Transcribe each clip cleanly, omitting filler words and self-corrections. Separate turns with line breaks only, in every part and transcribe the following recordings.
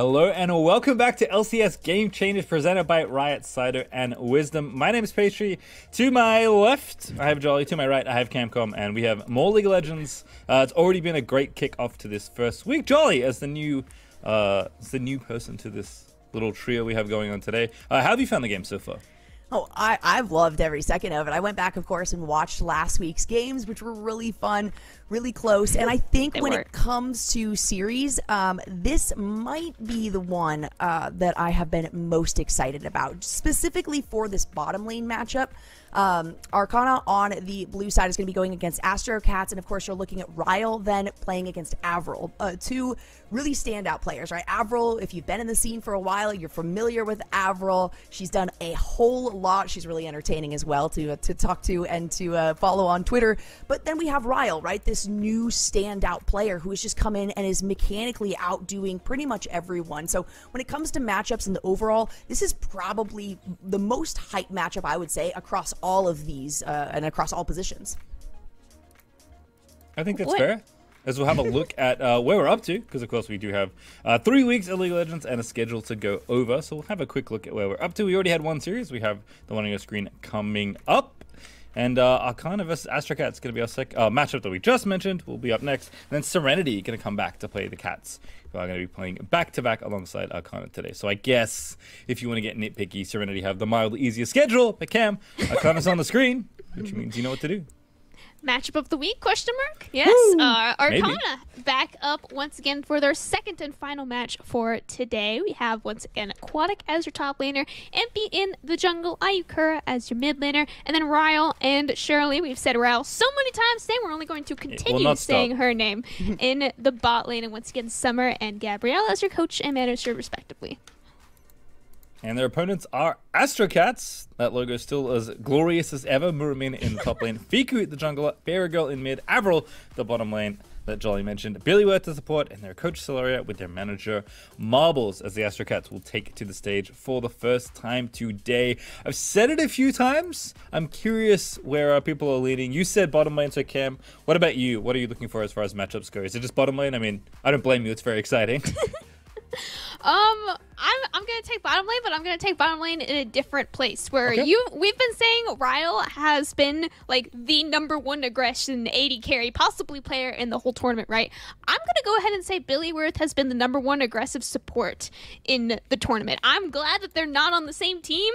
Hello and welcome back to LCS Game Changers presented by Riot, Cider, and Wisdom. My name is Pastry. To my left, I have Jolly. To my right, I have Camcom, and we have more League of Legends. It's already been a great kick-off to this first week. Jolly, as the new person to this little trio we have going on today. How have you found the game so far?
Oh, I've loved every second of it. I went back, of course, and watched last week's games, which were really fun, really close. And I think when it comes to series, this might be the one that I have been most excited about, specifically for this bottom lane matchup. Arcana on the blue side is going to be going against Astrocats, and of course you're looking at Ryle then playing against Avril. Two really standout players, right? Avril, if you've been in the scene for a while, you're familiar with Avril. She's done a whole lot. She's really entertaining as well to talk to and to follow on Twitter. But then we have Ryle, right? This new standout player who has just come in and is mechanically outdoing pretty much everyone. So when it comes to matchups and the overall, this is probably the most hyped matchup, I would say, across all of these and across all positions.
I think that's fair. As we'll have a look at where we're up to, because of course we do have 3 weeks of League of Legends and a schedule to go over. So we'll have a quick look at where we're up to. We already had one series. We have the one on your screen coming up. And Arcana vs Astrocats is going to be our matchup that we just mentioned. Will be up next. And then Serenity going to come back to play the Cats, who are going to be playing back-to-back alongside Arcana today. So I guess if you want to get nitpicky, Serenity have the mildly easier schedule. But Cam, Arcana's on the screen, which means you know what to do.
Matchup of the week, question mark? Yes, Arcana back up once again for their second and final match for today. We have once again Aquatic as your top laner, Empy in the jungle, Ayukura as your mid laner, and then Ryle and Shirley. We've said Ryle so many times today, we're only going to continue saying her name in the bot lane. And once again, Summer and Gabrielle as your coach and manager, respectively.
And their opponents are Astrocats. That logo is still as glorious as ever. Muramin in the top lane, Fiku the jungler, Girl in mid, Avril the bottom lane that Jolly mentioned, Billyworth to support, and their coach Celeria with their manager Marbles, as the Astrocats will take to the stage for the first time today. I've said it a few times. I'm curious where people are leaning. You said bottom lane, so Cam, what about you? What are you looking for as far as matchups go? Is it just bottom lane? I mean, I don't blame you. It's very exciting.
I'm gonna take bottom lane, but I'm gonna take bottom lane in a different place where we've been saying Ryle has been like the #1 aggression 80 carry, possibly player in the whole tournament, right? I'm gonna go ahead and say Billyworth has been the #1 aggressive support in the tournament. I'm glad that they're not on the same team,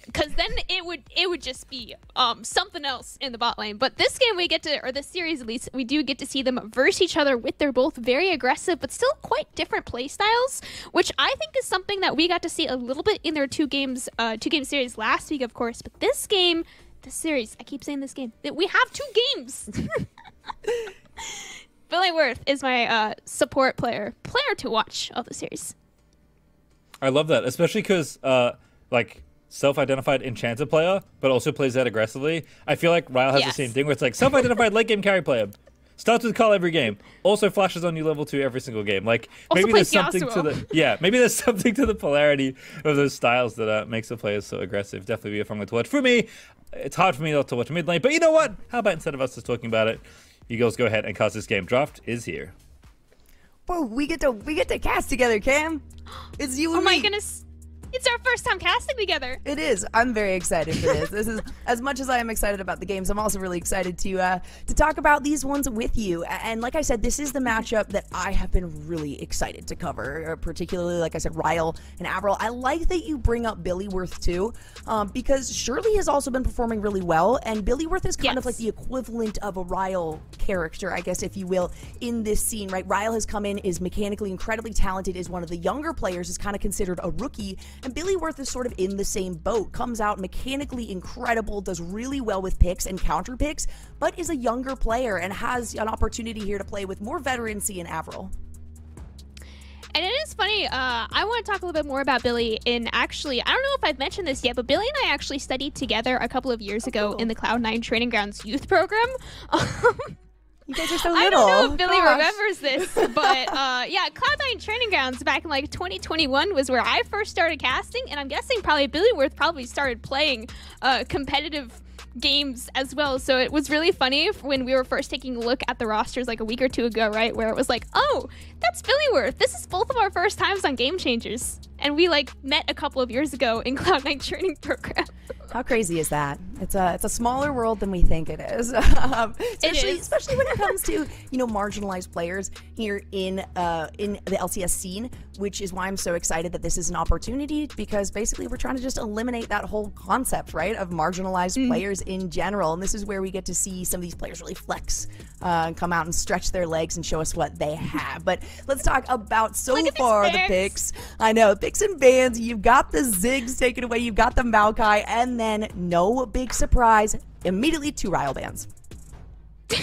because then it would just be something else in the bot lane. But this game we get to, or this series at least, we do get to see them verse each other with their both very aggressive but still quite different play styles, which I think is something that we got to see a little bit in their two-game series last week, of course. But this series, I keep saying this game, that we have 2 games. Billyworth is my support player to watch of the series.
I love that, especially because like, self-identified enchanted player, but also plays that aggressively. I feel like Ryle has the same thing where it's like self-identified late game carry player. Starts with call every game. Also flashes on you level 2 every single game. Like maybe there's something to the polarity of those styles that makes the players so aggressive. Definitely be a fun one to watch. For me, it's hard for me not to watch mid lane, but you know what? How about instead of us just talking about it, you girls go ahead and cast this game. Draft is here.
Whoa, we get to cast together, Cam. It's you and me.
Oh my goodness. It's our first time casting together.
It is. I'm very excited for this. This is, as much as I am excited about the games, I'm also really excited to talk about these ones with you. And like I said, this is the matchup that I have been really excited to cover, particularly, like I said, Ryle and Avril. I like that you bring up Billyworth too, because Shirley has also been performing really well, and Billyworth is kind of like the equivalent of a Ryle character, I guess, if you will, in this scene, right? Ryle has come in, is mechanically incredibly talented, is one of the younger players, is kind of considered a rookie, and Billyworth is sort of in the same boat, comes out mechanically incredible, does really well with picks and counter picks, but is a younger player and has an opportunity here to play with more veterancy in Avril.
And it is funny, I want to talk a little bit more about Billy in actually, I don't know if I've mentioned this yet, but Billy and I actually studied together a couple of years ago in the Cloud9 Training Grounds youth program.
You guys are so little.
I don't know if Billy remembers this, but yeah, Cloud9 Training Grounds back in like 2021 was where I first started casting, and I'm guessing probably Billyworth probably started playing competitive games as well. So it was really funny when we were first taking a look at the rosters like a week or two ago, right? Where it was like, oh, that's Billyworth. This is both of our first times on Game Changers. And we like met a couple of years ago in Cloud9 training program.
How crazy is that? It's a smaller world than we think it is. Especially when it comes to, you know, marginalized players here in the LCS scene, which is why I'm so excited that this is an opportunity, because basically we're trying to just eliminate that whole concept, right, of marginalized players in general. And this is where we get to see some of these players really flex and come out and stretch their legs and show us what they have. But let's talk about so far the picks. I know, picks and bans. You've got the Ziggs taken away. You've got the Maokai, and then no big surprise, immediately 2 Ryle bans.
I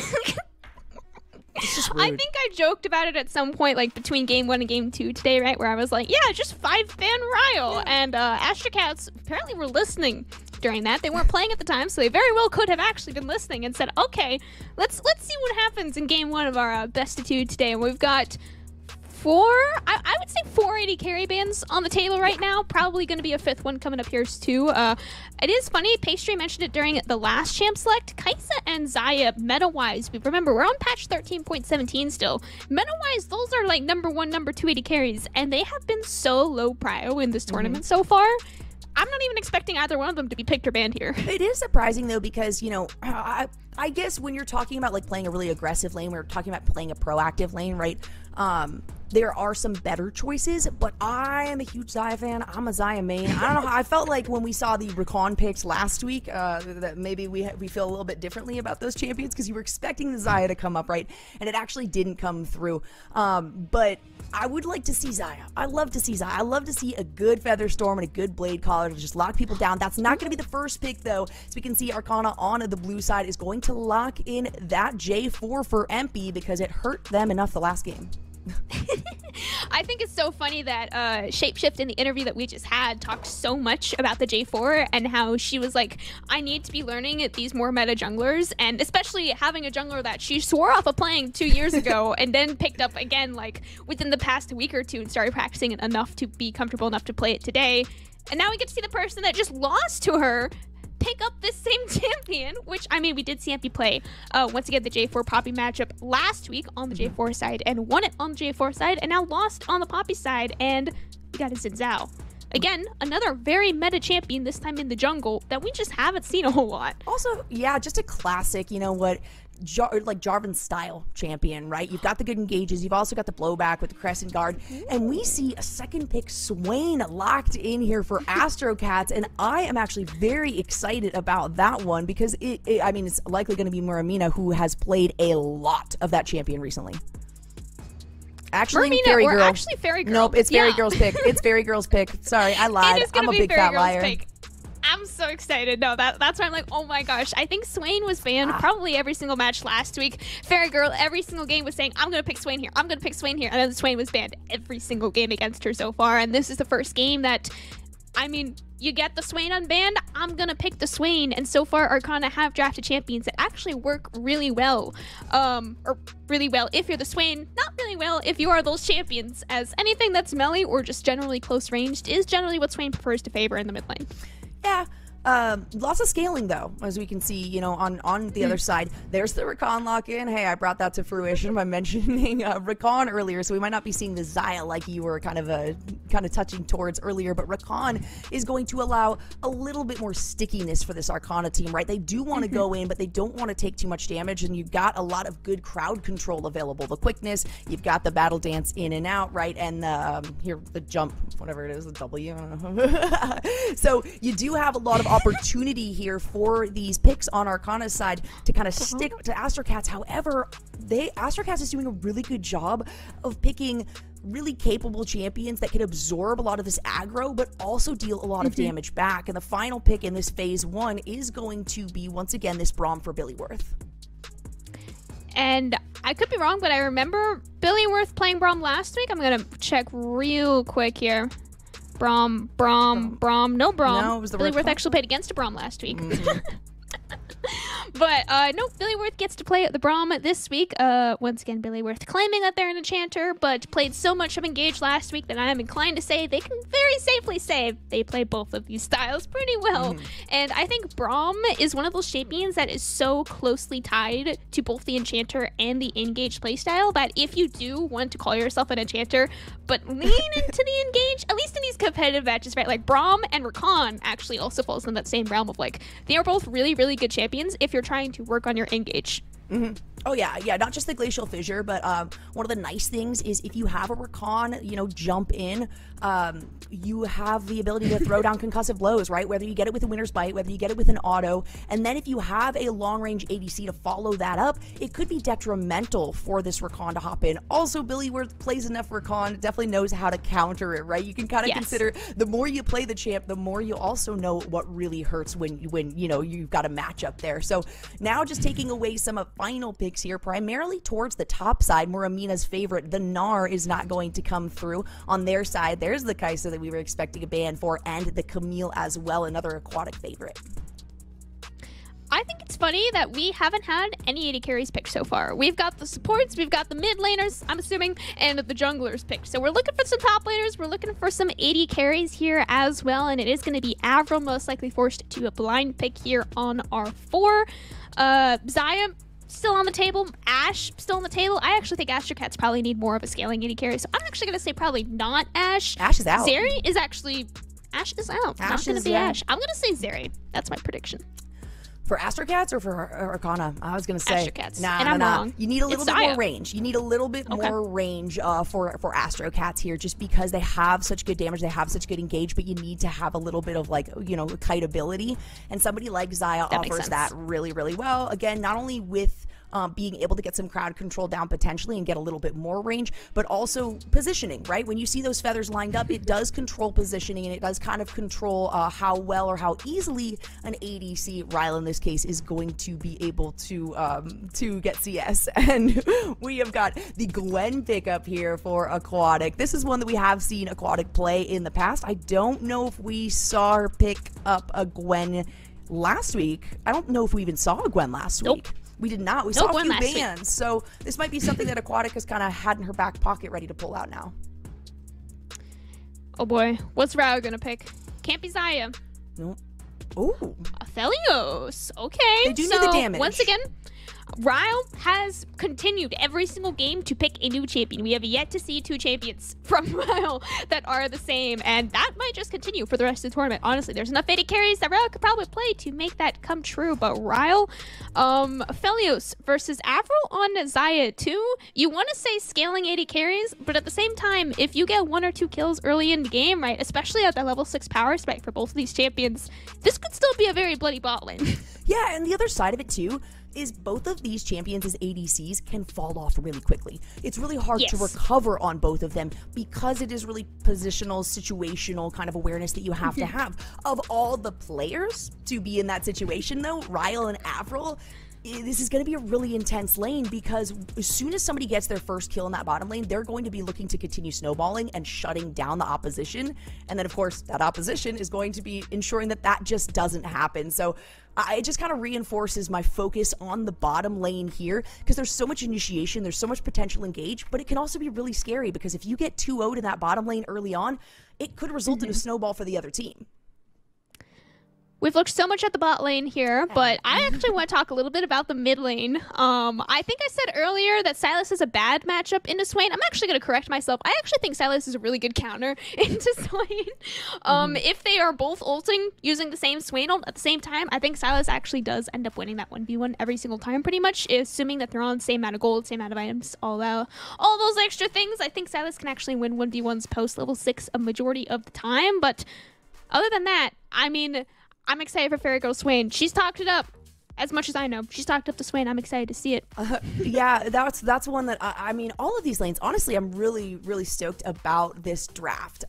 think I joked about it at some point, like between game 1 and game 2 today, right? Where I was like, yeah, just 5-ban Ryle. And Astrocats apparently were listening during that. They weren't playing at the time, so they very well could have actually been listening and said, okay, let's see what happens in game 1 of our best of 2 today. And we've got I would say 4 AD carry bans on the table right now. Probably going to be a 5th one coming up here too. It is funny, Pastry mentioned it during the last champ select. Kaisa and Xayah, meta-wise, remember, we're on patch 13.17 still. Meta-wise, those are like number 1, number 2 AD carries, and they have been so low prio in this tournament so far. I'm not even expecting either one of them to be picked or banned here.
It is surprising, though, because, you know, I guess when you're talking about, like, playing a really aggressive lane, we're talking about playing a proactive lane, right? There are some better choices, but I am a huge Xayah fan. I'm a Xayah main. I don't know how I felt like when we saw the Rakan picks last week, that maybe we feel a little bit differently about those champions, because you were expecting the Xayah to come up, right? And it actually didn't come through. But I would like to see Xayah. I love to see Xayah. I love to see a good Featherstorm and a good Blade Collar to just lock people down. That's not going to be the first pick, though. So we can see Arcana on the blue side is going to lock in that J4 for MP, because it hurt them enough the last game.
I think it's so funny that Shapeshift in the interview that we just had talked so much about the J4 and how she was like, I need to be learning these more meta junglers, and especially having a jungler that she swore off of playing 2 years ago and then picked up again like within the past week or two and started practicing it enough to be comfortable enough to play it today. And now we get to see the person that just lost to her pick up this same champion, which, I mean, we did see MP play once again the J4 Poppy matchup last week on the J4 side and won it on the J4 side, and now lost on the Poppy side, and we got a Xin Zhao. Again, another very meta champion, this time in the jungle, that we just haven't seen a whole lot.
Also, yeah, just a classic, you know what, like Jarvan style champion, right? You've got the good engages, you've also got the blowback with the Crescent Guard, and we see a second pick Swain locked in here for Astrocats, and I am actually very excited about that one, because I mean, it's likely going to be Muramina, who has played a lot of that champion recently. Actually, Fairy Girl.
Actually, Fairy Girl.
Nope, it's Fairy Girl's pick. It's Fairy Girl's pick. Sorry, I lied. I'm a big fat liar.
Pick. I'm so excited. No, that's why I'm like, oh my gosh. I think Swain was banned probably every single match last week. Fairy Girl, every single game was saying, I'm going to pick Swain here. I'm going to pick Swain here. And then Swain was banned every single game against her so far. And this is the first game that, I mean, you get the Swain unbanned, I'm going to pick the Swain. And so far, Arcana have drafted champions that actually work really well. Or really well if you're the Swain, not really well if you are those champions, as anything that's melee or just generally close ranged is generally what Swain prefers to favor in the mid lane.
Yeah. Lots of scaling, though, as we can see, you know, on the other side. There's the Rakan lock-in. Hey, I brought that to fruition by mentioning Rakan earlier, so we might not be seeing the Xayah like you were kind of touching towards earlier, but Rakan is going to allow a little bit more stickiness for this Arcana team, right? They do want to go in, but they don't want to take too much damage, and you've got a lot of good crowd control available. The quickness, you've got the battle dance in and out, right? And here, the jump, whatever it is, the W, I don't know. So you do have a lot of opportunity here for these picks on Arcana's side to kind of stick to Astrocats. However, Astrocats is doing a really good job of picking really capable champions that can absorb a lot of this aggro, but also deal a lot of damage back. And the final pick in this phase 1 is going to be, once again, this Braum for Billyworth.
And I could be wrong, but I remember Billyworth playing Braum last week. I'm going to check real quick here. Braum. No, Braum.
No, it was the
Billyworth actually played against a Braum last week. But no, Billy Worth gets to play the Braum this week. Once again, Billy Worth claiming that they're an enchanter, but played so much of Engage last week that I am inclined to say they can very safely say they play both of these styles pretty well. And I think Braum is one of those champions that is so closely tied to both the enchanter and the Engage playstyle that if you do want to call yourself an enchanter, but lean into the Engage, at least in these competitive matches, right? Like Braum and Rakan actually also falls in that same realm of like, they are both really, really good champions if you're trying to work on your Engage.
Oh yeah, not just the Glacial Fissure, but one of the nice things is if you have a Rakan, you know, jump in, you have the ability to throw down concussive blows, right? Whether you get it with a Winter's Bite, whether you get it with an auto, and then if you have a long-range ADC to follow that up, it could be detrimental for this Rakan to hop in. Also, Billy Worth plays enough Rakan, definitely knows how to counter it, right? You can kind of consider the more you play the champ, the more you also know what really hurts when you know you've got a matchup there. So now just taking away some final picks here, primarily towards the top side. Muramina's favorite, the Gnar, is not going to come through on their side. There's the Kai'Sa that we were expecting a ban for, and the Camille as well, another aquatic favorite.
I think it's funny that we haven't had any AD carries picked so far. We've got the supports, we've got the mid laners, I'm assuming, and the junglers picked. So we're looking for some top laners, we're looking for some AD carries here as well, and it is going to be Avril most likely forced to a blind pick here on R4. Xayah still on the table, Ashe still on the table. I actually think Astrocats probably need more of a scaling AD carry, so I'm actually going to say probably not Ashe.
Ashe is out.
Zeri is actually... Ashe is out. Not going to be Ashe. I'm going to say Zeri. That's my prediction.
For Astrocats or for Arcana? I was going to say
Astrocats.
Nah,
and I'm wrong.
You need a little bit more range. You need a little bit more range for Astrocats here, just because they have such good damage, they have such good engage, but you need to have a little bit of, like, you know, kite ability, and somebody like Xayah offers that really, really well. Again, not only with being able to get some crowd control down potentially and get a little bit more range, but also positioning, right? When you see those feathers lined up, it does control positioning, and it does kind of control how well or how easily an ADC, Ryle in this case, is going to be able to get CS. And we have got the Gwen pickup here for Aquatic. This is one that we have seen Aquatic play in the past. I don't know if we saw her pick up a Gwen last week. I don't know if we even saw a Gwen last week. We did not. We saw a few bans. So this might be something that Aquatic has kind of had in her back pocket ready to pull out now.
Oh boy. What's Rao gonna pick? Can't be Xayah.
Nope. Ooh.
Aphelios. Okay.
They do need the damage.
Once again, Ryle has continued every single game to pick a new champion. We have yet to see two champions from Ryle that are the same, and that might just continue for the rest of the tournament. Honestly, there's enough AD carries that Ryle could probably play to make that come true, but Ryle, Aphelios versus Avril on Xayah too. You want to say scaling AD carries, but at the same time, if you get 1 or 2 kills early in the game, right, especially at that level 6 power spike for both of these champions, this could still be a very bloody bot lane.
Yeah, and the other side of it too is both of these champions as ADCs can fall off really quickly. It's really hard to recover on both of them because it is really positional, situational kind of awareness that you have to have. Of all the players to be in that situation though, Ryle and Avril, this is going to be a really intense lane because as soon as somebody gets their first kill in that bottom lane, they're going to be looking to continue snowballing and shutting down the opposition. And then, of course, that opposition is going to be ensuring that that just doesn't happen. So it just kind of reinforces my focus on the bottom lane here because there's so much initiation, there's so much potential engage, but it can also be really scary because if you get 2-0'd in that bottom lane early on, it could result in a snowball for the other team.
We've looked so much at the bot lane here, but I actually want to talk a little bit about the mid lane. I think I said earlier that Sylas is a bad matchup into Swain. I'm actually going to correct myself. I actually think Sylas is a really good counter into Swain. If they are both ulting using the same Swain ult at the same time, I think Sylas actually does end up winning that 1v1 every single time pretty much, assuming that they're on the same amount of gold, same amount of items, all those extra things. I think Sylas can actually win 1v1s post level 6 a majority of the time, but other than that, I mean, I'm excited for Fairy Girl Swain. She's talked it up as much as I know. She's talked up to Swain. I'm excited to see it.
Yeah, that's one that, I mean, all of these lanes, honestly, I'm really, really stoked about this draft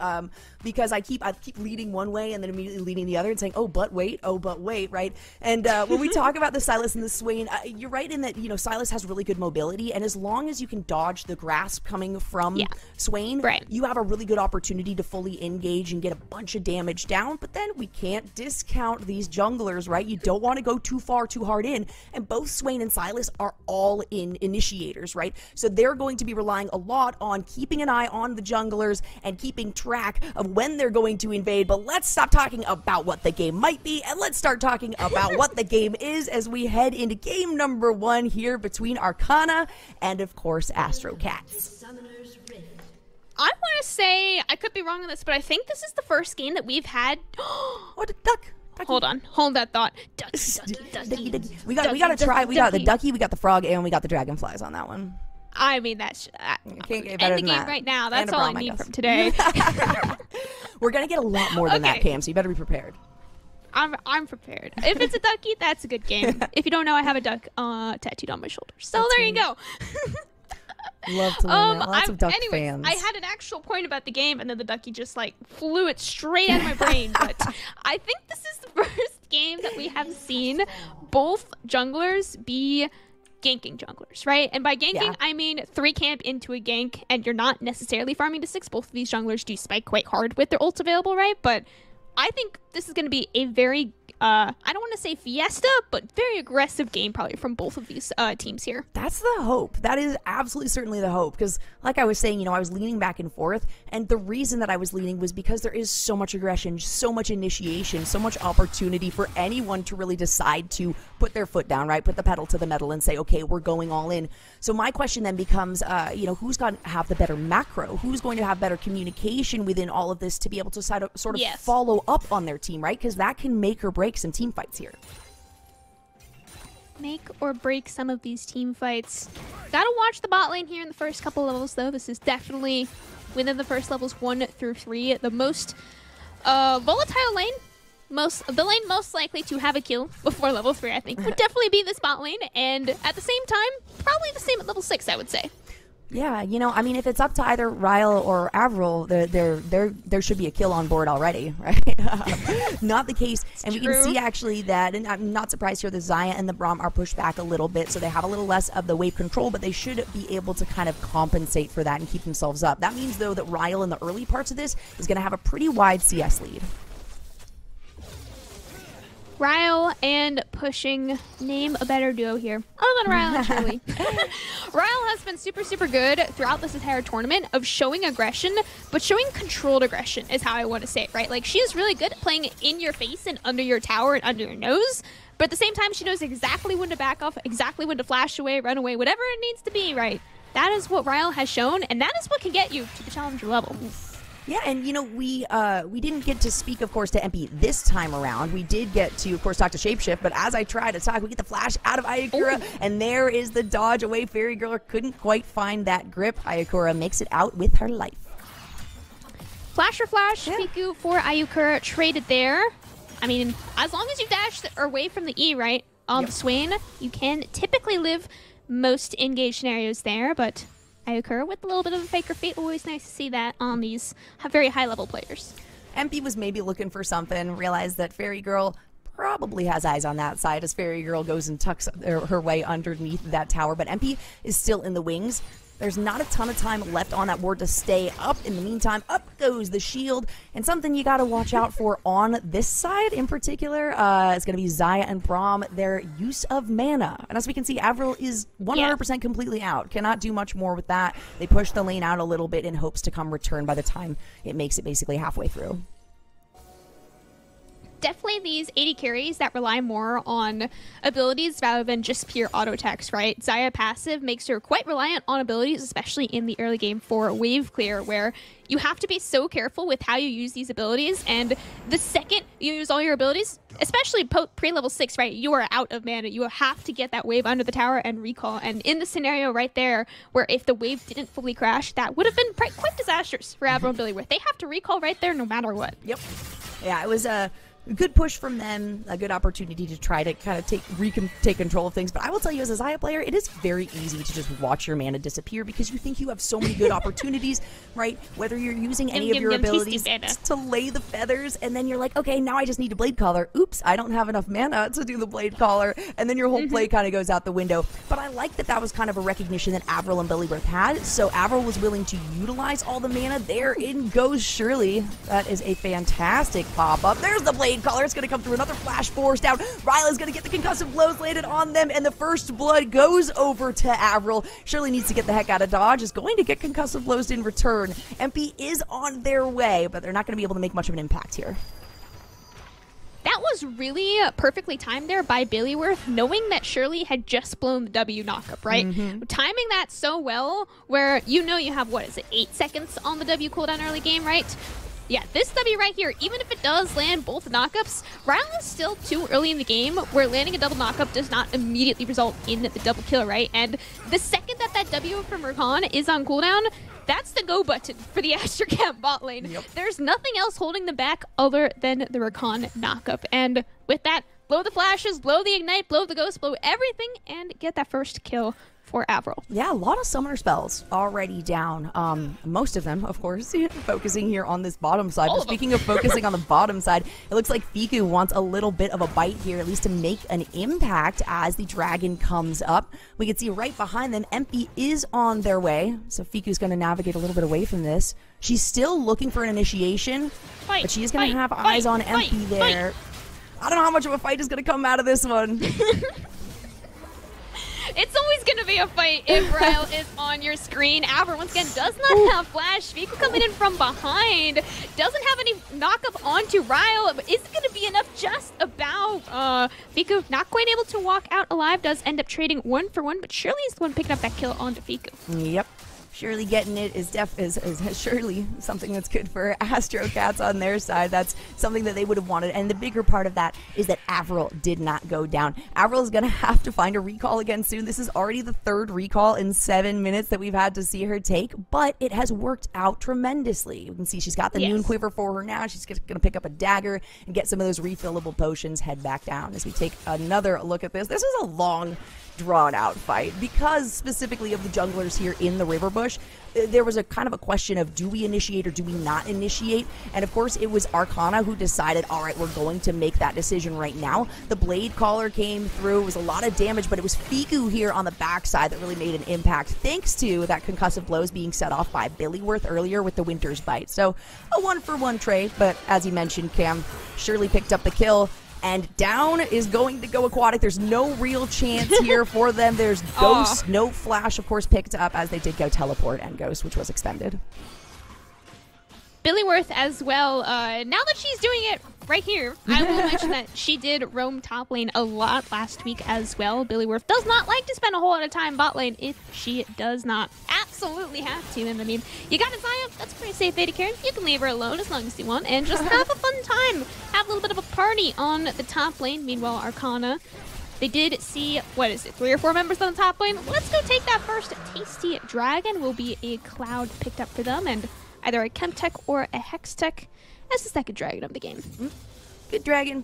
because I keep leading one way and then immediately leading the other and saying, oh, but wait, right? And when we talk about the Sylas and the Swain, you're right in that, you know, Sylas has really good mobility, and as long as you can dodge the grasp coming from Swain, you have a really good opportunity to fully engage and get a bunch of damage down, but then we can't discount these junglers, right? You don't want to go too far too hard in. And both Swain and Silas are all in initiators, right? So they're going to be relying a lot on keeping an eye on the junglers and keeping track of when they're going to invade. But let's stop talking about what the game might be, and let's start talking about what the game is as we head into game number 1 here between Arcana and, of course, Astrocats.
I want to say, I could be wrong on this, but I think this is the first game that we've had.
What a duck! Ducky.
Hold on, hold that thought. Ducky.
We got to try. We got the ducky, we got the frog, and we got the dragonflies on that one.
I mean, that's
can't get better
end the
than
game
that.
right now. That's all I need from today.
We're gonna get a lot more than that, Cam. So you better be prepared.
I'm prepared. If it's a ducky, that's a good game. If you don't know, I have a duck tattooed on my shoulder. So there you go.
Love to learn that. Lots of duck
anyways,
fans.
I had an actual point about the game, and then the ducky just like flew it straight out of my brain. But I think this is the first game that we have seen both junglers be ganking junglers, right? And by ganking, I mean 3 camp into a gank, and you're not necessarily farming to 6. Both of these junglers do spike quite hard with their ults available, right? But I think this is going to be a very, I don't want to say fiesta, but very aggressive game probably from both of these teams here.
That's the hope. That is absolutely certainly the hope. Because like I was saying, you know, I was leaning back and forth. And the reason that I was leaning was because there is so much aggression, so much initiation, so much opportunity for anyone to really decide to put their foot down, right? Put the pedal to the metal and say, okay, we're going all in. So my question then becomes, you know, who's going to have the better macro? Who's going to have better communication within all of this to be able to sort of follow up on their team, right? Because that can make or break some team fights here.
Make or break some of these team fights. Gotta watch the bot lane here in the first couple levels, though. This is definitely, within the first levels 1 through 3, the most volatile lane. The lane most likely to have a kill before level 3, I think, would definitely be this bot lane. And at the same time, probably the same at level 6, I would say.
Yeah, you know, I mean, if it's up to either Ryle or Avril, there should be a kill on board already, right? Not the case. And we can see actually that, and I'm not surprised here, the Xayah and the Braum are pushed back a little bit, so they have a little less of the wave control, but they should be able to kind of compensate for that and keep themselves up. That means, though, that Ryle in the early parts of this is going to have a pretty wide CS lead.
Ryle and Pushing, name a better duo here. Other than Ryle and Shirley. Ryle has been super, super good throughout this entire tournament of showing aggression, but showing controlled aggression is how I want to say it, right? Like, she is really good at playing in your face and under your tower and under your nose, but at the same time, she knows exactly when to back off, exactly when to flash away, run away, whatever it needs to be, right? That is what Ryle has shown, and that is what can get you to the challenger level.
Yeah, and you know, we didn't get to speak, of course, to MP this time around. We did get to, of course, talk to Shapeshift, but as I try to talk, we get the flash out of Ayakura, and there is the dodge away. Fairy Girl couldn't quite find that grip. Ayakura makes it out with her life.
Flash for flash, Piku for Ayakura traded there. I mean, as long as you dash away from the E, right, on the Swain, you can typically live most engaged scenarios there, but Ayakura with a little bit of a faker feat. Always nice to see that on these very high-level players. MP
was maybe looking for something, realized that Fairy Girl probably has eyes on that side as Fairy Girl goes and tucks her way underneath that tower, but MP is still in the wings. There's not a ton of time left on that ward to stay up. In the meantime, up goes the shield. And something you got to watch out for on this side in particular is going to be Xayah and Braum, their use of mana. And as we can see, Avril is 100% completely out. Cannot do much more with that. They push the lane out a little bit in hopes to come return by the time it makes it basically halfway through.
Definitely these 80 carries that rely more on abilities rather than just pure auto attacks, right? Xayah passive makes her quite reliant on abilities, especially in the early game for wave clear, where you have to be so careful with how you use these abilities, and the second you use all your abilities, especially pre-level 6, right, you are out of mana. You have to get that wave under the tower and recall, and in the scenario right there, where if the wave didn't fully crash, that would have been quite disastrous for Avril and Billy, where they have to recall right there no matter what.
Yep. Yeah, it was a good push from them, a good opportunity to try to kind of take control of things. But I will tell you, as a Xayah player, it is very easy to just watch your mana disappear because you think you have so many good opportunities, right? Whether you're using any of your abilities to lay the feathers, and then you're like, okay, now I just need a Blade Caller. Oops, I don't have enough mana to do the Blade Caller, and then your whole play kind of goes out the window. But I like that was kind of a recognition that Avril and Billyworth had, so Avril was willing to utilize all the mana. There in goes Shirley. That is a fantastic pop-up. There's the Blade Blade Caller is going to come through. Another flash force down. Ryla's going to get the concussive blows landed on them, and the first blood goes over to Avril. Shirley needs to get the heck out of dodge. Is going to get concussive blows in return. MP is on their way, but they're not going to be able to make much of an impact here.
That was really perfectly timed there by Billyworth, knowing that Shirley had just blown the W knockup, right? Timing that so well, where you know you have, 8 seconds on the W cooldown early game, right? Yeah, this W right here, even if it does land both knockups, Ryla is still too early in the game where landing a double knockup does not immediately result in the double kill, right? And the second that W from Arcana is on cooldown, that's the go button for the Astrocat bot lane.
Yep.
There's nothing else holding them back other than the Rakan knockup. And with that, blow the flashes, blow the ignite, blow the ghost, blow everything, and get that first kill for Avril.
Yeah, a lot of summoner spells already down. Most of them, of course, focusing here on this bottom side. But speaking of focusing on the bottom side, it looks like Fiku wants a little bit of a bite here, at least to make an impact as the dragon comes up. We can see right behind them, MP is on their way. So Fiku's going to navigate a little bit away from this. She's still looking for an initiation, but she is going to have eyes on MP there. I don't know how much of a fight is going to come out of this one.
It's always going to be a fight if Ryle is on your screen. Avril, once again, does not have flash. Fiku coming in from behind. Doesn't have any knockup onto Ryle. But is it going to be enough just about? Fiku not quite able to walk out alive. Does end up trading 1-for-1. But Shirley is the one picking up that kill onto Fiku.
Yep. Surely getting it is surely something that's good for Astrocats on their side. That's something that they would have wanted. And the bigger part of that is that Avril did not go down. Avril is going to have to find a recall again soon. This is already the 3rd recall in 7 minutes that we've had to see her take, but it has worked out tremendously. You can see she's got the Noon Quiver for her now. She's going to pick up a dagger and get some of those refillable potions, head back down. As we take another look at this, this is a long, drawn-out fight because specifically of the junglers here in the River Bush. There was a kind of a question of do we initiate or do we not initiate, and of course it was Arcana who decided, all right, we're going to make that decision right now. The Blade Caller came through. It was a lot of damage, but it was Fiku here on the backside that really made an impact thanks to that concussive blows being set off by Billyworth earlier with the Winter's Bite. So a 1-for-1 trade, but as you mentioned, Cam, Shirley picked up the kill. And down is going to go Aquatic. There's no real chance here for them. There's Ghost, no flash, of course, picked up as they did go Teleport and Ghost, which was expended.
Billyworth as well. Now that she's doing it right here, I will mention that she did roam top lane a lot last week as well. Billyworth does not like to spend a whole lot of time bot lane if she does not absolutely have to. And I mean, you got Zaya, that's pretty safe beta Karen. You can leave her alone as long as you want and just have a fun time. Have a little bit of a party on the top lane. Meanwhile, Arcana, they did see, 3 or 4 members on the top lane. Let's go take that first tasty dragon. Will be a Cloud picked up for them, and either a Chemtech or a Hextech as the second dragon of the game.
Good dragon.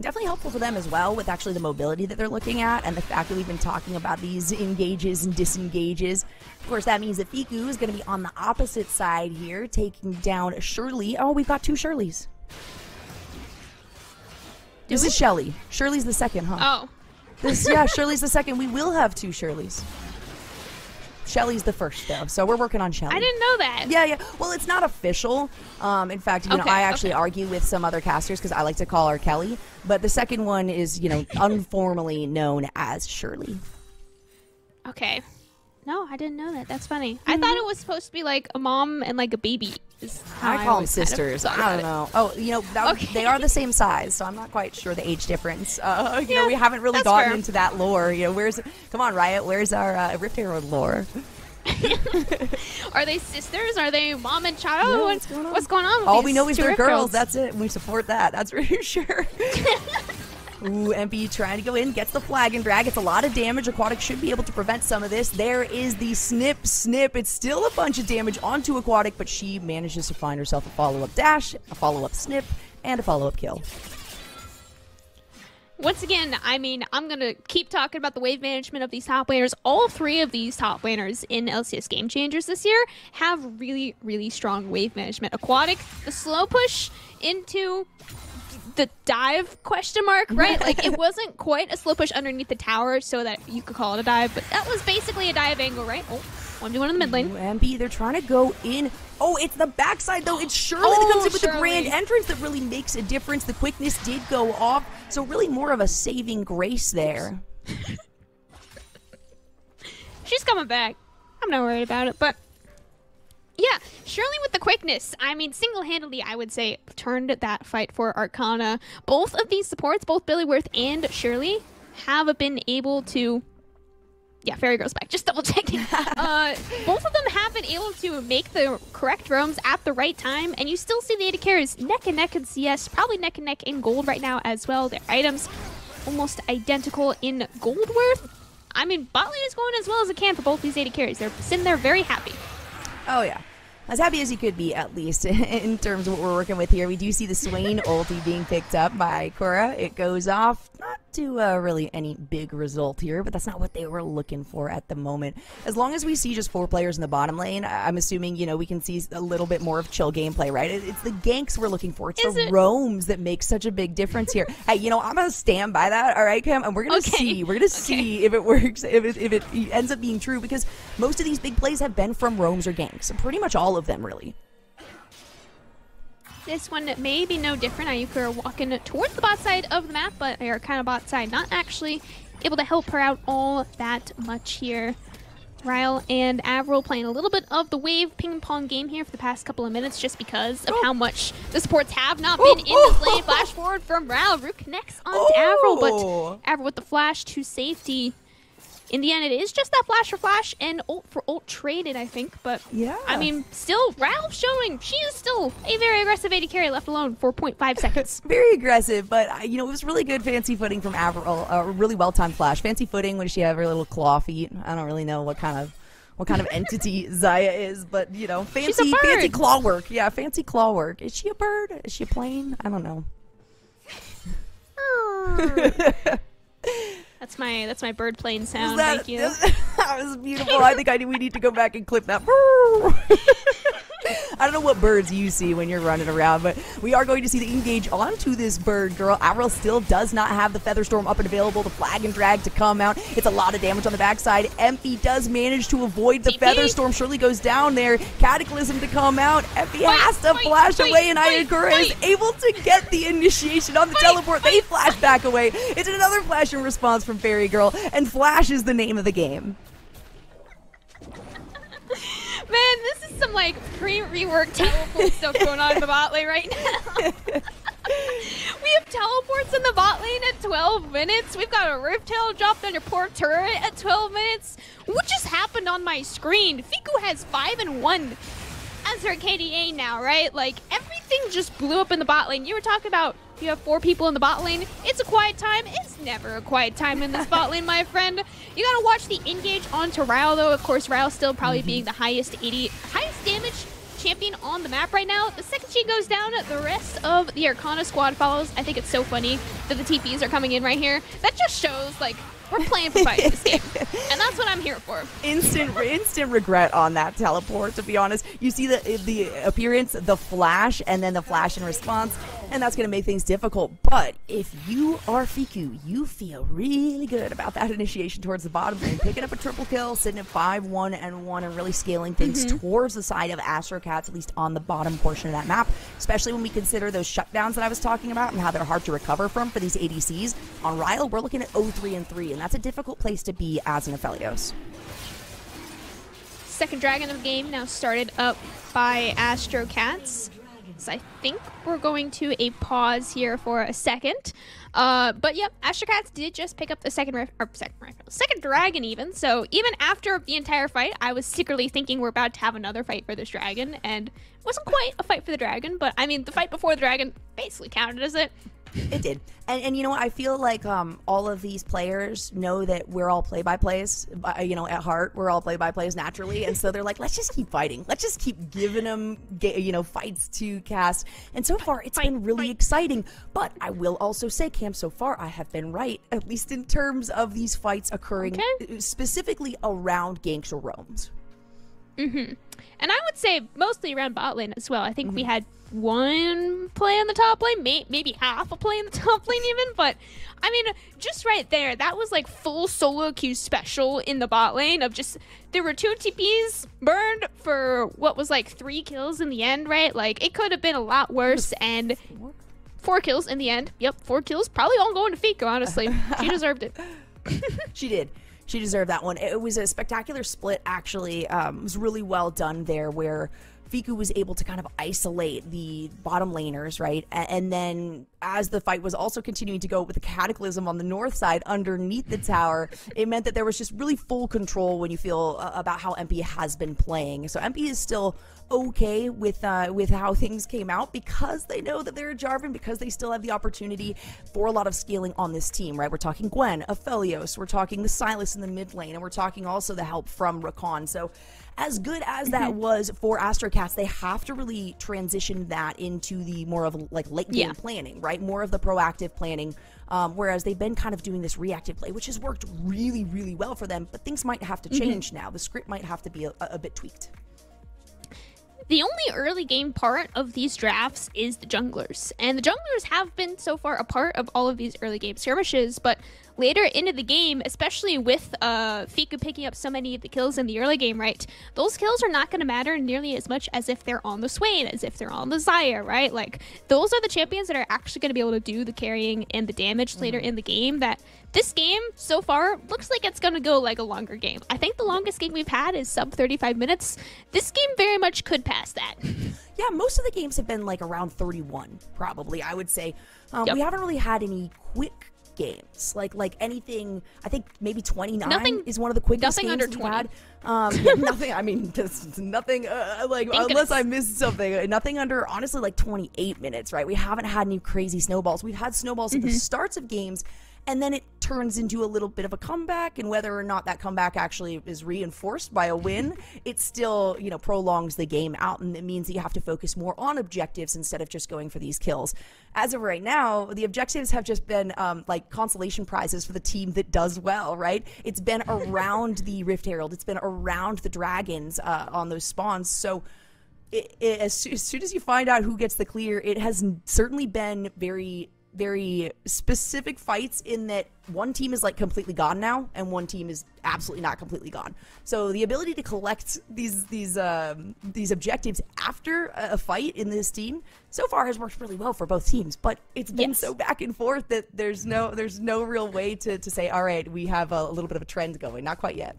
Definitely helpful for them as well with actually the mobility that they're looking at and the fact that we've been talking about these engages and disengages. Of course, that means that Fiku is going to be on the opposite side here, taking down Shirley. Oh, we've got 2 Shirleys. This is Shelly. Shirley's the second, huh?
Oh.
Yeah, Shirley's the second. We will have 2 Shirleys. Shelly's the first, though, so we're working on Shelly.
I didn't know that.
Yeah. Well, it's not official. In fact, you know, I actually argue with some other casters because I like to call her Kelly. But the second one is, you know, informally known as Shirley.
Okay. No, I didn't know that. That's funny. I thought it was supposed to be like a mom and like a baby.
I call them sisters. I don't know. Oh, you know, they are the same size, so I'm not quite sure the age difference. You know, we haven't really gotten into that lore. You know, come on, Riot, where's our Rift Herald lore?
Are they sisters? Are they mom and child?
Yeah,
what's going on with
all
these
we know is they're
girls?
girls. That's it. We support that. That's for sure. Ooh, MP trying to go in, gets the flag and drag. It's a lot of damage. Aquatic should be able to prevent some of this. There is the snip. It's still a bunch of damage onto Aquatic, but she manages to find herself a follow-up dash, a follow-up snip, and a follow-up kill.
Once again, I mean, I'm going to keep talking about the wave management of these top laners. All 3 of these top laners in LCS Game Changers this year have really, really strong wave management. Aquatic, the slow push into the dive ? Right? Like, it wasn't quite a slow push underneath the tower so that you could call it a dive, but that was basically a dive angle, right? Oh. 1v1 in the mid lane.
MB, they're trying to go in. Oh, it's the backside, though. It's Shirley that comes in with the grand entrance that really makes a difference. The quickness did go off, so really more of a saving grace there.
She's coming back. I'm not worried about it, but yeah, Shirley with the quickness. I mean, single-handedly, I would say, turned that fight for Arcana. Both of these supports, both Billy Worth and Shirley, have been able to... Yeah, Fairy Girl's back. Just double-checking. Both of them have been able to make the correct roams at the right time, and you still see the AD carries neck and neck in CS, probably neck and neck in gold right now as well. Their items almost identical in gold worth. I mean, bot lane is going as well as it can for both these AD carries. They're sitting there very happy.
Oh, yeah. As happy as you could be, at least, in terms of what we're working with here. We do see the Swain ulti being picked up by Cora. It goes off. Not to really any big result here, but that's not what they were looking for at the moment. As long as we see just 4 players in the bottom lane, I'm assuming, you know, we can see a little bit more of chill gameplay, right? It's the ganks we're looking for. It's the roams that make such a big difference here. Hey, you know, I'm going to stand by that, all right, Cam? And we're going to see. We're going to see if it works, if it ends up being true, because most of these big plays have been from roams or ganks. Pretty much all of them, really.
This one may be no different. Ayuka are walking towards the bot side of the map, but they are kind of bot side, not actually able to help her out all that much here. Ryle and Avril playing a little bit of the wave ping pong game here for the past couple of minutes just because of how much the supports have not been in this lane. Flash forward from Ryle. Root connects onto Avril, but Avril with the flash to safety. In the end, it is just that flash for flash and ult for ult traded, I think. But, yeah, I mean, still, Ralph showing she is still a very aggressive AD carry, left alone 4.5 seconds. Very
aggressive, but, you know, it was really good fancy footing from Avril. Really well-timed flash. Fancy footing when she have her little claw feet. I don't really know what kind of entity Zaya is, but, you know, fancy claw work. Yeah, fancy claw work. Is she a bird? Is she a plane? I don't know.
That's my bird plane sound. Thank you.
That was beautiful. I think we need to go back and clip that. I don't know what birds you see when you're running around, but we are going to see the engage onto this bird girl. Avril still does not have the Featherstorm up and available, the flag and drag to come out. It's a lot of damage on the backside. Empy does manage to avoid the Featherstorm. Surely goes down there. Cataclysm to come out. Empy has to flash away, and Ayakura is able to get the initiation on the teleport. They flash back away. It's another flash in response from Fairy Girl, and Flash is the name of the game.
Man, this is some like pre-rework teleport stuff going on in the bot lane right now. We have teleports in the bot lane at 12 minutes. We've got a Rift Tail dropped on your poor turret at 12 minutes. What just happened on my screen? Fiku has 5-1 as her KDA now, right? Like, everything just blew up in the bot lane. You were talking about you have 4 people in the bot lane. It's a quiet time. It's never a quiet time in this bot lane, my friend. You gotta watch the engage onto Ryle, though. Of course, Ryle still probably being the highest damage champion on the map right now. The second she goes down, the rest of the Arcana squad follows. I think it's so funny that the TPs are coming in right here. That just shows, like, we're playing for fight in this game, and that's what I'm here for.
Instant regret on that teleport, to be honest. You see the appearance, the flash, and then the flash in response, and that's going to make things difficult. But if you are Fiku, you feel really good about that initiation towards the bottom lane, picking up a triple kill, sitting at 5-1-1, and really scaling things towards the side of Astrocats, at least on the bottom portion of that map, especially when we consider those shutdowns that I was talking about and how they're hard to recover from for these ADCs. On Ryle, we're looking at 0-3-3, and that's a difficult place to be as an Aphelios.
Second dragon of the game now started up by Astrocats. So I think we're going to a pause here for a second. But yep, Astrocats did just pick up the second dragon even. So even after the entire fight, I was secretly thinking we're about to have another fight for this dragon. And it wasn't quite a fight for the dragon, but I mean, the fight before the dragon basically counted as it.
It did. And you know what? I feel like all of these players know that we're all play-by-plays. You know, at heart, we're all play-by-plays naturally. And so they're like, let's just keep fighting. Let's just keep giving them, you know, fights to cast. And so far, it's been really exciting. But I will also say, Cam, so far, I have been right, at least in terms of these fights occurring specifically around ganks or roams.
And I would say mostly around bot lane as well. I think we had one play in the top lane, maybe half a play in the top lane even, but I mean, just right there, that was like full solo queue special in the bot lane of just, there were 2 TPs burned for what was like 3 kills in the end, right? Like, it could have been a lot worse, and 4 kills in the end. Yep, 4 kills, probably all going to Fika, honestly. She deserved it.
She did. She deserved that one. It was a spectacular split, actually. It was really well done there, where Fiku was able to kind of isolate the bottom laners, right? And then as the fight was also continuing to go with the Cataclysm on the north side underneath the tower, it meant that there was just really full control when you feel about how MP has been playing. So MP is still okay with how things came out, because they know that they're a Jarvan, because they still have the opportunity for a lot of scaling on this team, right? We're talking Gwen, Aphelios, we're talking the Sylas in the mid lane, and we're talking also the help from Rakan. So as good as that was for Astrocats, they have to really transition that into the more of like late game planning, right? More of the proactive planning, whereas they've been kind of doing this reactive play, which has worked really, really well for them, but things might have to change now. The script might have to be a bit tweaked.
The only early game part of these drafts is the junglers, and the junglers have been so far a part of all of these early game skirmishes, but later into the game, especially with Fiku picking up so many of the kills in the early game, right, those kills are not going to matter nearly as much as if they're on the Swain, as if they're on the Xayah, right? Like, those are the champions that are actually going to be able to do the carrying and the damage later in the game. That this game, so far, looks like it's going to go like a longer game. I think the longest game we've had is sub 35 minutes. This game very much could pass that.
Yeah, most of the games have been like around 31, probably, I would say. We haven't really had any quick games, like anything. I think maybe 29 is one of the quickest games
under
we've
20.
had. Yeah, nothing. I mean, nothing. Like, unless I missed something, nothing under, honestly, like 28 minutes. Right? We haven't had any crazy snowballs. We've had snowballs at the starts of games, and then it turns into a little bit of a comeback, and whether or not that comeback actually is reinforced by a win, it still, you know, prolongs the game out, and it means that you have to focus more on objectives instead of just going for these kills. As of right now, the objectives have just been like consolation prizes for the team that does well, right? It's been around the Rift Herald, it's been around the dragons on those spawns, so as soon as you find out who gets the clear, it has certainly been very specific fights, in that one team is like completely gone now and one team is absolutely not completely gone. So the ability to collect these objectives after a fight in this team so far has worked really well for both teams, but it's been so back and forth that there's no real way to say, all right, we have a little bit of a trend going. Not quite yet.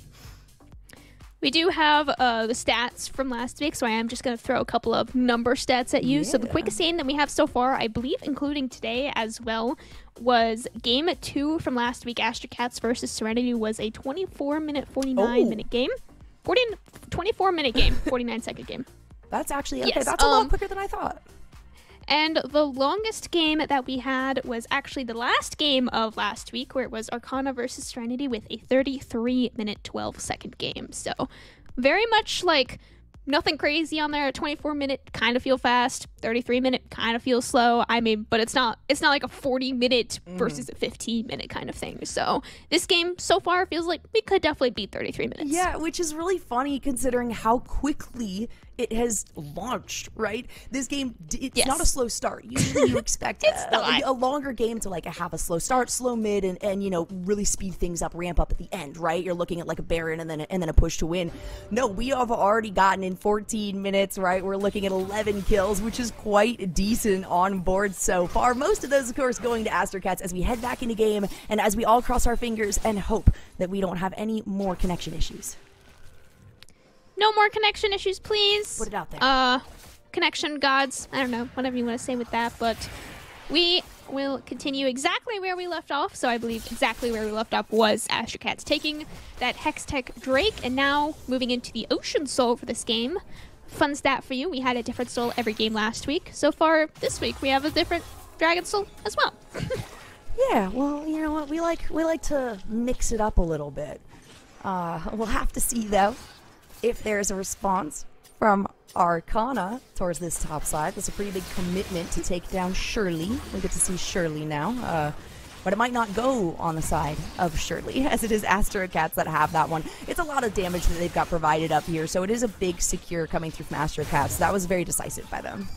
We do have the stats from last week, so I am just going to throw a couple of number stats at you. Yeah. So the quickest game that we have so far, I believe, including today as well, was game 2 from last week. Astrocats versus Serenity was a 24-minute, 49-minute game. 24-minute game, 49-second game.
That's actually, okay, that's a lot quicker than I thought.
And the longest game that we had was actually the last game of last week, where it was Arcana versus Serenity with a 33-minute, 12-second game. So very much like nothing crazy on there. 24-minute kind of feel fast, 33-minute kind of feel slow. I mean, but it's not like a 40-minute versus a 15-minute kind of thing. So this game so far feels like we could definitely beat 33 minutes.
Yeah, which is really funny considering how quickly it has launched, right? This game, it's not a slow start. Usually you expect a longer game to like have a slow start, slow mid, and you know, really speed things up, ramp up at the end, right? You're looking at like a Baron and then a push to win. No, we have already gotten in 14 minutes, right? We're looking at 11 kills, which is quite decent on board so far. Most of those, of course, going to Astrocats as we head back into game and as we all cross our fingers and hope that we don't have any more connection issues.
No more connection issues, please.
Put it out there.
Connection gods. I don't know, whatever you want to say with that, but we will continue exactly where we left off. So I believe exactly where we left off was Astrocats taking that Hextech Drake and now moving into the Ocean Soul for this game. Fun stat for you, we had a different soul every game last week. So far this week we have a different Dragon Soul as well.
Yeah, well, you know what, we like to mix it up a little bit. We'll have to see though if there's a response from Arcana towards this top side. That's a pretty big commitment to take down Shirley. We get to see Shirley now. but it might not go on the side of Shirley, as it is Astrocats that have that one. It's a lot of damage that they've got provided up here, so it is a big secure coming through from Astrocats. That was very decisive by them.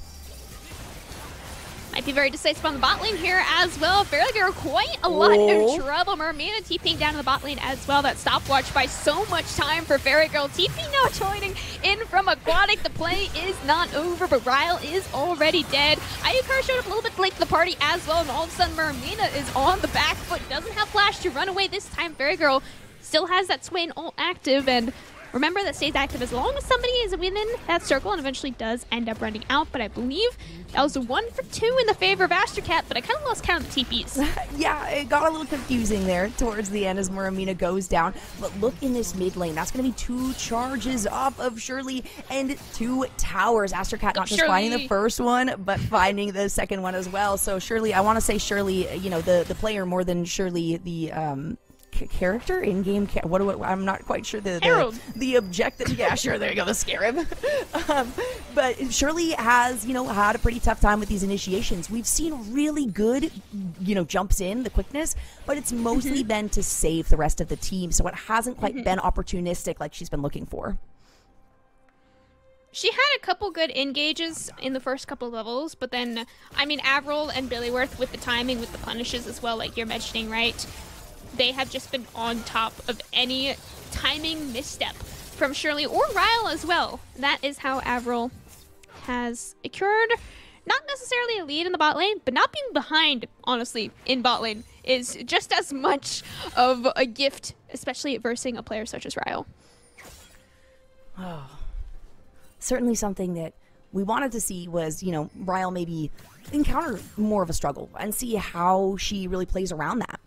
Might be very decisive on the bot lane here as well. Farragher quite a lot of trouble. Mermina TPing down to the bot lane as well. That stopwatch by so much time for Farragher. TP now joining in from Aquatic. The play is not over, but Ryle is already dead. Ayukar showed up a little bit late to the party as well, and all of a sudden Mermina is on the back foot. Doesn't have flash to run away this time. Farragher still has that Swain ult active, and remember, that stays active as long as somebody is within that circle and eventually does end up running out. But I believe that was a 1 for 2 in the favor of Astrocat, but I kind of lost count of the TPs.
Yeah, it got a little confusing there towards the end as Muramina goes down. But look in this mid lane. That's going to be 2 charges off of Shirley and 2 towers. Astrocat not just finding the first one, but finding the second one as well. So Shirley, I want to say Shirley, you know, the player more than Shirley, the character in-game I'm not quite sure the objective. Yeah, sure, there you go, the scarab. But Shirley has, you know, had a pretty tough time with these initiations. We've seen really good, you know, jumps in, the quickness, but it's mostly been to save the rest of the team, so it hasn't quite been opportunistic like she's been looking for.
She had a couple good engages in the first couple levels, but then, I mean, Avril and Billyworth with the timing, with the punishes as well, like you're mentioning, right? They have just been on top of any timing misstep from Shirley or Ryle as well. That is how Avril has occurred. Not necessarily a lead in the bot lane, but not being behind, honestly, in bot lane is just as much of a gift, especially versing a player such as Ryle.
Oh, certainly something that we wanted to see was, you know, Ryle maybe encounter more of a struggle and see how she really plays around that.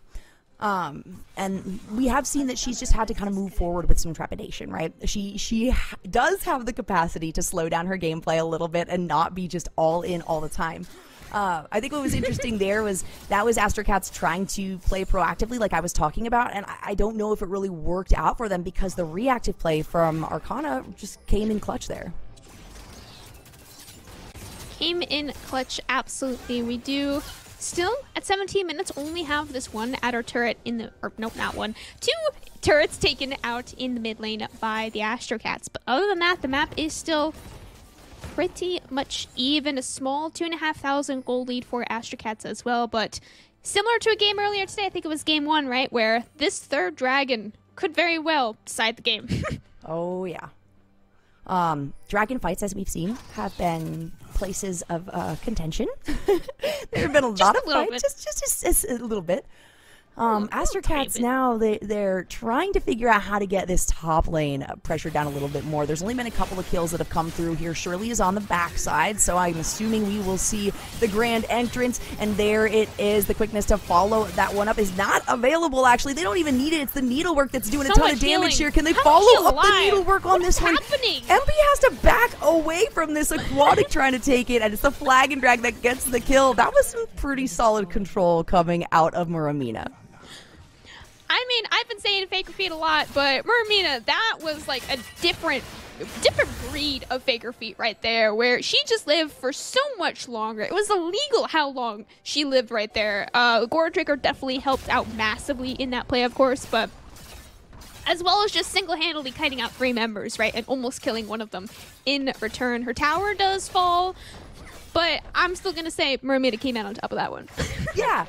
And we have seen that she's just had to kind of move forward with some trepidation, right? She does have the capacity to slow down her gameplay a little bit and not be just all in all the time. I think what was interesting there was that was Astrocats trying to play proactively like I was talking about, and I don't know if it really worked out for them because the reactive play from Arcana just came in clutch there.
Came in clutch, absolutely. We do still, at 17 minutes, only have this one adder turret in the, or nope, not one, 2 turrets taken out in the mid lane by the Astrocats. But other than that, the map is still pretty much even. A small 2,500 gold lead for Astrocats as well. But similar to a game earlier today, I think it was game 1, right, where this 3rd dragon could very well decide the game.
Oh, yeah. Dragon fights, as we've seen, have been places of contention. There have been a lot of fights, just a little bit. Astrocats now, they're trying to figure out how to get this top lane pressured down a little bit more. There's only been a couple of kills that have come through here. Shirley is on the backside, so I'm assuming we will see the grand entrance, and there it is. The quickness to follow that one up is not available, actually. They don't even need it. It's the needlework that's doing a ton of damage here. Can they follow up the needlework on this one? MP has to back away from this Aquatic trying to take it, and it's the flag and drag that gets the kill. That was some pretty solid control coming out of Muramina.
I mean, I've been saying Faker Feet a lot, but Muramina, that was like a different breed of Faker Feet right there, where she just lived for so much longer. It was illegal how long she lived right there. Goretrigger definitely helped out massively in that play, of course, but as well as just single-handedly kiting out 3 members, right, and almost killing one of them in return. Her tower does fall, but I'm still going to say Muramina came out on top of that one.
Yeah.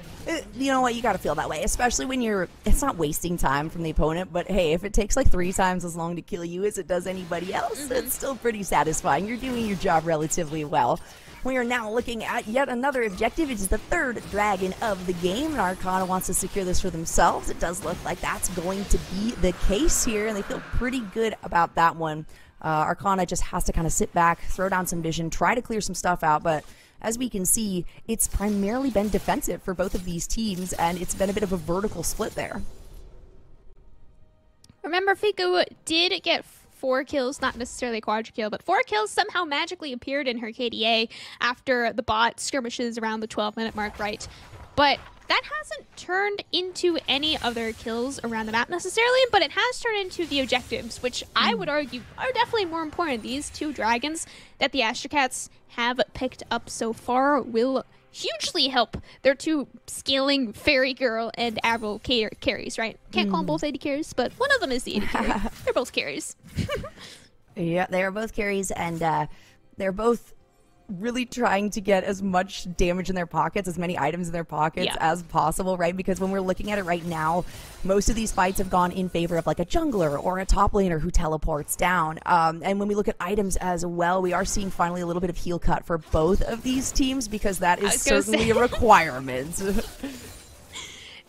You know what? You got to feel that way, especially when it's not wasting time from the opponent, but hey, if it takes like 3 times as long to kill you as it does anybody else, it's still pretty satisfying. You're doing your job relatively well. We are now looking at yet another objective. It is the 3rd dragon of the game, and Arcana wants to secure this for themselves. It does look like that's going to be the case here, and they feel pretty good about that one. Arcana just has to kind of sit back, throw down some vision, try to clear some stuff out, but as we can see, it's primarily been defensive for both of these teams, and it's been a bit of a vertical split there.
Remember, Fiku did get 4 kills, not necessarily a quadra kill, but 4 kills somehow magically appeared in her KDA after the bot skirmishes around the 12-minute mark, right? but that hasn't turned into any other kills around the map necessarily, but it has turned into the objectives, which I would argue are definitely more important. These 2 dragons that the Astrocats have picked up so far will hugely help their 2 scaling Fairy Girl and Avril carries, right? Can't call them both AD carries, but one of them is the AD carry. They're both carries.
Yeah, they are both carries, and they're both really trying to get as much damage in their pockets, as many items in their pockets as possible, right? Because when we're looking at it right now, most of these fights have gone in favor of like a jungler or a top laner who teleports down. And when we look at items as well, we are seeing finally a little bit of heal cut for both of these teams, because that is certainly a requirement.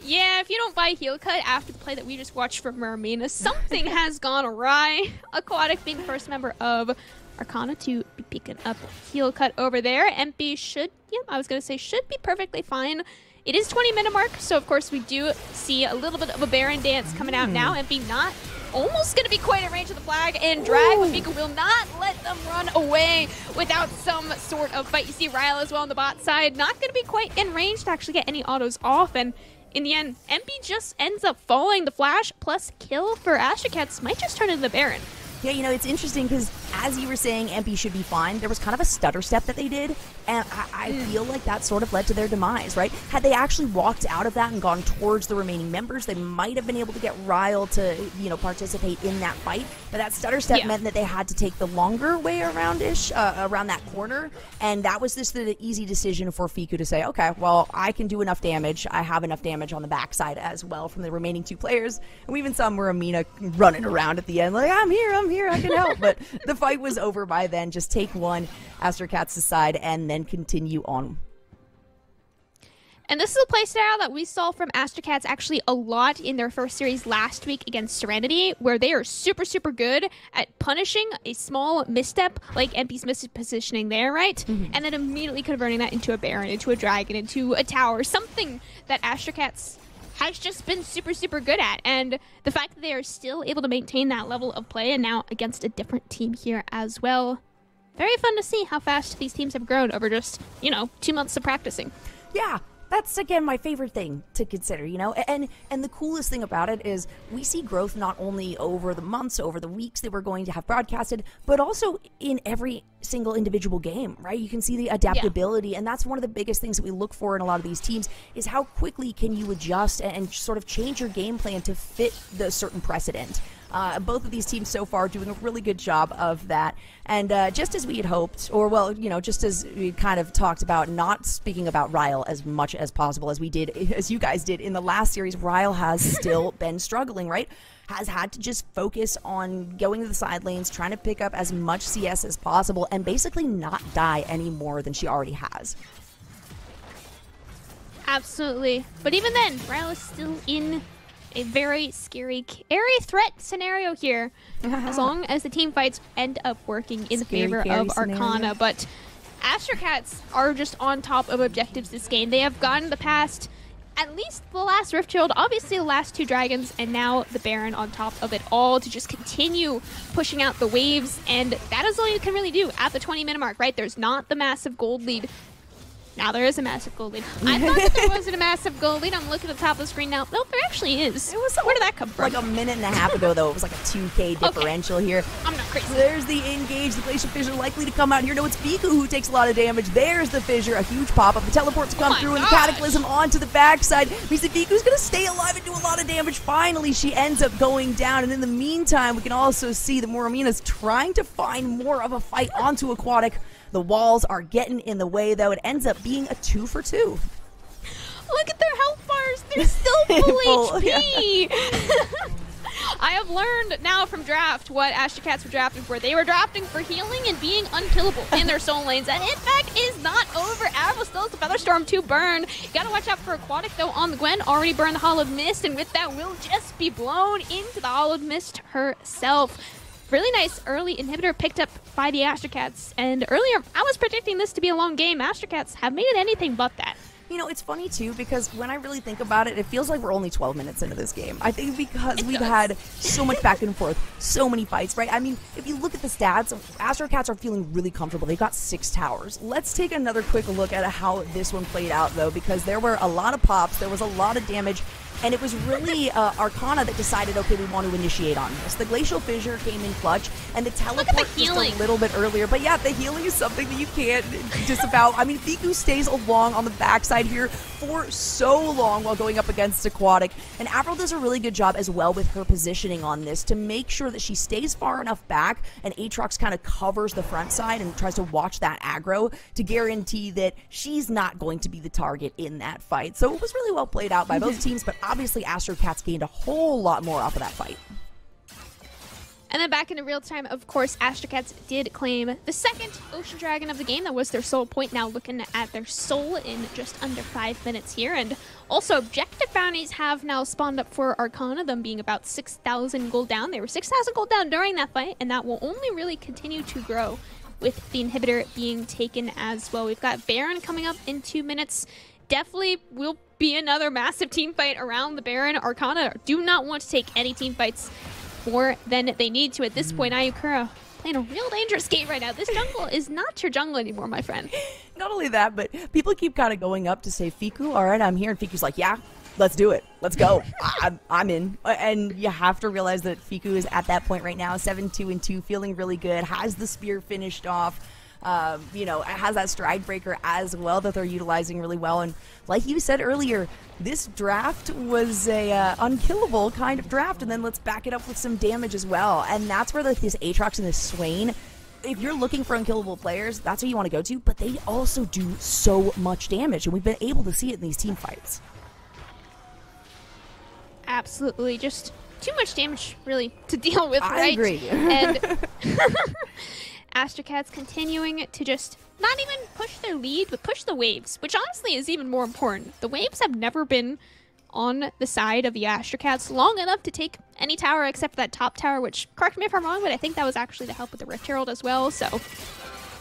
Yeah, if you don't buy heal cut after the play that we just watched from Mermina, something has gone awry. Aquatic being the first member of Arcana to be picking up heal cut over there. MP should, should be perfectly fine. It is 20-minute mark, so of course we do see a little bit of a Baron dance coming out now. MP not almost going to be quite in range of the flag, and Drag with Mika will not let them run away without some sort of fight. You see Ryle as well on the bot side, not going to be quite in range to actually get any autos off, and in the end, MP just ends up following the flash plus kill for Astrocats. Might just turn into the Baron.
Yeah, you know, it's interesting because as you were saying, MP should be fine. There was kind of a stutter step that they did, and I feel like that sort of led to their demise, right? Had they actually walked out of that and gone towards the remaining members, they might have been able to get Ryle to, you know, participate in that fight. But that stutter step meant that they had to take the longer way around-ish, around that corner, and that was just the easy decision for Fiku to say, okay, well, I can do enough damage. I have enough damage on the backside as well from the remaining 2 players. And we even saw Muramina running around at the end like, I'm here, I can help. But the fight was over by then. Just take one, Astrocats aside, and then continue on.
And this is a playstyle that we saw from Astrocats actually a lot in their first series last week against Serenity, where they are super, super good at punishing a small misstep, like MP's mispositioning there, right? And then immediately converting that into a Baron, into a Dragon, into a Tower, something that Astrocats has just been super, super good at. And the fact that they are still able to maintain that level of play, and now against a different team here as well. Very fun to see how fast these teams have grown over just, 2 months of practicing.
Yeah. That's, again, my favorite thing to consider, you know? And the coolest thing about it is we see growth not only over the months, over the weeks that we're going to have broadcasted, but also in every single individual game, right? You can see the adaptability, and that's one of the biggest things that we look for in a lot of these teams is how quickly can you adjust and sort of change your game plan to fit the certain precedent. Both of these teams so far doing a really good job of that. And just as we had hoped, or well, just as we kind of talked about, not speaking about Ryle as much as possible as we did, as you guys did in the last series, Ryle has still been struggling, right? Has had to just focus on going to the side lanes, trying to pick up as much CS as possible, and basically not die any more than she already has.
Absolutely. But even then, Ryle is still in a very scary carry threat scenario here, as long as the team fights end up working in favor of Arcana. But Astrocats are just on top of objectives this game. They have gotten the past, at least the last Rift Herald, obviously the last 2 Dragons, and now the Baron on top of it all to just continue pushing out the waves. And that is all you can really do at the 20-minute mark, right? There's not the massive gold lead. Now there is a massive gold lead. I thought that there wasn't a massive gold lead. I'm looking at the top of the screen now. Nope, there actually is. Where did that come from?
Like a minute and a half ago, though, it was like a 2K differential here.
I'm not crazy.
There's the engage. The Glacial Fissure likely to come out here. No, it's Fiku who takes a lot of damage. There's the Fissure, a huge pop-up. The teleport to come through, and the Cataclysm onto the backside. We see Fiku's going to stay alive and do a lot of damage. Finally, she ends up going down. And in the meantime, we can also see that Moramina's trying to find more of a fight onto Aquatic. The walls are getting in the way, though. It ends up being a 2 for 2.
Look at their health bars. They're still full HP. I have learned now from draft what Astrocats were drafting for. They were drafting for healing and being unkillable in their soul lanes. And in fact, is not over. Avril still has the Featherstorm to burn. You gotta watch out for Aquatic, though, on the Gwen. Already burned the Hollowed Mist, and with that will just be blown into the Hollowed Mist herself. Really nice early inhibitor picked up by the Astrocats. And earlier, I was predicting this to be a long game. Astrocats have made it anything but that.
You know, it's funny, too, because when I really think about it, it feels like we're only 12 minutes into this game. I think because we've had so much back and forth, so many fights, right? I mean, if you look at the stats, Astrocats are feeling really comfortable. They've got 6 towers. Let's take another quick look at how this one played out, though, because there were a lot of pops, there was a lot of damage, and it was really Arcana that decided, okay, we want to initiate on this. The Glacial Fissure came in clutch, and the teleport just a little bit earlier. But yeah, the healing is something that you can't disavow. I mean, Fiku stays along on the backside here for so long while going up against Aquatic. And Avril does a really good job as well with her positioning on this to make sure that she stays far enough back, and Aatrox kind of covers the front side and tries to watch that aggro to guarantee that she's not going to be the target in that fight. So it was really well played out by both teams, but obviously Astrocats gained a whole lot more off of that fight.
And then back into real time, of course, Astrocats did claim the second Ocean Dragon of the game. That was their soul point. Now looking at their soul in just under 5 minutes here. And also, objective bounties have now spawned up for Arcana, them being about 6,000 gold down. They were 6,000 gold down during that fight, and that will only really continue to grow with the inhibitor being taken as well. We've got Baron coming up in 2 minutes. Definitely will be another massive team fight around the Baron. Arcana do not want to take any team fights more than they need to at this point. Ayukura playing a real dangerous game right now. This jungle is not your jungle anymore, my friend.
Not only that, but people keep kind of going up to say, Fiku, all right, I'm here. And Fiku's like, yeah, let's do it. Let's go. I'm in. And you have to realize that Fiku is at that point right now, 7-2-2, feeling really good, has the spear finished off. You know, it has that stride breaker as well that they're utilizing really well. And like you said earlier, this draft was a unkillable kind of draft, and then let's back it up with some damage as well. And that's where like this Aatrox and this Swain, if you're looking for unkillable players, that's where you want to go to, but they also do so much damage, and we've been able to see it in these team fights.
Absolutely, just too much damage really to deal with, right?
I agree.
And Astrocats continuing to just not even push their lead, but push the waves, which honestly is even more important. The waves have never been on the side of the Astrocats long enough to take any tower except for that top tower, which, correct me if I'm wrong, but I think that was actually to help with the Rift Herald as well. So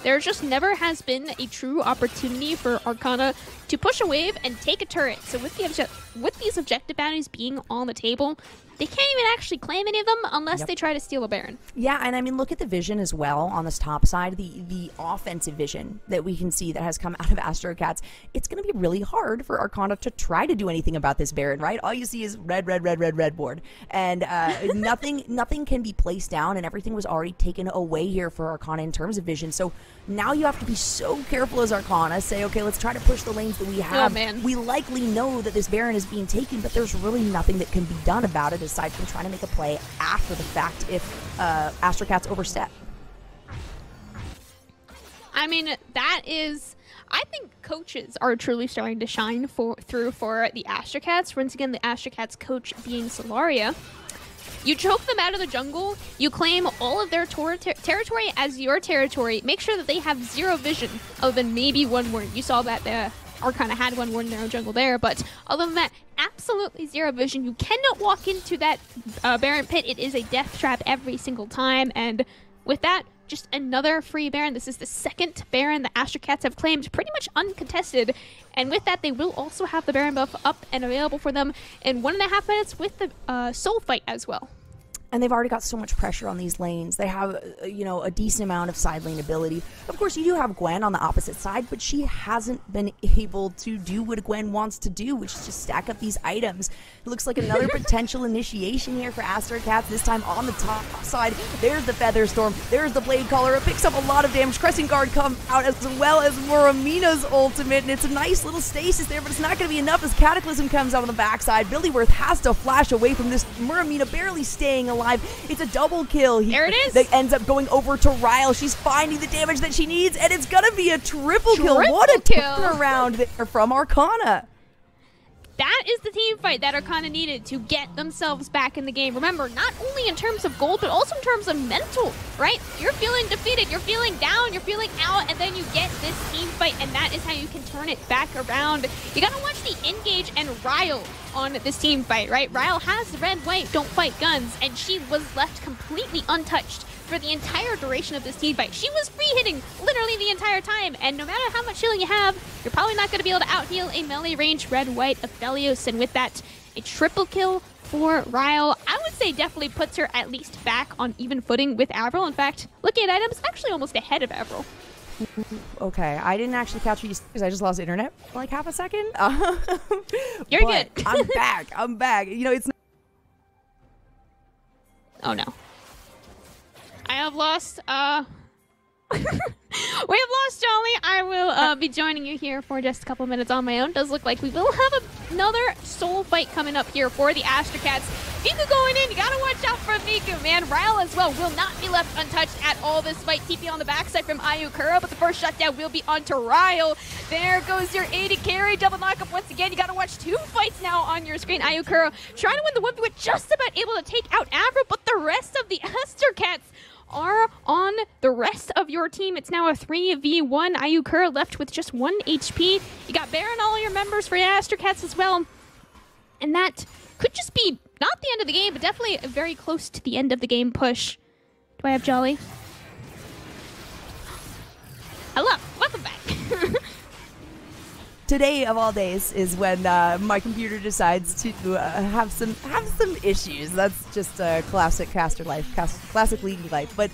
there just never has been a true opportunity for Arcana to push a wave and take a turret. So with these objective bounties being on the table, they can't even actually claim any of them unless they try to steal a Baron.
Yeah, and I mean, look at the vision as well on this top side, the offensive vision that we can see that has come out of Astrocats. It's going to be really hard for Arcana to try to do anything about this Baron, right? All you see is red, red, red, red, red board. And nothing can be placed down, and everything was already taken away here for Arcana in terms of vision. So now you have to be so careful as Arcana, say, okay, let's try to push the lanes that we have.
Oh, man.
We likely know that this Baron is being taken, but there's really nothing that can be done about it aside from trying to make a play after the fact if Astrocats overstep.
I mean, that is... I think coaches are truly starting to shine through for the Astrocats. Once again, the Astrocats coach being Solaria. You choke them out of the jungle, you claim all of their territory as your territory, make sure that they have zero vision other than maybe one ward. You saw that Arcana had one ward in their own jungle there, but other than that, absolutely zero vision. You cannot walk into that Baron pit. It is a death trap every single time, and with that, just another free Baron. This is the second Baron the Astrocats have claimed pretty much uncontested, and with that, they will also have the Baron buff up and available for them in 1.5 minutes with the soul fight as well.
And they've already got so much pressure on these lanes. They have, you know, a decent amount of side lane ability. Of course, you do have Gwen on the opposite side, but she hasn't been able to do what Gwen wants to do, which is just stack up these items. It looks like another potential initiation here for Astrocats, this time on the top side. There's the Feather Storm. There's the Blade Caller. It picks up a lot of damage. Crescent Guard come out as well as Moramina's ultimate, and it's a nice little stasis there, but it's not going to be enough as Cataclysm comes out on the backside. Billyworth has to flash away from this. Moramina barely staying alive. It's a double kill.
There it is.
That ends up going over to Ryle. She's finding the damage that she needs, and it's going to be a triple kill. What a turnaround there from Arcana.
That is the team fight that Arcana needed to get themselves back in the game. Remember, not only in terms of gold, but also in terms of mental, right? You're feeling defeated, you're feeling down, you're feeling out, and then you get this team fight fight, and that is how you can turn it back around. You gotta watch the Engage and Ryle on this team fight, right? Ryle has the red, white, don't fight guns, and she was left completely untouched for the entire duration of this team fight. She was free hitting literally the entire time, and no matter how much healing you have, you're probably not going to be able to out-heal a melee range red-white Aphelios, and with that, a triple kill for Ryle. I would say definitely puts her at least back on even footing with Avril. In fact, looking at items, actually almost ahead of Avril.
Okay, I didn't actually catch what you said because I just lost internet for like half a second.
You're good.
I'm back. I'm back. You know, it's not.
Oh no. I have lost, we have lost Jolly. I will be joining you here for just a couple minutes on my own. Does look like we will have another soul fight coming up here for the Astrocats. Miku going in. You gotta watch out for Miku, man. Ryle as well will not be left untouched at all this fight. TP on the backside from Ayukura, but the first shutdown will be onto Ryle. There goes your AD carry. Double knockup once again. You gotta watch two fights now on your screen. Ayukura trying to win the 1v1, just about able to take out Avril, but the rest of the Astrocats are on the rest of your team. It's now a 3v1. Ayukura left with just 1 HP. You got Baron, all your members for your Astrocats as well. And that could just be not the end of the game, but definitely very close to the end of the game push. Do I have Jolly? Hello, welcome back.
Today of all days is when my computer decides to have some issues. That's just classic caster life, classic league life. But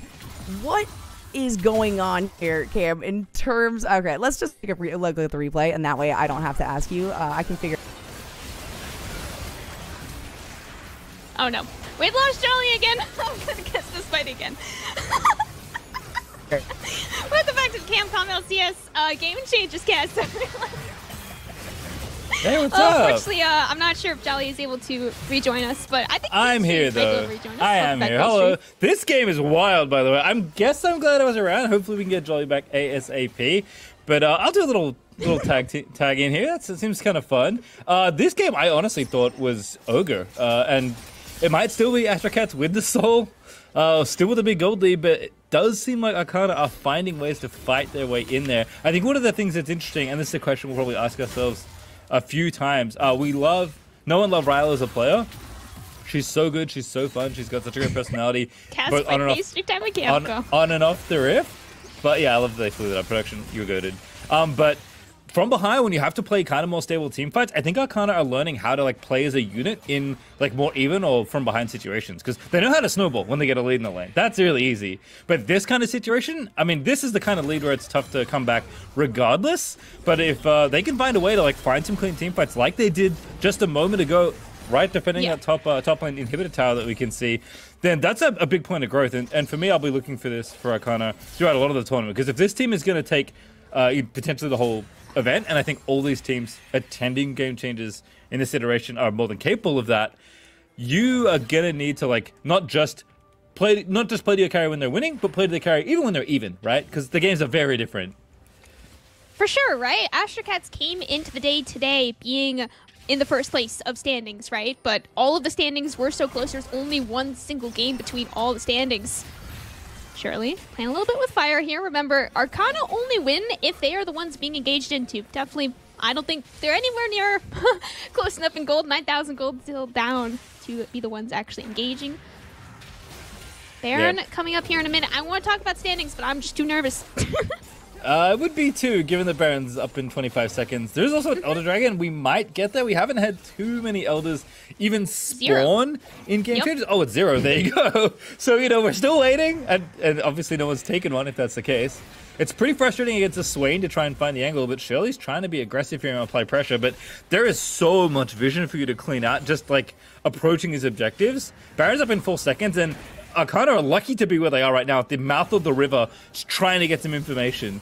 what is going on here, Cam? In terms, okay, let's just take a look at the replay, and that way I don't have to ask you. I can figure.
Oh no, we've lost Jolly again. I'm gonna get this fight again. With the fact that Camcom LCS game changes cast.
Hey, what's up?
Unfortunately, I'm not sure if Jolly is able to rejoin us, but I think
I'm here though. I am here. Hello. This game is wild, by the way. I'm glad I was around. Hopefully, we can get Jolly back ASAP. But I'll do a little tag in here. It seems kind of fun. This game I honestly thought was Ogre, and it might still be Astrocats with the soul, still with a big gold lead, but it does seem like Arcana are finding ways to fight their way in there. I think one of the things that's interesting, and this is a question we'll probably ask ourselves a few times. No one loved Ryle as a player. She's so good. She's so fun. She's got such a great personality.
Both on
and off the riff. But yeah, I love that they flew that up. Production, you were goated. But from behind, when you have to play kind of more stable team fights, I think Arcana are learning how to like play as a unit in like more even or from behind situations, because they know how to snowball when they get a lead in the lane. That's really easy. But this kind of situation, I mean, this is the kind of lead where it's tough to come back regardless. But if they can find a way to like find some clean team fights like they did just a moment ago, right, defending that top lane inhibitor tower that we can see, then that's a big point of growth. And for me, I'll be looking for this for Arcana throughout a lot of the tournament, because if this team is going to take potentially the whole event, and I think all these teams attending Game Changers in this iteration are more than capable of that, you are gonna need to like not just play to your carry when they're winning, but play to the carry even when they're even, right? Because the games are very different.
For sure, right? Astrocats came into the day today being in the first place of standings, right? But all of the standings were so close, there's only one single game between all the standings. Shirley, playing a little bit with fire here. Remember, Arcana only win if they are the ones being engaged into. Definitely, I don't think they're anywhere near close enough in gold. 9,000 gold still down to be the ones actually engaging. Baron coming up here in a minute. I want to talk about standings, but I'm just too nervous.
It would be too, given the Baron's up in 25 seconds. There's also an Elder Dragon. We might get there. We haven't had too many Elders even spawn in Game Changers. Oh, it's 0. There you go. So, you know, we're still waiting. And obviously no one's taken one if that's the case. It's pretty frustrating against a Swain to try and find the angle, but Shirley's trying to be aggressive here and apply pressure. But there is so much vision for you to clean out, just like approaching these objectives. Baron's up in 4 seconds, and Arcana are lucky to be where they are right now at the mouth of the river, just trying to get some information.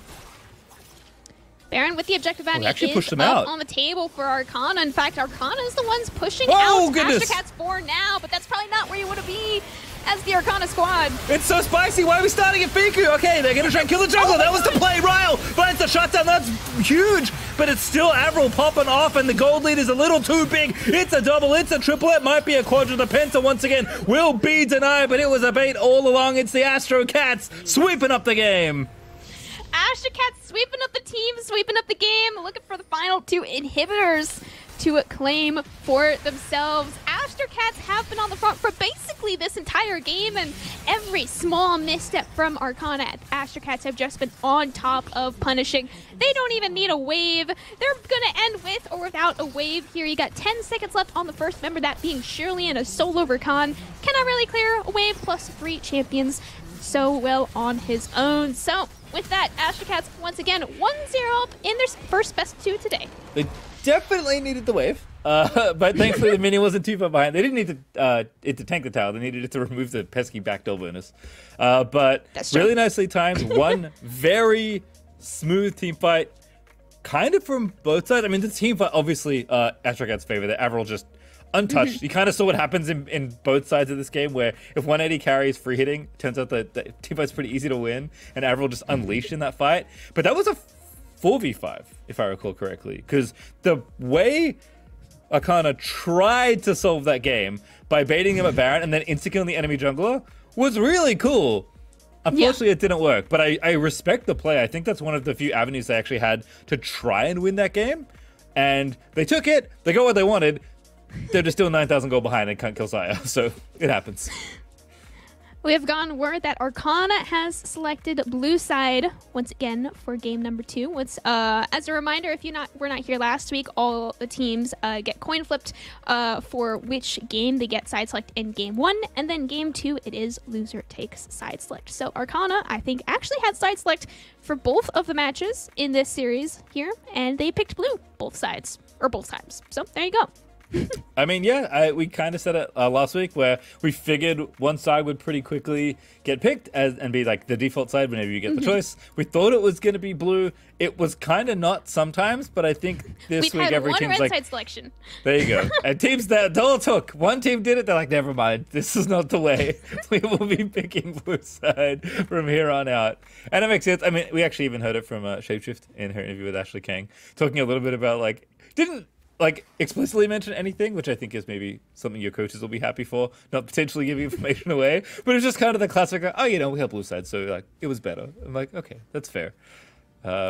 Baron with the objective bounty
is
up on the table for Arcana. In fact, Arcana is the ones pushing out Astrocats 4 now, but that's probably not where you want to be as the Arcana squad.
It's so spicy. Why are we starting at Fiku? Okay, they're going to try and kill the jungle. That was the play. Ryle finds the shutdown. That's huge, but it's still Avril popping off, and the gold lead is a little too big. It's a double. It's a triple. It might be a quadra. The Penta once again will be denied, but it was a bait all along. It's the Astrocats sweeping up the game.
Astrocats sweeping up the team, sweeping up the game, looking for the final 2 inhibitors to claim for themselves. Astrocats have been on the front for basically this entire game, and every small misstep from Arcana, Astrocats have just been on top of punishing. They don't even need a wave. They're gonna end with or without a wave here. You got 10 seconds left on the first member, that being Shirley in a solo Rakan. Cannot really clear a wave plus 3 champions so well on his own. So with that, Astrocats once again 1-0 up in their first best 2 today.
They definitely needed the wave, but thankfully the minion wasn't too far behind. They didn't need it to tank the tower. They needed it to remove the pesky backdoor bonus. But really nicely timed. One very smooth team fight, kind of from both sides. I mean, the team fight obviously Astrocats' favor. The Avril just untouched. You kind of saw what happens in both sides of this game, where if 180 carries free hitting, turns out that the team fight's pretty easy to win, and Avril just unleashed in that fight. But that was a 4v5, if I recall correctly, because the way Arcana tried to solve that game by baiting him at Baron and then instant-killing the enemy jungler was really cool. Unfortunately, it didn't work, but I respect the play. I think that's one of the few avenues they actually had to try and win that game, and they took it. They got what they wanted. They're just still 9,000 gold behind and can't kill Saya, so it happens.
We have gotten word that Arcana has selected blue side once again for game number 2. As a reminder, if were not here last week, all the teams get coin flipped for which game they get side select in game 1, and then game 2 it is loser takes side select. So Arcana, I think, actually had side select for both of the matches in this series here, and they picked blue both sides, or both times. So there you go.
I mean, yeah, we kind of said it last week, where we figured one side would pretty quickly get picked and be like the default side whenever you get the choice. We thought it was going to be blue. It was kind of not sometimes, but I think this week every team's like,
side selection.
There you go. And teams that all took, one team did it, they're like, never mind, this is not the way. We will be picking blue side from here on out. And it makes sense. I mean, we actually even heard it from Shapeshift in her interview with Ashley Kang, talking a little bit about didn't explicitly mention anything, which I think is maybe something your coaches will be happy for, not potentially giving information away, but it's just kind of the classic, we have blue side, so it was better. I'm like, okay, that's fair.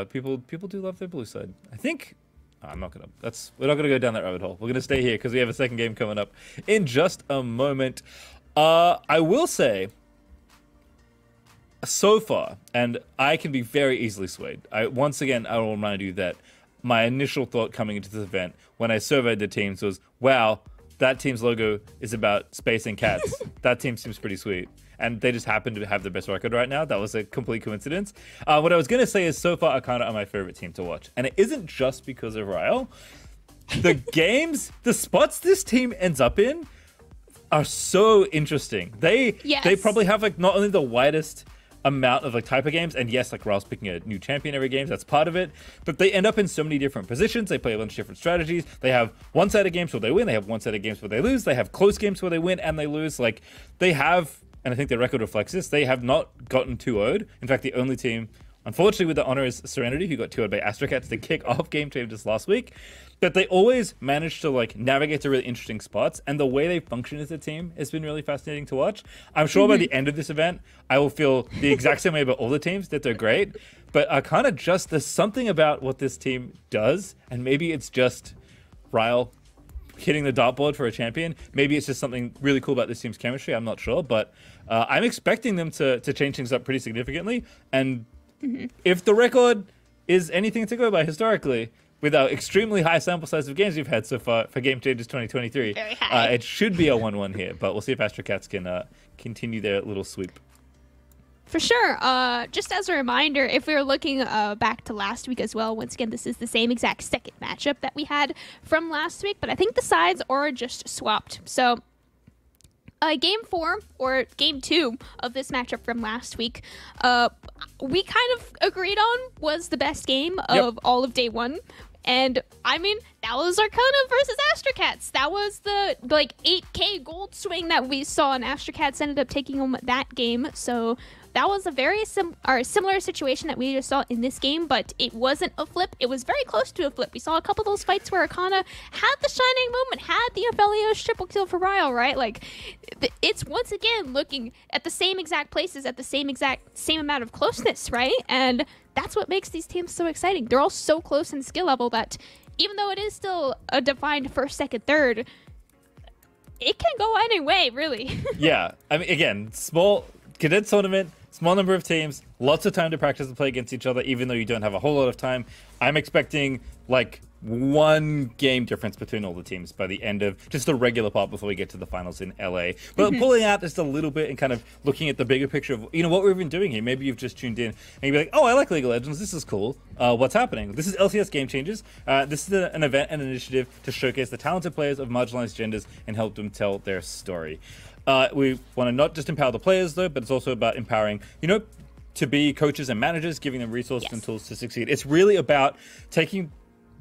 People do love their blue side. I think we're not gonna go down that rabbit hole. We're gonna stay here because we have a second game coming up in just a moment. I will say, so far, and I can be very easily swayed. Once again, I will remind you that my initial thought coming into this event when I surveyed the teams was, wow, that team's logo is about space and cats. That team seems pretty sweet. And they just happen to have the best record right now. That was a complete coincidence. What I was going to say is, so far, Arcana are my favorite team to watch. And it isn't just because of Ryle. The spots this team ends up in are so interesting. They probably have not only the widest amount of type of games, and yes, Raul's picking a new champion every game, that's part of it, but they end up in so many different positions. They play a bunch of different strategies. They have one set of games where they win, they have one set of games where they lose, they have close games where they win and they lose. They have, and I think their record reflects this, they have not gotten 2-0'd. In fact, the only team, unfortunately, with the honor is Serenity, who got 2-0'd by Astrocats to kick off game 2 just last week. But they always manage to navigate to really interesting spots, and the way they function as a team has been really fascinating to watch. I'm sure by the end of this event, I will feel the exact same way about all the teams, that they're great. But there's something about what this team does, and maybe it's just Ryle hitting the dartboard for a champion. Maybe it's just something really cool about this team's chemistry. I'm not sure, but I'm expecting them to change things up pretty significantly. And if the record is anything to go by historically, with our extremely high sample size of games we've had so far for Game Changes 2023,
very high.
It should be a 1-1 here, but we'll see if Astrocats can continue their little sweep.
For sure. Just as a reminder, if we were looking back to last week as well, once again, this is the same exact second matchup that we had from last week, but I think the sides are just swapped. So game 4 or game 2 of this matchup from last week, we kind of agreed on was the best game of all of day 1. And I mean, that was Arcana versus Astrocats. That was the 8K gold swing that we saw, and Astrocats ended up taking home that game. So that was a very similar situation that we just saw in this game, but it wasn't a flip. It was very close to a flip. We saw a couple of those fights where Arcana had the shining moment, had the Aphelios triple kill for Ryle, right? It's once again looking at the same exact places, at the same amount of closeness, right? And that's what makes these teams so exciting. They're all so close in skill level that even though it is still a defined first, second, third, it can go any way, really.
Yeah. I mean, again, small condensed tournament, small number of teams, lots of time to practice and play against each other, even though you don't have a whole lot of time. I'm expecting, like, 1 game difference between all the teams by the end of just the regular part before we get to the finals in LA. But pulling out just a little bit and kind of looking at the bigger picture of, what we've been doing here. Maybe you've just tuned in and you'll be like, oh, I like League of Legends. This is cool. What's happening? This is LCS Game Changers. This is an event and initiative to showcase the talented players of marginalized genders and help them tell their story. We want to not just empower the players, though, but it's also about empowering, to be coaches and managers, giving them resources and tools to succeed. It's really about taking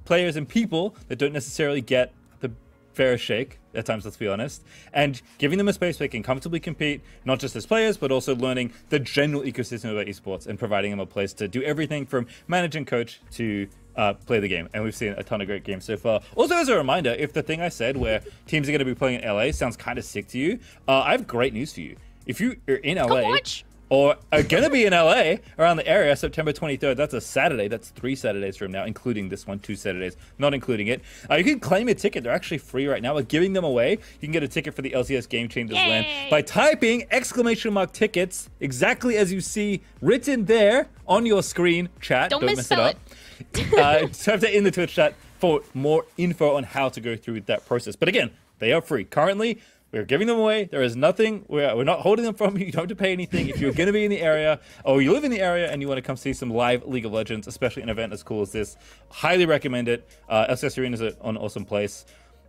players and people that don't necessarily get the fairest shake at times, let's be honest, and giving them a space where they can comfortably compete, not just as players, but also learning the general ecosystem of esports and providing them a place to do everything from manage and coach to play the game. And we've seen a ton of great games so far. Also, as a reminder, if the thing I said where teams are going to be playing in LA sounds kind of sick to you, I have great news for you. If you are in LA or are going to be in LA around the area, September 23rd, that's a Saturday. That's 3 Saturdays from now, including this one, 2 Saturdays, not including it. You can claim a ticket. They're actually free right now. We're giving them away. You can get a ticket for the LCS Game Changers LAN by typing !tickets, exactly as you see written there on your screen, chat. Don't mess it up. Type that in the Twitch chat for more info on how to go through that process. But again, they are free. Currently, we're giving them away. There is nothing. We're not holding them from you. You don't have to pay anything. If you're going to be in the area or you live in the area and you want to come see some live League of Legends, especially an event as cool as this, highly recommend it. LCS Arena is an awesome place.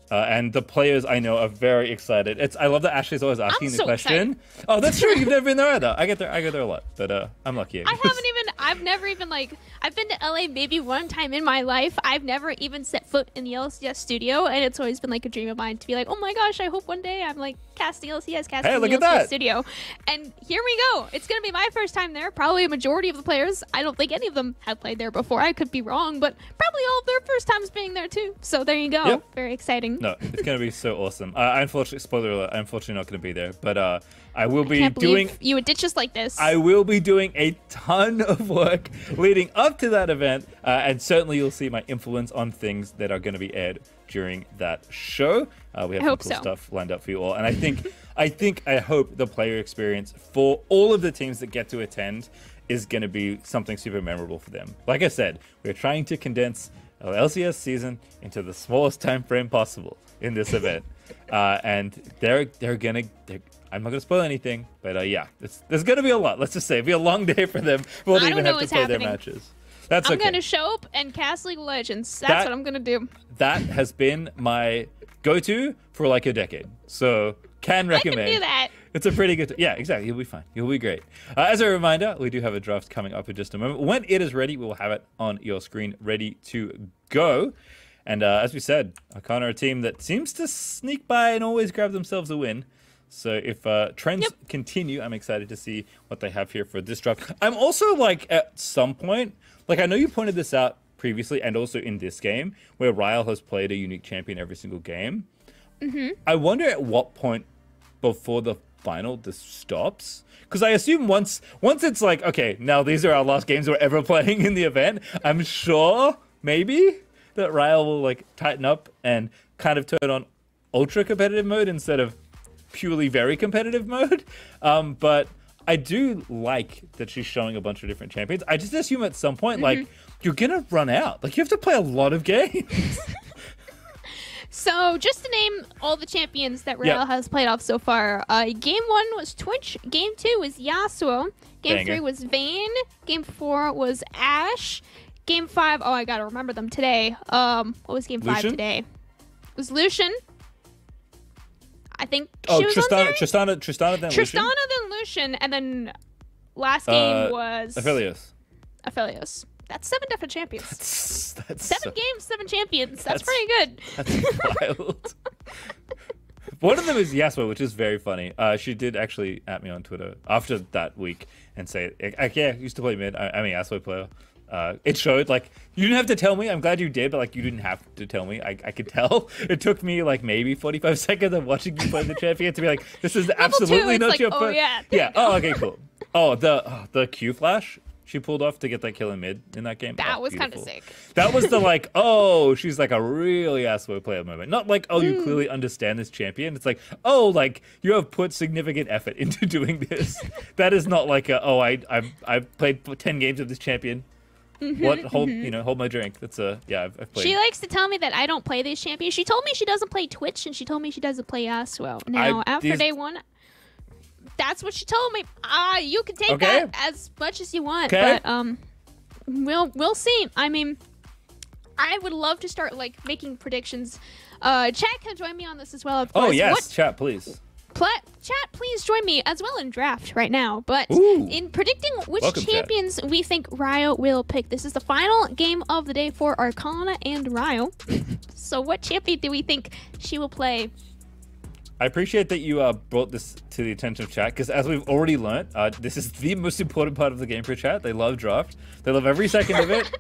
And the players I know are very excited. I love that Ashley's always asking the question. Excited. Oh, that's true. You've never been there either. I get there a lot, but I'm lucky.
I've never even I've been to LA maybe 1 time in my life. I've never even set foot in the LCS studio, and it's always been like a dream of mine to be like, oh my gosh, I hope one day I'm like casting LCS, the LCS studio. And here we go. It's gonna be my first time there. Probably a majority of the players, I don't think any of them have played there before. I could be wrong, but probably all of their first times being there too. So there you go. Yep. Very exciting.
No, it's going to be so awesome. Unfortunately, spoiler alert, I'm unfortunately not going to be there, but I will be doing...
You would ditch us like this.
I will be doing a ton of work leading up to that event, and certainly you'll see my influence on things that are going to be aired during that show. We have some cool stuff lined up for you all, and I hope the player experience for all of the teams that get to attend is going to be something super memorable for them. Like I said, we're trying to condense our LCS season into the smallest time frame possible in this event, and they're gonna. I'm not gonna spoil anything, but yeah, there's gonna be a lot. Let's just say it'll be a long day for them. We'll even have to play their matches. That's okay.
I'm gonna show up and cast League of Legends. That's what I'm gonna do.
That has been my go-to for like a decade, so can recommend.
I can do that.
It's a pretty good... Yeah, exactly. You'll be fine. You'll be great. As a reminder, we do have a draft coming up in just a moment. When it is ready, we will have it on your screen ready to go. And as we said, Arcana are a team that seems to sneak by and always grab themselves a win. So if trends continue, I'm excited to see what they have here for this draft. I'm also like, at some point, like I know you pointed this out previously and also in this game, where Ryle has played a unique champion every single game. I wonder at what point before the final this stops, because I assume once it's like, okay, now these are our last games we're ever playing in the event, I'm sure maybe that Ryle will like tighten up and kind of turn on ultra competitive mode instead of purely very competitive mode. But I do like that she's showing a bunch of different champions. I just assume at some point like you're gonna run out, like you have to play a lot of games.
So, just to name all the champions that Real has played off so far, Game 1 was Twitch, Game 2 was Yasuo, Game 3 was Vayne, Game 4 was Ashe, Game 5, oh, I gotta remember them today. What was Game 5 today? It was Lucian. I think she was on there.
Tristana,
then Lucian, and then last game was... Aphelios. That's 7 different champions. That's 7 games, 7 champions. That's pretty good.
That's wild. One of them is Yasuo, which is very funny. She did actually at me on Twitter after that week and say, yeah, I used to play mid. I'm a Yasuo player. It showed, like, you didn't have to tell me. I'm glad you did, but, like, you didn't have to tell me. I could tell. It took me, like, maybe 45 seconds of watching you play the champion to be like, this is absolutely not your...
Oh, yeah.
Yeah. Oh, okay, cool. Oh, the Q flash she pulled off to get that kill in mid in that game.
That
oh,
was kind of
beautiful.
sick.
That was the like, oh, she's like a really ass player moment. Not like, oh, you clearly understand this champion. It's like, oh, like you have put significant effort into doing this. That is not like a, oh, I've played 10 games of this champion. Hold my drink. That's I've played.
She likes to tell me that I don't play these champions. She told me she doesn't play Twitch, and she told me she doesn't play Astro. Now, after day one, that's what she told me. You can take that as much as you want, but we'll see. I mean, I would love to start like making predictions. Chat can join me on this as well. Of course.
Oh yes, chat, please.
Chat, please join me as well in draft right now. But in predicting which champions we think Ryo will pick, this is the final game of the day for Arcana and Ryo. So what champion do we think she will play?
I appreciate that you brought this to the attention of chat, because as we've already learned, this is the most important part of the game for chat. They love draft. They love every second of it.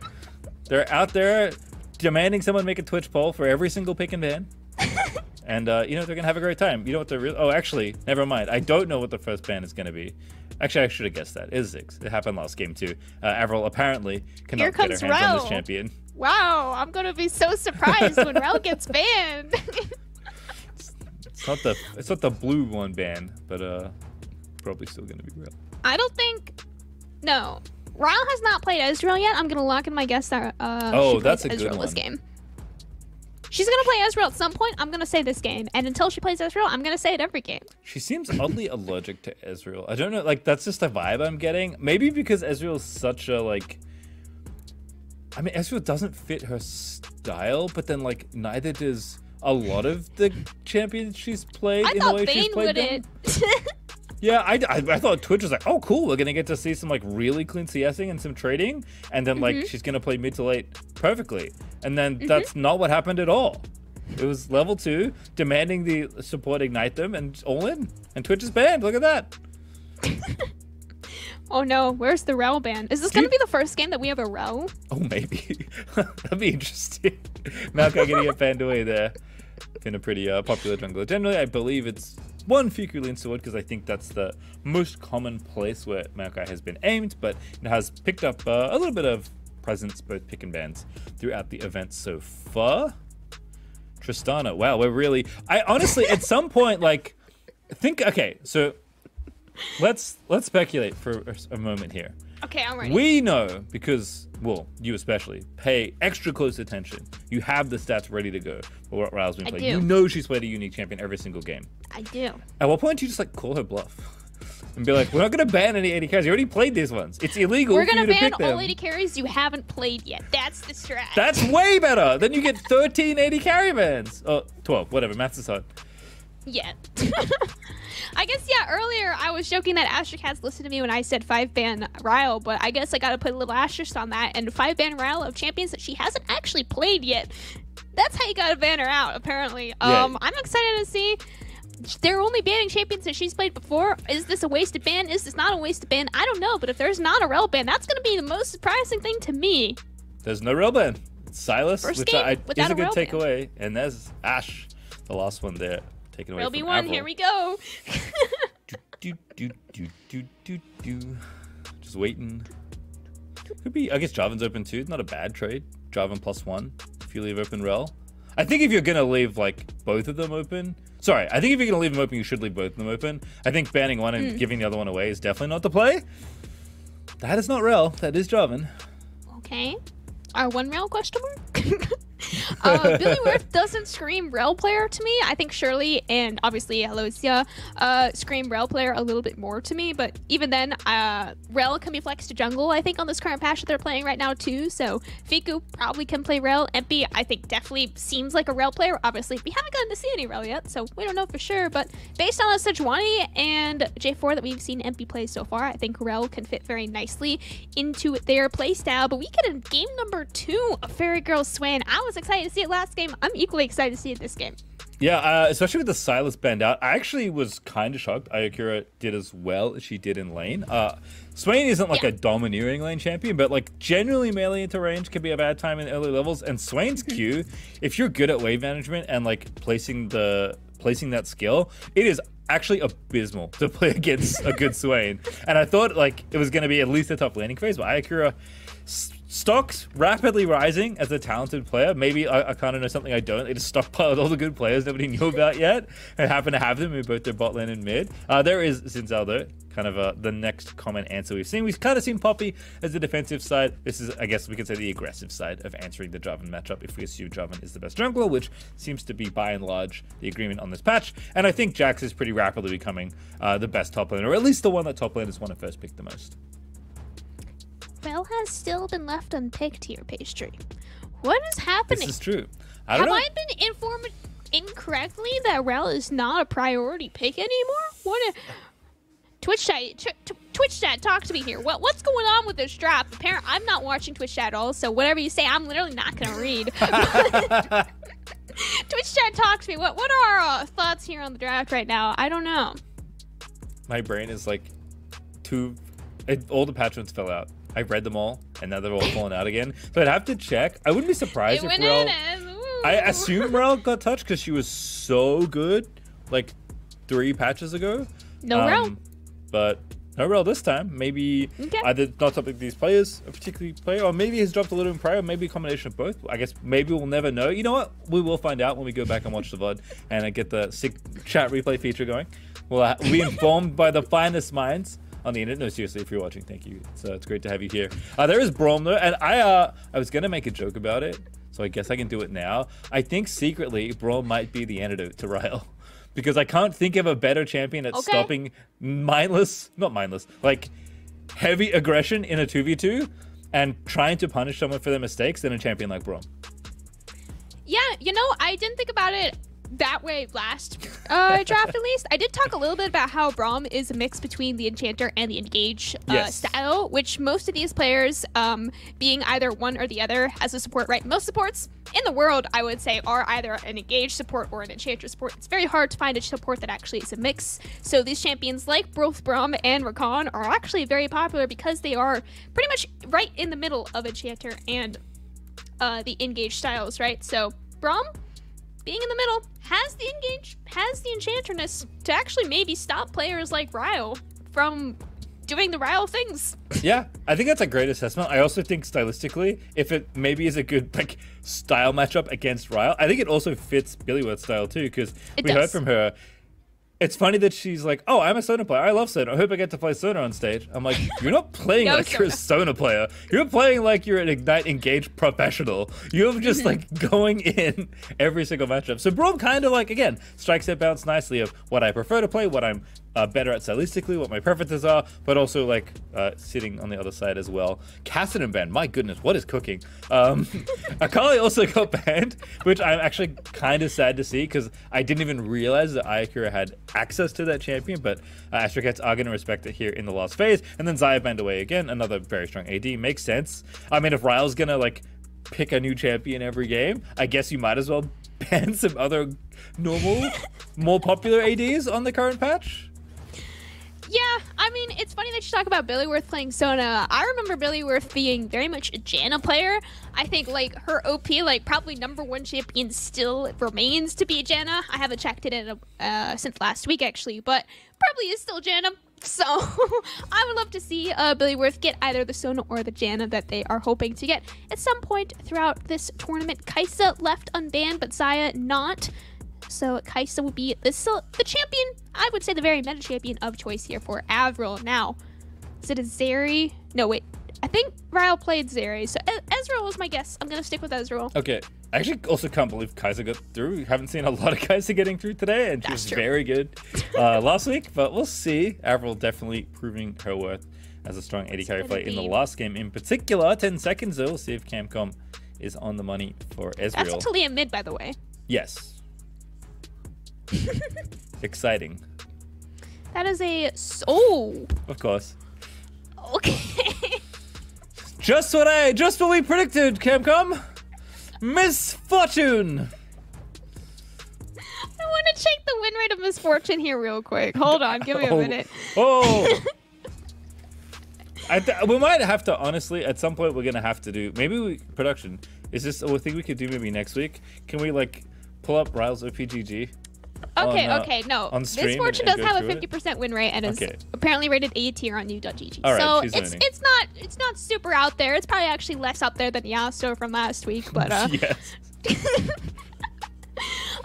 They're out there demanding someone make a Twitch poll for every single pick and ban. And, they're going to have a great time. You know what they're really... Oh, actually, never mind. I don't know what the first ban is going to be. Actually, I should have guessed that. It is Ziggs. It happened last game, too. Avril apparently cannot get her hands on this champion.
Wow, I'm going to be so surprised when Rel gets banned.
It's not the blue one ban, but probably still going to be Rel.
I don't think... No. Ryle has not played Ezreal yet. I'm going to lock in my guess that she
that's a
plays
good
Ezreal
one.
this game. She's going to play Ezreal at some point. I'm going to say this game. And until she plays Ezreal, I'm going to say it every game.
She seems oddly allergic to Ezreal. I don't know. Like, that's just a vibe I'm getting. Maybe because Ezreal is such a, like... I mean, Ezreal doesn't fit her style, but then, like, neither does a lot of the champions she's played in the way she's played them. Yeah, I thought Twitch was like, oh, cool. We're going to get to see some, like, really clean CSing and some trading. And then, like, she's going to play mid to late perfectly. And then that's not what happened at all. It was level 2, demanding the support ignite them, and all in. And Twitch is banned. Look at that.
Oh, no. Where's the Rel ban? Is this going to be the first game that we have a Rel?
Oh, maybe. That'd be interesting. Maokai getting get banned away there. In a pretty popular jungler. Generally, I believe it's one Fiku lean sword, because I think that's the most common place where Maokai has been aimed, but it has picked up a little bit of presence, both pick and bans, throughout the event so far. Tristana, wow, we're really... I honestly, at some point, like, okay, so let's speculate for a moment here.
Okay, I'm ready.
We know, because, well, you especially, pay extra close attention. You have the stats ready to go for what Ryle's been playing. You know she's played a unique champion every single game.
I do.
At what point do you just, like, call her bluff? And be like, we're not going to ban any AD carries. You already played these ones. It's illegal for you to pick them.
We're going to ban all AD carries you haven't played yet. That's the strat.
That's way better. Then you get 13 AD carry bans. Oh, 12, whatever. Maths is hard.
Yeah. I guess, yeah, earlier I was joking that Astrocats listened to me when I said 5-ban Ryle, but I guess I gotta put a little asterisk on that, and 5-ban Ryle of champions that she hasn't actually played yet. That's how you gotta ban her out, apparently. I'm excited to see. They're only banning champions that she's played before. Is this a wasted ban? Is this not a wasted ban? I don't know, but if there's not a Rel ban, that's gonna be the most surprising thing to me.
There's no Rel ban. It's Silas,
which
is a good takeaway, and there's Ash, the last one there. Taken away from
LB1, here we go.
Just waiting. Could be, I guess Jarvan's open too. It's not a bad trade. Jarvan +1 if you leave open Rel. I think if you're going to leave like both of them open. Sorry, I think if you're going to leave them open, you should leave both of them open. I think banning one and giving the other one away is definitely not the play. That is not Rel. That is Jarvan.
Okay. Our one Rel question mark? Billy Worth doesn't scream Rel player to me. I think Shirley and obviously Aloysia scream Rel player a little bit more to me, but even then, Rel can be flexed to jungle, I think, on this current patch that they're playing right now too, so Fiku probably can play Rel. MP, I think, definitely seems like a Rel player. Obviously, we haven't gotten to see any Rel yet, so we don't know for sure, but based on Sejuani and J4 that we've seen MP play so far, I think Rel can fit very nicely into their playstyle, but we get a game number 2 of Fairy Girl Swain. I was excited to see it last game. I'm equally excited to see it this game.
Yeah, especially with the Silas banned out. I actually was kind of shocked Ayakura did as well as she did in lane. Swain isn't like a domineering lane champion, but like generally melee into range can be a bad time in early levels. And Swain's Q, if you're good at wave management and like placing that skill, it is actually abysmal to play against a good Swain. And I thought like it was going to be at least a top laning phase, but Ayakura stocks rapidly rising as a talented player. Maybe I kind of know something I don't. They just stockpiled all the good players nobody knew about yet and happen to have them in both their bot lane and mid. There is Zinzal though, kind of the next common answer we've seen. We've kind of seen Poppy as the defensive side. This is, I guess we could say, the aggressive side of answering the Jarvan matchup if we assume Jarvan is the best jungler, which seems to be by and large the agreement on this patch. And I think Jax is pretty rapidly becoming the best top laner, or at least the one that top laners want to first pick the most.
Rel has still been left unpicked here, Pastry. What is happening?
This is true. I don't know.
Have I been informed incorrectly that Rel is not a priority pick anymore? What? Twitch chat, talk to me here. What's going on with this draft? Apparently, I'm not watching Twitch chat at all, so whatever you say, I'm literally not gonna read. Twitch chat, talk to me. What are our thoughts here on the draft right now? I don't know.
My brain is like all the patch notes fell out. I read them all, and now they're all falling out again. So I'd have to check. I wouldn't be surprised if Rel... I assume Rel got touched because she was so good, like 3 patches ago.
No Rel.
But no Rel this time. Maybe either not something these players a particularly play, or maybe he's dropped a little in prior, maybe a combination of both. I guess maybe we'll never know. You know what? We will find out when we go back and watch the VOD and get the sick chat replay feature going. We'll be informed by the finest minds on the internet. No, seriously, if you're watching, thank you. It's great to have you here. There is Braum though, and I was gonna make a joke about it, so I guess I can do it now. I think secretly Braum might be the antidote to Ryle, because I can't think of a better champion at stopping like heavy aggression in a 2v2 and trying to punish someone for their mistakes than a champion like Braum.
Yeah, you know, I didn't think about it that way last draft at least. I did talk a little bit about how Braum is a mix between the Enchanter and the Engage style, which most of these players being either one or the other as a support, right? Most supports in the world, I would say, are either an Engage support or an Enchanter support. It's very hard to find a support that actually is a mix. So these champions like both Braum and Rakan are actually very popular because they are pretty much right in the middle of Enchanter and the Engage styles, right? So Braum, being in the middle, has the Engage, has the Enchanterness to actually maybe stop players like Ryle from doing the Ryle things. Yeah,
I think that's a great assessment. I also think stylistically, if it maybe is a good like style matchup against Ryle, I think it also fits Billyworth's style too, because we heard from her. It's funny that she's like, oh, I'm a Sona player. I love Sona. I hope I get to play Sona on stage. I'm like, you're not playing like you're a Sona player. You're playing like you're an Ignite Engage professional. You're just like going in every single matchup. So Braum kind of like, again, strikes that balance nicely of what I prefer to play, what I'm better at stylistically, what my preferences are, but also like sitting on the other side as well. Cassidy banned, my goodness, what is cooking? Akali also got banned, which I'm actually kind of sad to see because I didn't even realize that Ayakura had access to that champion, but Astrocats are going to respect it here in the last phase. And then Xayah banned away again, another very strong AD, makes sense. I mean, if Ryle's going to like pick a new champion every game, I guess you might as well ban some other normal, more popular ADs on the current patch.
Yeah, I mean, it's funny that you talk about Billyworth playing Sona. I remember Billyworth being very much a Janna player. I think, like, her OP, like, probably #1 champion still remains to be Janna. I haven't checked it in since last week, actually, but probably is still Janna. So, I would love to see Billyworth get either the Sona or the Janna that they are hoping to get at some point throughout this tournament. Kaisa left unbanned, but Xayah not. So Kaisa will be the champion, I would say the very meta champion of choice here for Avril. Now, is it a Zeri? No, wait. I think Ryle played Zeri, so Ezreal was my guess. I'm going to stick with Ezreal. Okay.
I actually also can't believe Kaisa got through. We haven't seen a lot of Kaisa getting through today, and she was very good last week, but we'll see. Avril definitely proving her worth as a strong AD carry player in the last game in particular. 10 seconds though. We'll see if Camcom is on the money for Ezreal.
That's a Talia mid, by the way.
Yes. Exciting.
That is a
of course.
Okay.
just what we predicted, Camcom. Misfortune.
I want to check the win rate of Misfortune here real quick. Hold on, give me a minute.
We might have to, honestly, at some point we're gonna have to do production. Is this a thing we could do maybe next week? Can we like pull up Ryle's OPGG
Okay, no.
On stream
This Fortune
and
does
go
have a
through it?
50% win rate and is
Okay.
apparently rated A tier on U.GG.
All right,
so
she's winning.
it's not super out there. It's probably actually less out there than Yasuo from last week, but
Yes.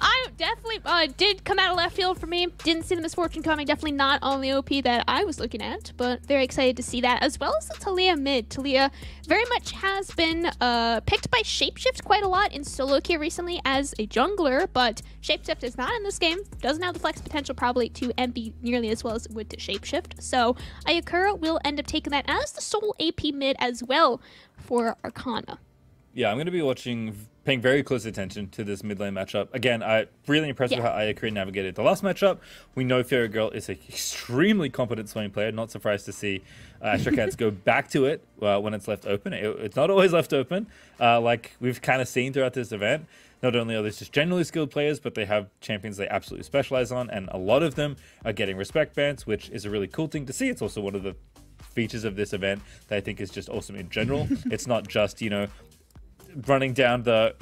I definitely did come out of left field for me. Didn't see the Misfortune coming. Definitely not on the OP that I was looking at, but very excited to see that, as well as the Taliyah mid. Taliyah very much has been picked by Shapeshift quite a lot in solo queue recently as a jungler, but Shapeshift is not in this game. Doesn't have the flex potential probably to MP nearly as well as it would to Shapeshift. So Ayakura will end up taking that as the sole AP mid as well for Arcana.
Yeah, I'm going to be paying very close attention to this mid lane matchup. Again, I'm really impressed with how Ayakura navigated the last matchup. We know Fairy Girl is an extremely competent Swain player. Not surprised to see Astrocats go back to it when it's left open. It's not always left open, like we've kind of seen throughout this event. Not only are they just generally skilled players, but they have champions they absolutely specialize on, and a lot of them are getting respect bans, which is a really cool thing to see. It's also one of the features of this event that I think is just awesome in general. It's not just, running down the,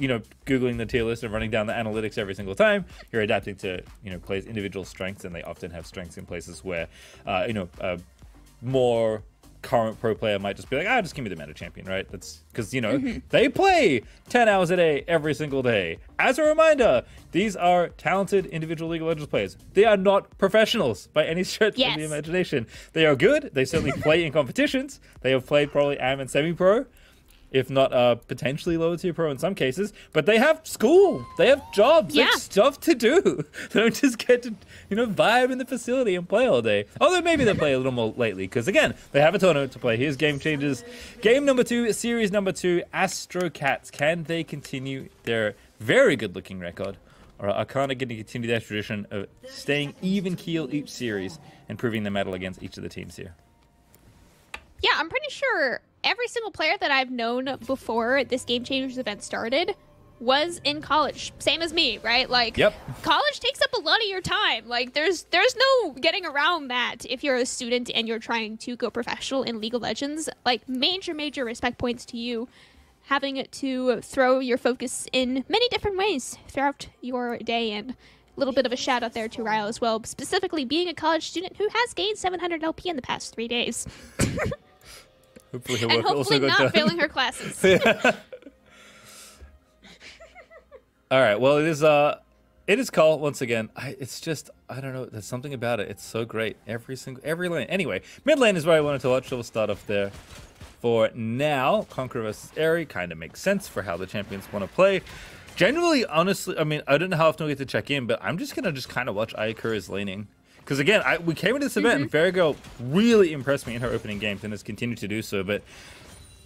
Googling the tier list and running down the analytics every single time. You're adapting to, players' individual strengths, and they often have strengths in places where, a more current pro player might just be like, just give me the meta champion, right? That's because, they play 10 hours a day every single day. As a reminder, these are talented individual League of Legends players. They are not professionals by any stretch of the imagination. They are good. They certainly play in competitions. They have played probably AM and semi-pro, if not potentially lower tier pro in some cases, but they have school, they have jobs, they have stuff to do. They don't just get to, vibe in the facility and play all day. Although maybe they play a little more lately, because again, they have a tournament to play. Here's game changes. Game number 2, series number 2, Astrocats. Can they continue their very good looking record? Or are Arcana going to continue their tradition of staying even keel each series and proving their mettle against each of the teams here?
Yeah, I'm pretty sure every single player that I've known before this Game Changers event started was in college. Same as me, right? Like, college takes up a lot of your time. Like, there's no getting around that if you're a student and you're trying to go professional in League of Legends. Like, major respect points to you having to throw your focus in many different ways throughout your day. And a little bit of a shout out there to Ryle as well, specifically being a college student who has gained 700 LP in the past 3 days.
Hopefully her
and
work
hopefully
also got
not
done.
failing her classes.
All right. Well, it is Call once again. It's just, I don't know. There's something about it. It's so great. Every lane. Anyway, mid lane is where I wanted to watch. So we'll start off there. For now, Conqueror versus Airy kind of makes sense for how the champions want to play. Generally, honestly, I mean, I don't know how often we get to check in, but I'm just gonna kind of watch Ayakura's laning. Because again, we came into this event and Fairy Girl really impressed me in her opening games and has continued to do so. But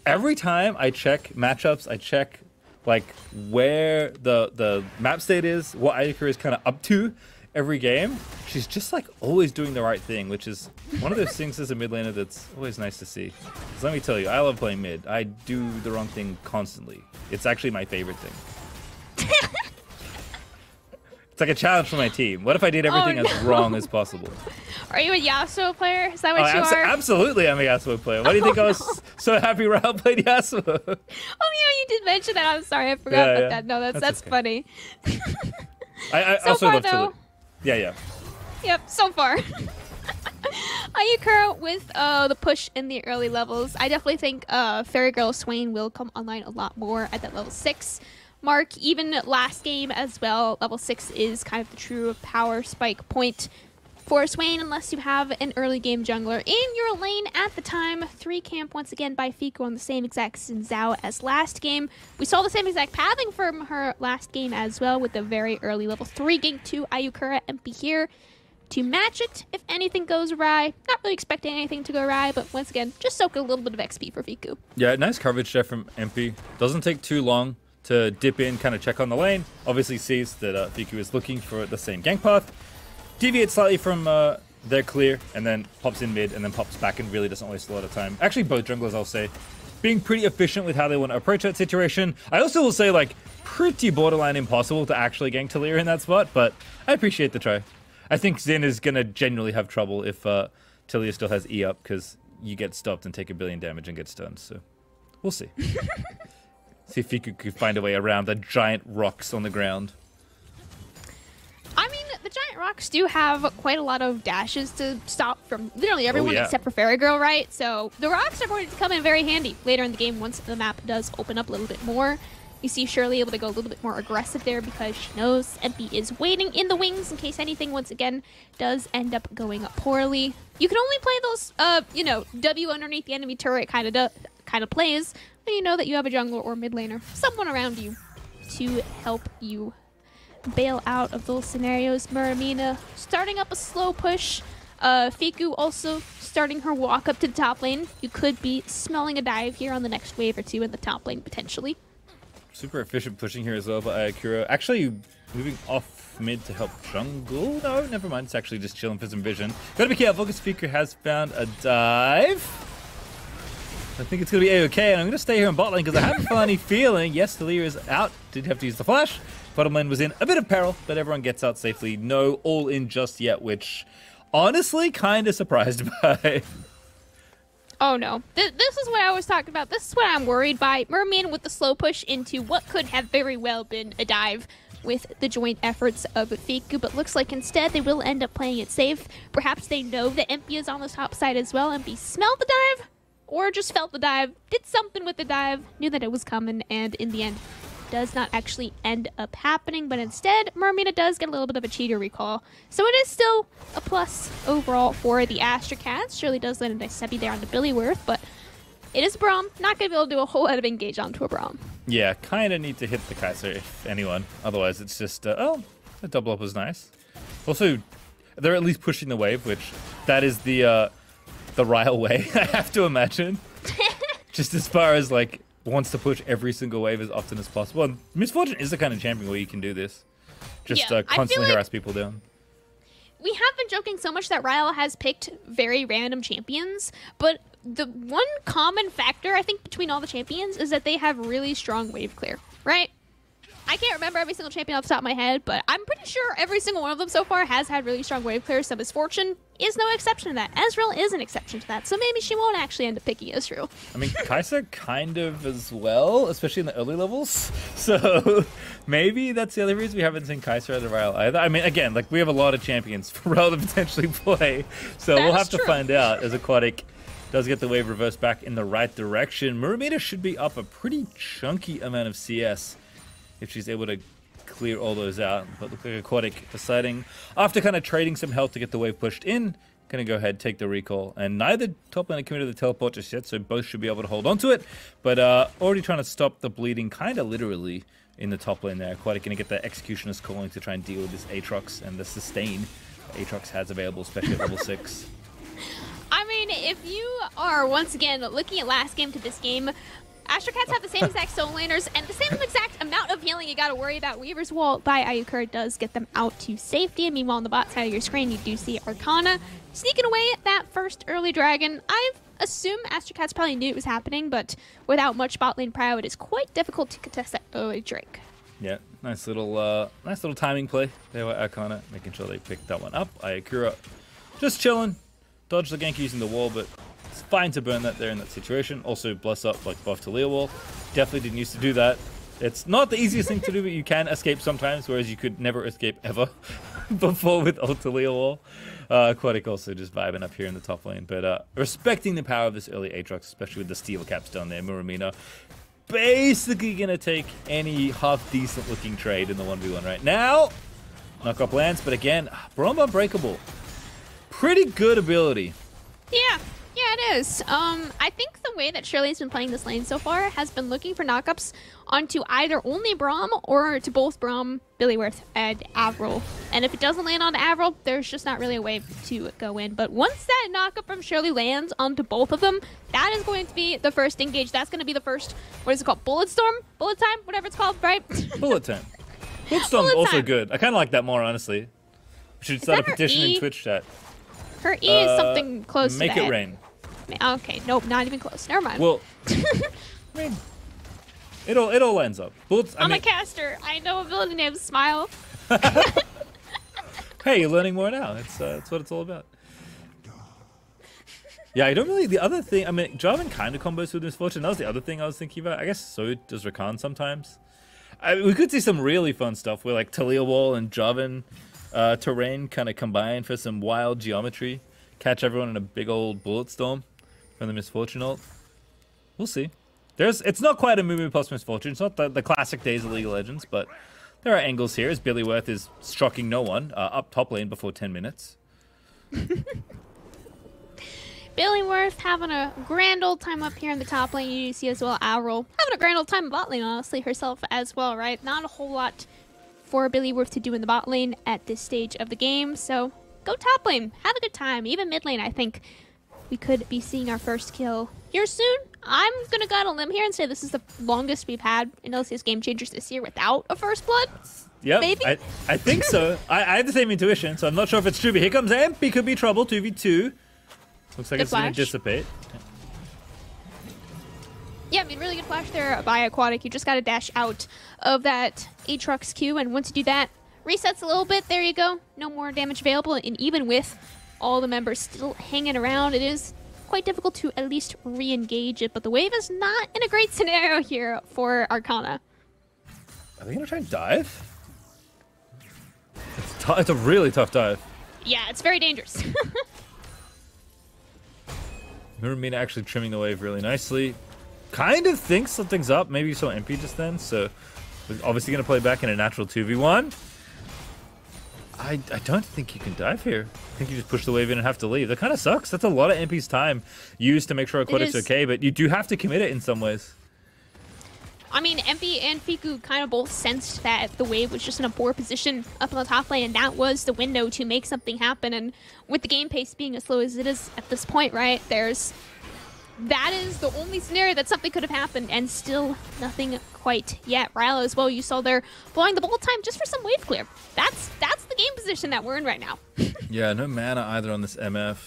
every time I check matchups, I check like where the map state is, what Ayakura is kind of up to every game. She's just like always doing the right thing, which is one of those things as a mid laner that's always nice to see. So let me tell you, I love playing mid. I do the wrong thing constantly. It's actually my favorite thing. It's like a challenge for my team. What if I did everything as wrong as possible?
Are you a Yasuo player? Is that what you are?
Absolutely, I'm a Yasuo player. Why do you think I was so happy Raul played Yasuo?
Oh, yeah, you did mention that. I'm sorry, I forgot about that. No, that's okay. Funny.
I
so
also
far,
love
though,
Yeah.
Yep, so far. Ayakura with the push in the early levels. I definitely think Fairy Girl Swain will come online a lot more at that level 6 mark. Even last game as well, level 6 is kind of the true power spike point for Swain unless you have an early game jungler in your lane at the time. 3 camp once again by Fico on the same exact Zhao as last game. We saw the same exact pathing from her last game as well with the very early level 3 gank to Ayakura MP here to match it if anything goes awry. Not really expecting anything to go awry, but once again, just soak a little bit of XP for Fico.
Yeah, nice coverage there from MP. Doesn't take too long to dip in, kind of check on the lane. Obviously sees that Fiku is looking for the same gank path. Deviates slightly from their clear, and then pops in mid, and then pops back and really doesn't waste a lot of time. Actually, both junglers, I'll say, being pretty efficient with how they want to approach that situation. I also will say, like, pretty borderline impossible to actually gank Taliyah in that spot, but I appreciate the try. I think Zen is going to genuinely have trouble if Taliyah still has E up, because you get stopped and take a billion damage and get stunned, so we'll see. See if Fiku could find a way around the giant rocks on the ground.
I mean, the giant Rocks do have quite a lot of dashes to stop from literally everyone except for Fairy Girl, right? So the Rocks are going to come in very handy later in the game once the map does open up a little bit more. You see Shirley able to go a little bit more aggressive there because she knows MP is waiting in the wings in case anything, once again, does end up going poorly. You can only play those, you know, W underneath the enemy turret kind of plays when you know that you have a jungler or mid laner, someone around you to help you bail out of those scenarios. Muramina starting up a slow push. Fiku also starting her walk up to the top lane. You could be smelling a dive here on the next wave or two in the top lane potentially.
Super efficient pushing here as well by Ayakura. Actually moving off mid to help jungle. No, never mind. It's actually just chilling for some vision. Gotta be careful because Fiku has found a dive. I think it's going to be A-okay, and I'm going to stay here in bot lane because I have a funny feeling. Yes, Talia is out. Did have to use the flash. Bottom lane was in a bit of peril, but everyone gets out safely. No all in just yet, which honestly kind of surprised by.
Oh no. This is what I was talking about. This is what I'm worried by. Merman with the slow push into what could have very well been a dive with the joint efforts of Fiku, but looks like instead they will end up playing it safe. Perhaps they know that MP is on the top side as well. MP smelled the dive, or just felt the dive, did something with the dive, knew that it was coming, and in the end does not actually end up happening, but instead Mermina does get a little bit of a cheater recall. So it is still a plus overall for the Astrocats. Surely does land a nice Sebi there on the Billyworth, but it is Braum. Not going to be able to do a whole lot of engage onto a Braum.
Yeah, kind of need to hit the Kaiser if anyone. Otherwise it's just, oh, the double up was nice. Also, they're at least pushing the wave, which that is the Ryle way, I have to imagine. Just as far as like wants to push every single wave as often as possible. And Misfortune is the kind of champion where you can do this. Just constantly harass people down.
We have been joking so much that Ryle has picked very random champions, but the one common factor I think between all the champions is that they have really strong wave clear, right? I can't remember every single champion off the top of my head, but I'm pretty sure every single one of them so far has had really strong wave clear. So Misfortune is no exception to that. Ezreal is an exception to that. So maybe she won't actually end up picking Ezreal.
I mean, Kai'Sa kind of as well, especially in the early levels. So maybe that's the other reason we haven't seen Kai'Sa or the Ryle either. I mean, again, like we have a lot of champions for Ryle to potentially play. So we'll have to find out as Aquatic does get the wave reversed back in the right direction. Muramina should be up a pretty chunky amount of CS if she's able to clear all those out. But look like Aquatic deciding, after kind of trading some health to get the wave pushed in, gonna go ahead, take the recall. And neither top laner committed the teleport just yet, so both should be able to hold on to it. But already trying to stop the bleeding, kind of literally, in the top lane there. Aquatic gonna get the Executioner's Calling to try and deal with this Aatrox and the sustain Aatrox has available, especially at level 6.
I mean, if you are, once again, looking at last game to this game, Astrocats have the same exact soul laners and the same exact amount of healing you gotta worry about. Weaver's Wall by Ayukura does get them out to safety, and meanwhile on the bot side of your screen you do see Arcana sneaking away at that first early dragon. I assume Astrocats probably knew it was happening, but without much bot lane prio it is quite difficult to contest that early Drake.
Yeah, nice little timing play there by Arcana, making sure they picked that one up. Ayakura just chilling, dodged the gank using the wall, but it's fine to burn that there in that situation. Also, bless up like buff to Leer wall. Definitely didn't used to do that. It's not the easiest thing to do, but you can escape sometimes, whereas you could never escape ever before with ult to Leer wall. Aquatic also just vibing up here in the top lane, but respecting the power of this early Aatrox, especially with the steel caps down there. Muramina basically gonna take any half decent looking trade in the 1v1 right now. Knock up lands, but again, Braum unbreakable. Pretty good ability.
Yeah, it is. I think the way that Shirley's been playing this lane so far has been looking for knockups onto either only Braum or to both Braum, Billyworth, and Avril. And if it doesn't land on Avril, there's just not really a way to go in. But once that knockup from Shirley lands onto both of them, that is going to be the first engage. That's going to be the first, what is it called? Bullet Storm? Bullet Time? Whatever it's called, right?
Bullet Time. Bullet Storm's also good. I kind of like that more, honestly. We should start a petition in Twitch chat.
Her E is something close to that.
Make it rain.
Okay, nope, not even close. Never mind.
Well, I mean, it all ends up. Bullets,
I'm a caster. I know ability names. Smile.
Hey, you're learning more now. That's what it's all about. Yeah, I don't really. The other thing, I mean, Jarvan kind of combos with Misfortune. That was the other thing I was thinking about. I guess so does Rakan sometimes. We could see some really fun stuff where like Talia Wall and Jarvan terrain kind of combine for some wild geometry. Catch everyone in a big old bullet storm from the Misfortune ult. We'll see. It's not quite a Moo plus Misfortune. It's not the classic days of League of Legends, but there are angles here as Billyworth is shocking no one up top lane before 10 minutes.
Billyworth having a grand old time up here in the top lane. You see as well Avril having a grand old time in bot lane, honestly, herself as well, right? Not a whole lot for Billyworth to do in the bot lane at this stage of the game, so go top lane, have a good time. Even mid lane, I think we could be seeing our first kill here soon. I'm gonna go on a limb here and say this is the longest we've had in LCS Game Changers this year without a first blood.
Yep,
maybe?
I think so. I had the same intuition, so I'm not sure if it's true, but here comes MP. Could be trouble, 2v2. Looks like it's going to dissipate.
Yeah, I mean, really good flash there by Aquatic. You just got to dash out of that Aatrox Q, and once you do that, resets a little bit. There you go. No more damage available, and even with all the members still hanging around, it is quite difficult to at least re-engage it, but the wave is not in a great scenario here for Arcana.
Are they going to try and dive? It's a really tough dive.
Yeah, it's very dangerous.
Muramina actually trimming the wave really nicely. Kind of thinks something's up. Maybe you saw MP just then, so obviously going to play back in a natural 2v1. I don't think you can dive here. I think you just push the wave in and have to leave. That kind of sucks. That's a lot of MP's time used to make sure Aquatic's okay, but you do have to commit it in some ways.
I mean, MP and Fiku kind of both sensed that the wave was just in a poor position up on the top lane, and that was the window to make something happen. And with the game pace being as slow as it is at this point, right, that is the only scenario that something could have happened, and still nothing quite yet. Rilo as well, you saw there blowing the bullet time just for some wave clear. That's the game position that we're in right now.
Yeah, no mana either on this MF,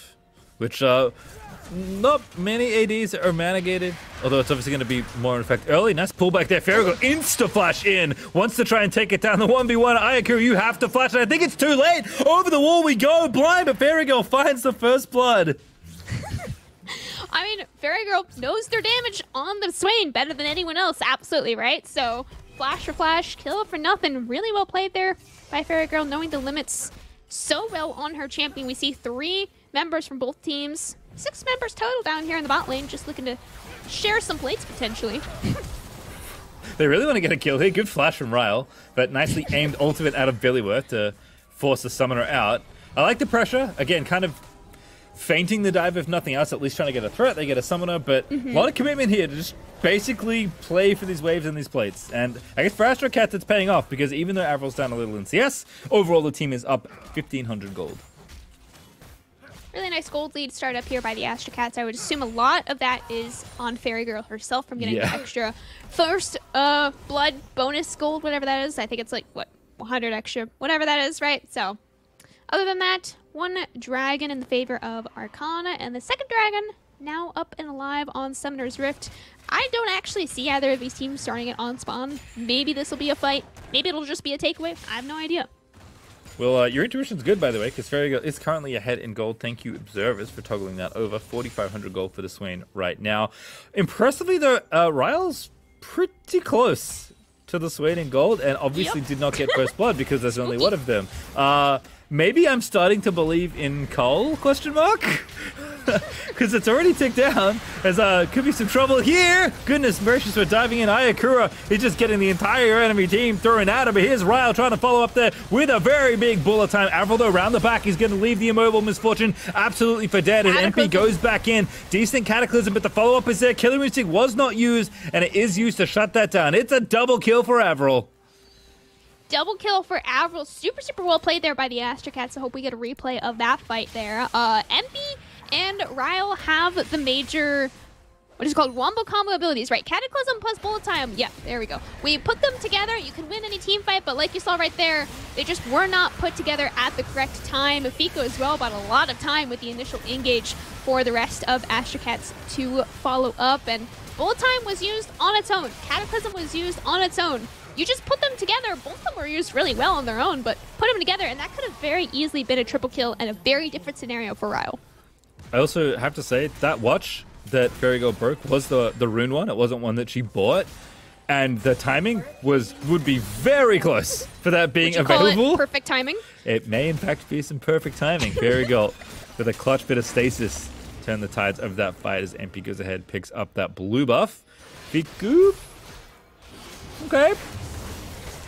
which not many ADs are mana-gated, although it's obviously going to be more in effect early. Nice pullback there. Farrago insta-flash in. Wants to try and take it down. The 1v1. Ayakura, you have to flash, and I think it's too late. Over the wall we go. Blind, but Farrago finds the first blood.
I mean, Fairy Girl knows their damage on the Swain better than anyone else. Absolutely, right? So, flash for flash, kill for nothing. Really well played there by Fairy Girl, knowing the limits so well on her champion. We see 3 members from both teams. 6 members total down here in the bot lane, just looking to share some plates, potentially.
They really want to get a kill here. Good flash from Ryle, but nicely aimed ultimate out of Billyworth to force the summoner out. I like the pressure. Again, kind of feinting the dive, if nothing else, at least trying to get a threat. They get a summoner, but a lot of commitment here to just basically play for these waves and these plates. And I guess for Astrocats, it's paying off, because even though Avril's down a little in CS, overall the team is up 1,500 gold.
Really nice gold lead start up here by the Astrocats. I would assume a lot of that is on Fairy Girl herself from getting the extra first blood bonus gold, whatever that is. I think it's like, what, 100 extra, whatever that is, right? So, other than that, 1 dragon in the favor of Arcana, and the second dragon now up and alive on Summoner's Rift. I don't actually see either of these teams starting it on spawn. Maybe this will be a fight. Maybe it'll just be a takeaway. I have no idea.
Well, your intuition's good, by the way, because Fairy Girl is currently ahead in gold. Thank you, observers, for toggling that over. 4,500 gold for the Swain right now. Impressively, though, Ryle's pretty close to the Swain in gold, and obviously did not get first blood because there's only one of them. Maybe I'm starting to believe in Cole, question mark? Because it's already ticked down. There's could be some trouble here. Goodness gracious, we're diving in. Ayakura is just getting the entire enemy team thrown out of it. Here's Ryle trying to follow up there with a very big bullet time. Avril, though, around the back. He's going to leave the immobile Misfortune absolutely for dead. And MP goes back in. Decent Cataclysm, but the follow-up is there. Killer Instinct was not used, and it is used to shut that down. It's a double kill for Avril.
Double kill for Avril. Super, super well played there by the Astrocats. I hope we get a replay of that fight there. MP and Ryle have the major, what is it called, wombo combo abilities, right? Cataclysm plus bullet time. Yeah, there we go. We put them together. You can win any team fight, but like you saw right there, they just were not put together at the correct time. Fico as well bought a lot of time with the initial engage for the rest of Astrocats to follow up, and bullet time was used on its own. Cataclysm was used on its own. You just put them together. Both of them were used really well on their own, but put them together, and that could have very easily been a triple kill and a very different scenario for Ryle.
I also have to say, that watch that Fairy Girl broke was the rune one. It wasn't one that she bought. And the timing would be very close for that being
Would you call
available.
it perfect timing?
It may in fact be some perfect timing. Very good. With a clutch bit of stasis, turn the tides of that fight as MP goes ahead, picks up that blue buff. Fiku. Okay.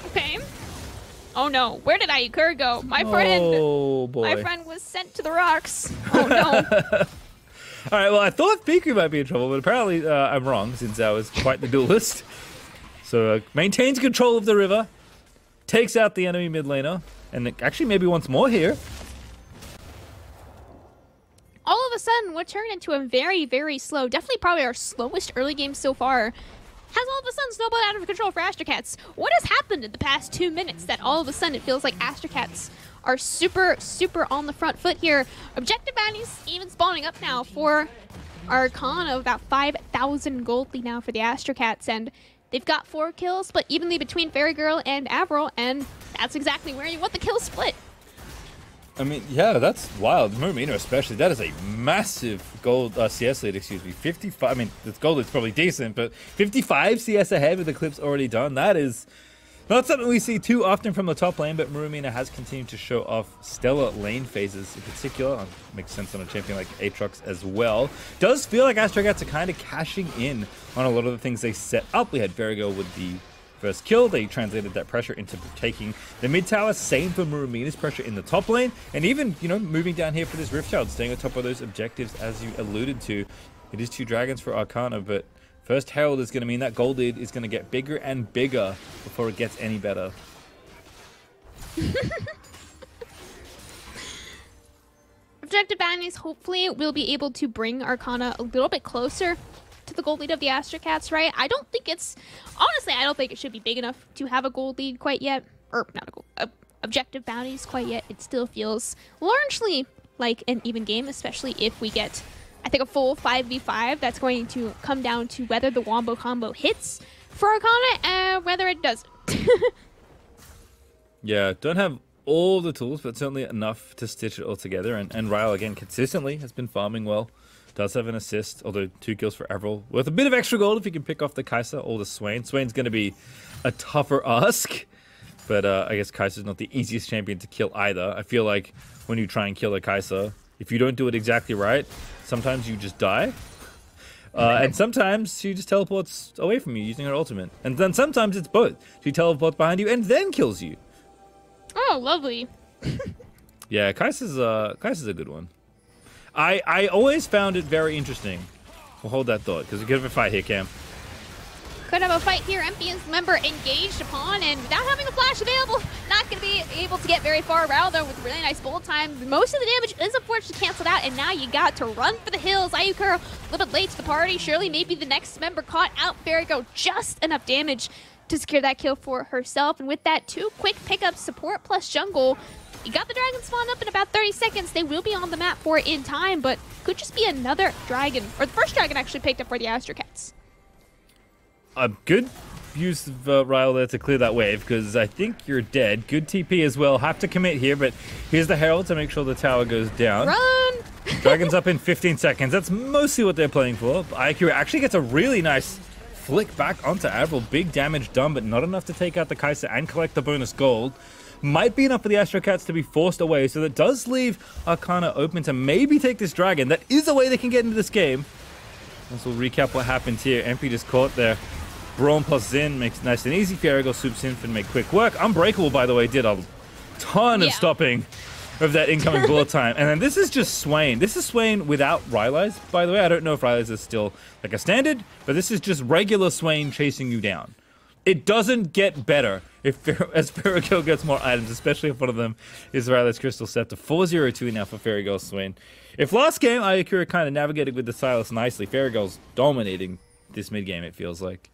Okay. Oh no, where did Ayukura go? My friend.
Oh boy.
My friend was sent to the rocks. Oh no.
All right, well, I thought Fiku might be in trouble, but apparently I'm wrong, since I was quite the duelist. So maintains control of the river, takes out the enemy mid laner, and actually maybe once more here.
All of a sudden, what turned into a very, very slow, definitely probably our slowest early game so far, has all of a sudden snowballed out of control for Astrocats. What has happened in the past 2 minutes that all of a sudden it feels like Astrocats are super, super on the front foot here? Objective bounties even spawning up now for Arcana, about 5,000 gold lead now for the Astrocats, and they've got 4 kills, but evenly between Fairy Girl and Avril, and that's exactly where you want the kill split.
I mean, yeah, that's wild. Murmina especially, that is a massive gold CS lead, excuse me. 55, I mean, the gold lead's probably decent, but 55 CS ahead with the clips already done. That is not something we see too often from the top lane, but Murmina has continued to show off stellar lane phases in particular. Makes sense on a champion like Aatrox as well. Does feel like Astrocats are kind of cashing in on a lot of the things they set up. We had Verigo with the first kill. They translated that pressure into taking the mid tower. Same for Murumina's pressure in the top lane. And even, you know, moving down here for this Rift Child, staying on top of those objectives as you alluded to. It is 2 dragons for Arcana, but first Herald is going to mean that gold lead is going to get bigger and bigger before it gets any better.
Objective bounties hopefully will be able to bring Arcana a little bit closer to the gold lead of the Astrocats, right? I don't think it's, honestly, I don't think it should be big enough to have a gold lead quite yet, or not a gold, objective bounties quite yet. It still feels largely like an even game, especially if we get, I think, a full 5v5. That's going to come down to whether the Wombo combo hits for Arcana and whether it doesn't.
Yeah, don't have all the tools, but certainly enough to stitch it all together. And Ryle, again, consistently has been farming well. Does have an assist, although 2 kills for Avril. With a bit of extra gold if you can pick off the Kai'Sa or the Swain. Swain's going to be a tougher ask, but I guess Kai'Sa's not the easiest champion to kill either. I feel like when you try and kill a Kai'Sa, if you don't do it exactly right, sometimes you just die. And sometimes she just teleports away from you using her ultimate. And then sometimes it's both. She teleports behind you and then kills you.
Oh, lovely.
Yeah, Kai'Sa's a good one. I always found it very interesting. We'll hold that thought, because we could have a fight here, Cam.
Could have a fight here. MP's member engaged upon, and without having a flash available, not going to be able to get very far around, though, with really nice bolt time. Most of the damage is unfortunately canceled out, and now you got to run for the hills. Ayukura a little bit late to the party. Surely maybe the next member caught out. Verigo just enough damage to secure that kill for herself. And with that, 2 quick pickups, support plus jungle. You got the dragon spawn up in about 30 seconds. They will be on the map for it in time, but could just be another dragon, or the first dragon actually picked up for the Astrocats.
A good use of Ryle there to clear that wave, because I think you're dead. Good TP as well. Have to commit here, but here's the Herald to make sure the tower goes down.
Run!
Dragon's up in 15 seconds. That's mostly what they're playing for. Ayukura actually gets a really nice flick back onto Avril. Big damage done, but not enough to take out the Kai'Sa and collect the bonus gold. Might be enough for the Astrocats to be forced away, so that does leave Arcana open to maybe take this dragon. That is a way they can get into this game. Let's recap what happened here. MP just caught there. Brawn plus Zin makes it nice and easy. Fierago swoops in and make quick work. Unbreakable, by the way, did a ton of stopping of that incoming bullet time. And then this is just Swain. This is Swain without Rylai's, by the way. I don't know if Rylai's is still like a standard, but this is just regular Swain chasing you down. It doesn't get better as Fierago gets more items, especially if one of them is Rylai's Crystal Scepter. 4-0-2 now for Fierago Swain. If last game Ayukura kind of navigated with the Silas nicely, Fierago's dominating this mid game, it feels like.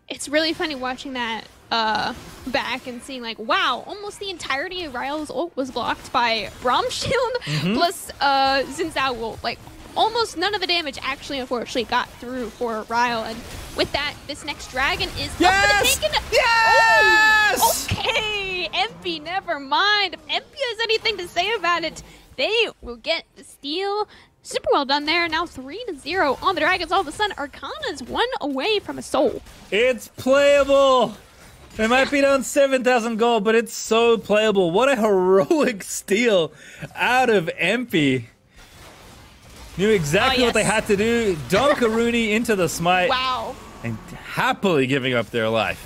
It's really funny watching that back and seeing, like, wow, almost the entirety of Ryle's ult was blocked by Braum's shield plus Xin Zhao will, like, almost none of the damage actually, unfortunately, got through for Ryle. And with that, this next dragon is up for the taking.
Yes!
Oh, okay, MP, never mind. If MP has anything to say about it, they will get the steal. Super well done there. Now 3-0 on the Dragons. All of a sudden, Arcana's 1 away from a soul.
It's playable. They might be down 7,000 gold, but it's so playable. What a heroic steal out of MP. Knew exactly what they had to do. Dunk a Rooney into the smite.
Wow.
And happily giving up their life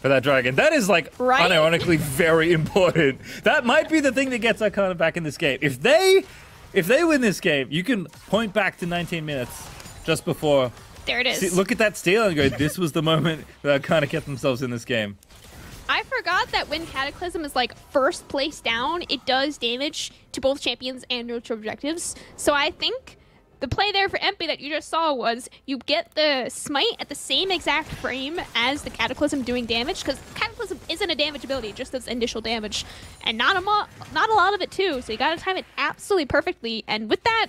for that dragon. That is, like, unironically very important. That might be the thing that gets Arcana back in this game. If they win this game, you can point back to 19 minutes just before.
There it is.
See, look at that steal and go, this was the moment that Arcana kept themselves in this game.
I forgot that when Cataclysm is like first place down, it does damage to both champions and neutral objectives. So I think the play there for MP that you just saw was you get the smite at the same exact frame as the Cataclysm doing damage, because Cataclysm isn't a damage ability, it just does initial damage. And not a lot of it too, so you gotta time it absolutely perfectly. And with that,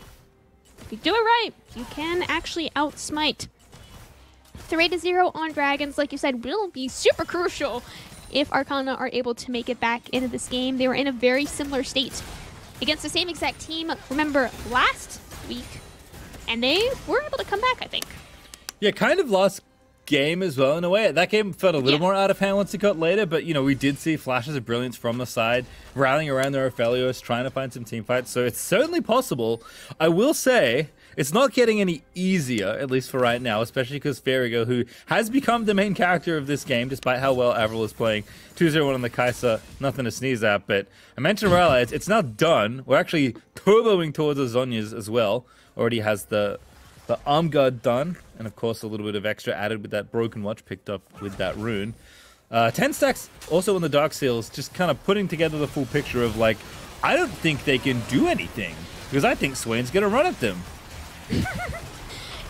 if you do it right, you can actually outsmite. 3-0 on Dragons, like you said, will be super crucial if Arcana are able to make it back into this game. They were in a very similar state against the same exact team, remember, last week, and they were able to come back, I think.
Yeah, kind of lost game as well in a way. That game felt a little more out of hand once it got later, but, you know, we did see flashes of brilliance from the side, rallying around their Ophelios, trying to find some team fights, so it's certainly possible. I will say, it's not getting any easier, at least for right now, especially because Ferigo, who has become the main character of this game, despite how well Avril is playing. 2-0-1 on the Kai'Sa, nothing to sneeze at, but I mentioned Rally, it's not done. We're actually turboing towards the Zhonya's as well. Already has the arm guard done, and of course a little bit of extra added with that broken watch picked up with that rune. 10 stacks also on the Dark Seals, just kind of putting together the full picture of, like, I don't think they can do anything, because I think Swain's going to run at them.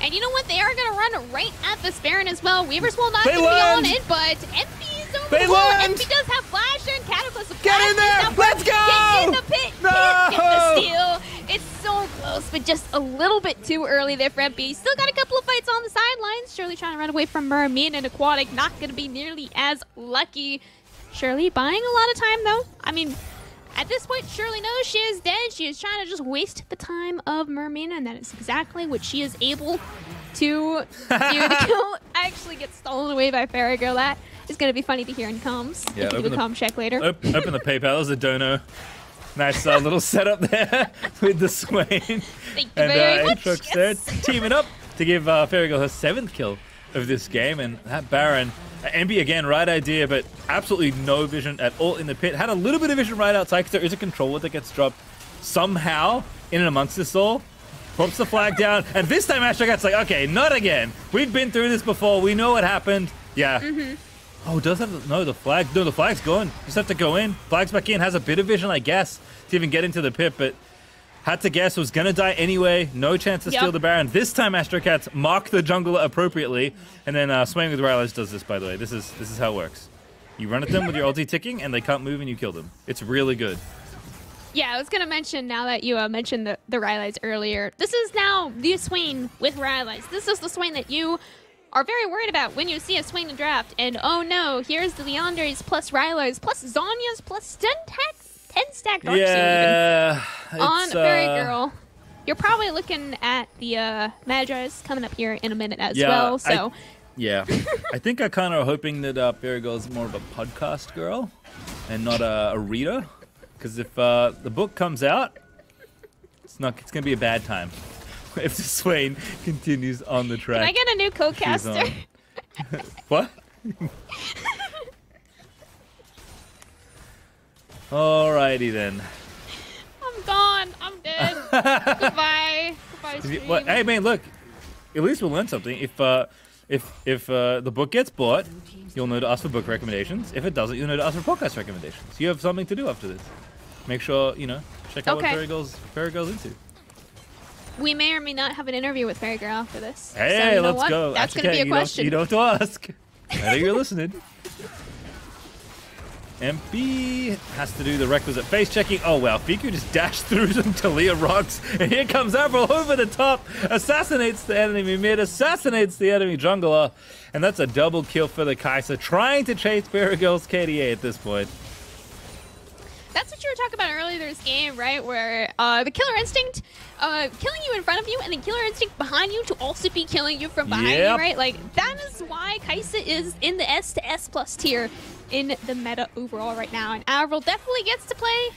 And you know what? They are going to run right at this Baron as well. Weavers will not be on it, but MP is over the wall. MP does have Flash and Cataclysm.
Get in there! Let's go!
Get in the pit!
No!
Get the steal! It's so close, but just a little bit too early there for MP. Still got a couple of fights on the sidelines. Shirley trying to run away from Mermaid and Aquatic. Not going to be nearly as lucky. Shirley buying a lot of time, though. I mean, at this point, Shirley knows she is dead. She is trying to just waste the time of Mermaid, and that is exactly what she is able to do. The kill actually gets stolen away by Farragirl. That is going to be funny to hear in comms.
Yeah,
we can do a comm check later.
Open the PayPal. That was a dono. Nice little setup there with the Swain.
Thank you very much.
Aatrox there teaming up to give Farragirl her 7th kill of this game, and that Baron. Envy again, right idea, but absolutely no vision at all in the pit. Had a little bit of vision right outside because there is a controller that gets dropped somehow in and amongst this all. Pops the flag down, and this time Astrocats like, okay, not again. We've been through this before. We know what happened. Yeah. Oh, does have no the flag? No, the flag's gone. Just have to go in. Flag's back in. Has a bit of vision, I guess, to even get into the pit, but had to guess was gonna die anyway. No chance to steal the Baron. This time Astrocats mark the jungler appropriately, and then Swaying with Rylance does this. By the way, this is how it works. You run at them with your ulti ticking, and they can't move, and you kill them. It's really good.
Yeah, I was gonna mention, now that you mentioned the Rylance earlier, this is now the Swain with Rylance. This is the Swain that you are very worried about when you see a Swain in draft. And oh no, here's the Leandres plus Rylance plus Zhonya's plus 10 stack Dark Seal even on Farragirl. You're probably looking at the Magi's coming up here in a minute as well. So
I think I kind of hoping that Farragirl is more of a podcast girl and not a reader, because if the book comes out, it's gonna be a bad time if the Swain continues on the track.
Can I get a new co-caster?
What? Alrighty then.
I'm gone. I'm dead. Goodbye. Goodbye, stream.
Hey man, look. At least we'll learn something. If the book gets bought, you'll know to ask for book recommendations. If it doesn't, you'll know to ask for podcast recommendations. You have something to do after this. Make sure check out what Farragirl's into.
We may or may not have an interview with Farragirl after this.
Hey,
so
let's go.
That's going to be a question.
You don't have to ask. I know you're listening. MP has to do the requisite face checking. Oh wow, Fiku just dashed through some Talia rocks, and here comes Avril over the top, assassinates the enemy mid, assassinates the enemy jungler, and that's a double kill for the Kai'Sa, trying to chase Farragirl's KDA at this point.
that's what you were talking about earlier this game, right? Where the Killer Instinct killing you in front of you and then Killer Instinct behind you to also be killing you from behind you, right? Like, that is why Kai'Sa is in the S to S plus tier in the meta overall right now. And Avril definitely gets to play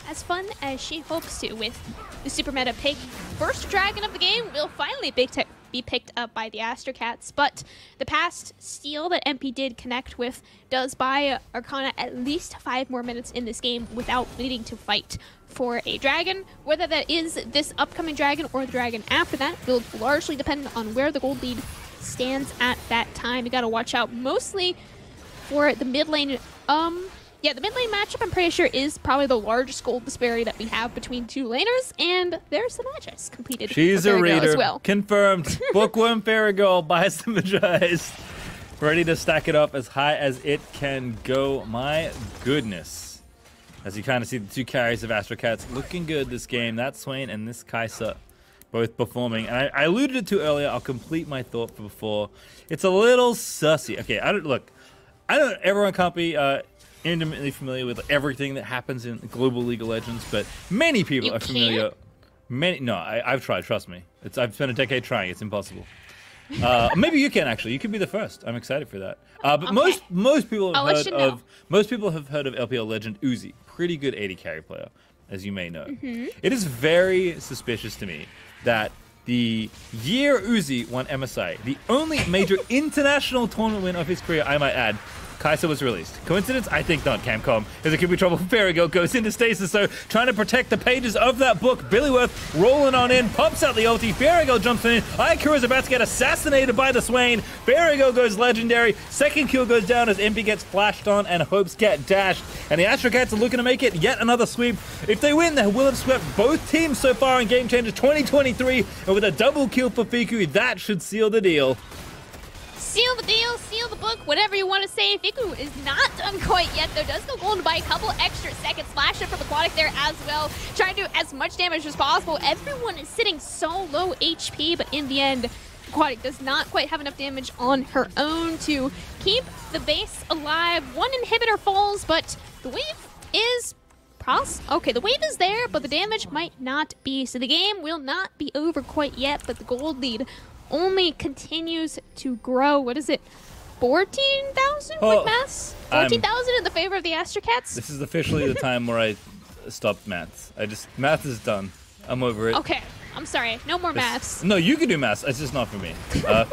as fun as she hopes to with the super meta pick. First dragon of the game will finally be picked up by the Astrocats, but the past steal that MP did connect with does buy Arcana at least 5 more minutes in this game without needing to fight for a dragon. Whether that is this upcoming dragon or the dragon after that will largely depend on where the gold lead stands at that time. You gotta watch out mostly for the mid lane. Yeah, the mid lane matchup, I'm pretty sure, is probably the largest gold disparity that we have between 2 laners, and there's the Magis completed.
She's a reader.
As well.
Confirmed. Bookworm Farigirl buys the Magis. Ready to stack it up as high as it can go. My goodness. As you kind of see the 2 carries of Astrocats looking good this game. That Swain and this Kai'Sa both performing. And I alluded it to earlier. I'll complete my thought for before. It's a little sussy. Okay, everyone can't be intimately familiar with everything that happens in global League of Legends, but many people are familiar. I've tried, trust me. I've spent a decade trying. It's impossible. Maybe you can, actually. You could be the first. I'm excited for that. But okay. most people have heard of LPL legend Uzi. Pretty good 80 carry player, as you may know. It is very suspicious to me that the year Uzi won MSI, the only major international tournament win of his career, I might add, Kai'Sa was released. Coincidence? I think not, Camcom. As it could be trouble, Farigirl goes into stasis, so trying to protect the pages of that book. Billyworth rolling on in, pops out the ulti. Farigirl jumps in. Ikura is about to get assassinated by the Swain. Farigirl goes legendary. Second kill goes down as MP gets flashed on and hopes get dashed. And the Astrocats are looking to make it yet another sweep. If they win, they will have swept both teams so far in Game Changer 2023. And with a double kill for Fiku, that should seal the deal.
Seal the deal, seal the book, whatever you want to say. Fiku is not done quite yet, though. Does go golden by a couple extra seconds. Flash up from Aquatic there as well. Trying to do as much damage as possible. Everyone is sitting so low HP, but in the end, Aquatic does not quite have enough damage on her own to keep the base alive. 1 inhibitor falls, but the wave is... Okay, the wave is there, but the damage might not be. So the game will not be over quite yet, but the gold lead only continues to grow. What is it? 14,000 with maths? 14,000 in the favor of the Astrocats?
This is officially the time where I stopped maths. Math is done. I'm over it.
Okay, I'm sorry. No more maths.
No, you can do maths. It's just not for me.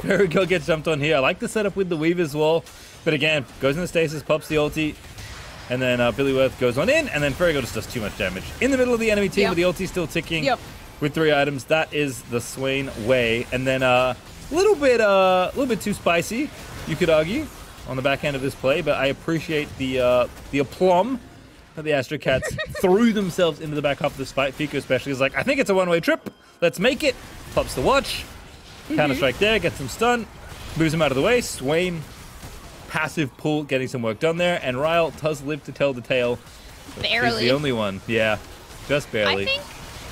Farigirl gets jumped on here. I like the setup with the weave as well. But again, goes into stasis, pops the ulti. And then Billyworth goes on in, and then Farigirl just does too much damage. In the middle of the enemy team with the ulti still ticking. With 3 items, that is the Swain way. And then a little bit too spicy, you could argue, on the back end of this play. But I appreciate the aplomb that the Astrocats threw themselves into the back half of this fight. Fiku especially is like, I think it's a one-way trip. Let's make it. Pops the watch. Counter-strike there, gets him stunned. Moves him out of the way. Swain, passive pull, getting some work done there. And Ryle does live to tell the tale.
Barely.
He's the only one. Yeah, just barely.
I think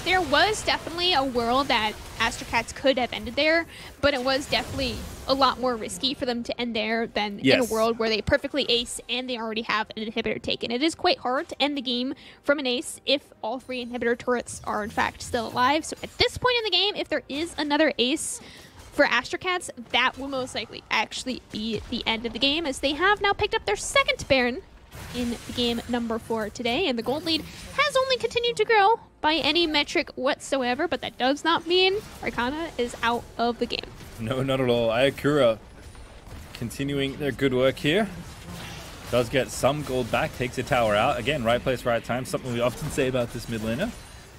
there was definitely a world that Astrocats could have ended there, but it was definitely a lot more risky for them to end there than in a world where they perfectly ace and they already have an inhibitor taken. It is quite hard to end the game from an ace if all 3 inhibitor turrets are in fact still alive. So at this point in the game, if there is another ace for Astrocats, that will most likely actually be the end of the game, as they have now picked up their 2nd Baron in game number 4 today, and the gold lead has only continued to grow by any metric whatsoever, but that does not mean Arcana is out of the game.
No, not at all. Ikura continuing their good work here. Does get some gold back, takes a tower out. Again, right place, right time, something we often say about this mid laner.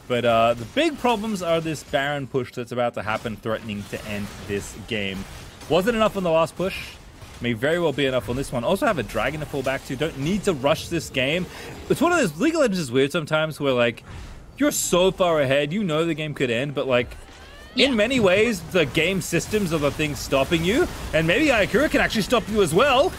But the big problems are this Baron push that's about to happen, threatening to end this game. Wasn't enough on the last push. May very well be enough on this one. Also have a dragon to fall back to. Don't need to rush this game. It's one of those, League of Legends is weird sometimes where like, you're so far ahead, you know the game could end, but like, in many ways, the game systems are the things stopping you. And maybe Ikura can actually stop you as well.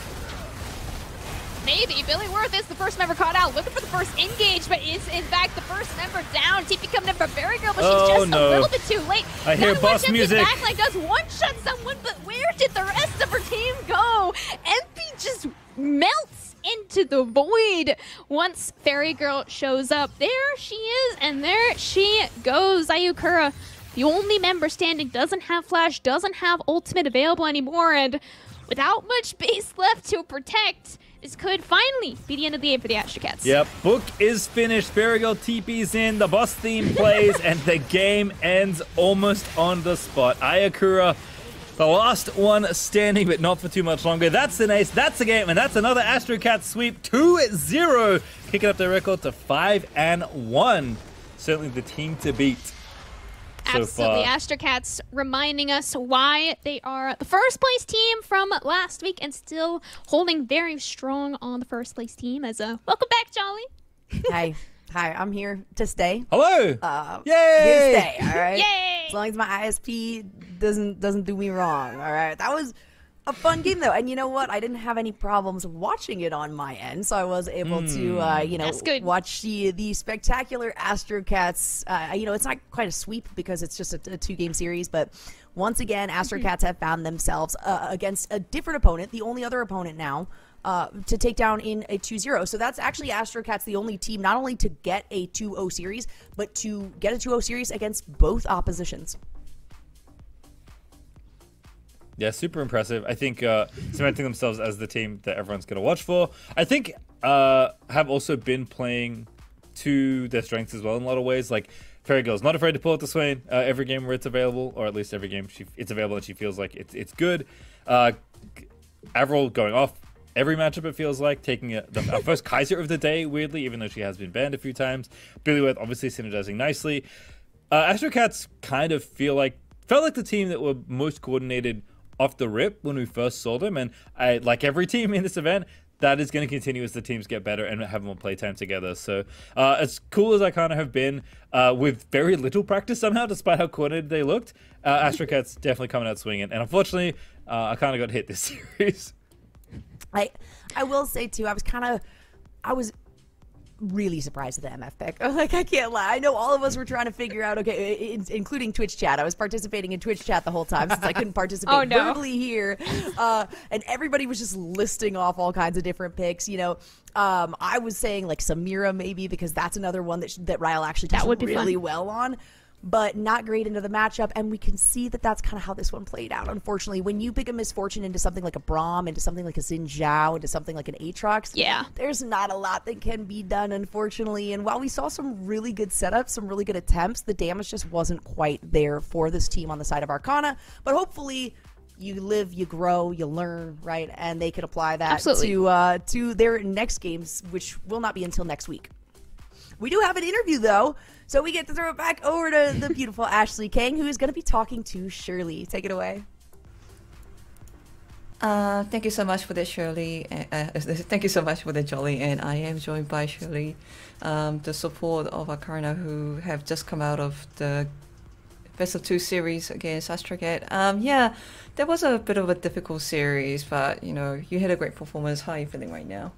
Maybe. Billyworth is the first member caught out, looking for the first engage, but is in fact the first member down. TP coming in from Farigirl, but she's just a little bit too late.
I hear boss music.
Backline does one-shot someone, but where did the rest of her team go? MP just melts into the void once Fairy Girl shows up. There she is, and there she goes. Ayukura, the only member standing, doesn't have flash, doesn't have ultimate available anymore, and without much base left to protect, this could finally be the end of the game for the Astrocats.
Yep, book is finished. Fairy Girl TP's in, the boss theme plays, and the game ends almost on the spot. Ayakura, the last one standing, but not for too much longer. That's an ace, that's a game, and that's another Astrocats sweep. 2-0, kicking up their record to 5-1. Certainly the team to beat.
Absolutely. Astrocats reminding us why they are the first place team from last week and still holding very strong on the first place team. As welcome back, Jolly.
Hi, I'm here to stay.
Hello.
Here
Yay!
to stay, all right?
Yay!
As long as my ISP doesn't do me wrong, all right? That was a fun game, though. And you know what? I didn't have any problems watching it on my end, so I was able to, watch the spectacular Astrocats. It's not quite a sweep because it's just a 2-game series, but once again, Astrocats have found themselves against a different opponent, the only other opponent now, to take down in a 2-0. So that's actually Astrocats, the only team not only to get a 2-0 series, but to get a 2-0 series against both oppositions.
Yeah, super impressive. I think cementing themselves as the team that everyone's going to watch for. I think have also been playing to their strengths as well in a lot of ways. Like, Fairy Girl's not afraid to pull out the Swain every game where it's available, or at least every game it's available and she feels like it's good. Avril going off every matchup, it feels like, taking our first Kaiser of the day, weirdly, even though she has been banned a few times. Billyworth obviously synergizing nicely. Astrocats kind of felt like the team that were most coordinated off the rip when we first saw them, and like every team in this event, that is going to continue as the teams get better and have more playtime together. So as cool as Arcana have been, with very little practice somehow, despite how coordinated they looked, Astrocats definitely coming out swinging. And unfortunately, Arcana got hit this series.
I will say too, I was really surprised at the MF pick. Like, I can't lie. I know all of us were trying to figure out, okay, including Twitch chat. I was participating in Twitch chat the whole time since I couldn't participate verbally here. And everybody was just listing off all kinds of different picks. I was saying like Samira maybe, because that's another one that Ryle actually does really well on, but not great into the matchup. And we can see that that's kind of how this one played out. Unfortunately, when you pick a Misfortune into something like a Braum, into something like a Xin Zhao, into something like an Aatrox, there's not a lot that can be done, unfortunately. And while we saw some really good setups, some really good attempts, the damage just wasn't quite there for this team on the side of Arcana. But hopefully you live, you grow, you learn, right? And they can apply that to their next games, which will not be until next week. We do have an interview, though, so we get to throw it back over to the beautiful Ashley Kang, who is going to be talking to Shirley. Take it away.
Thank you so much for the Shirley. Thank you so much for the Jolly, and I am joined by Shirley, the support of Arcana, who have just come out of the Best of 2 series against Astrocat. Yeah, that was a bit of a difficult series, but you had a great performance. How are you feeling right now?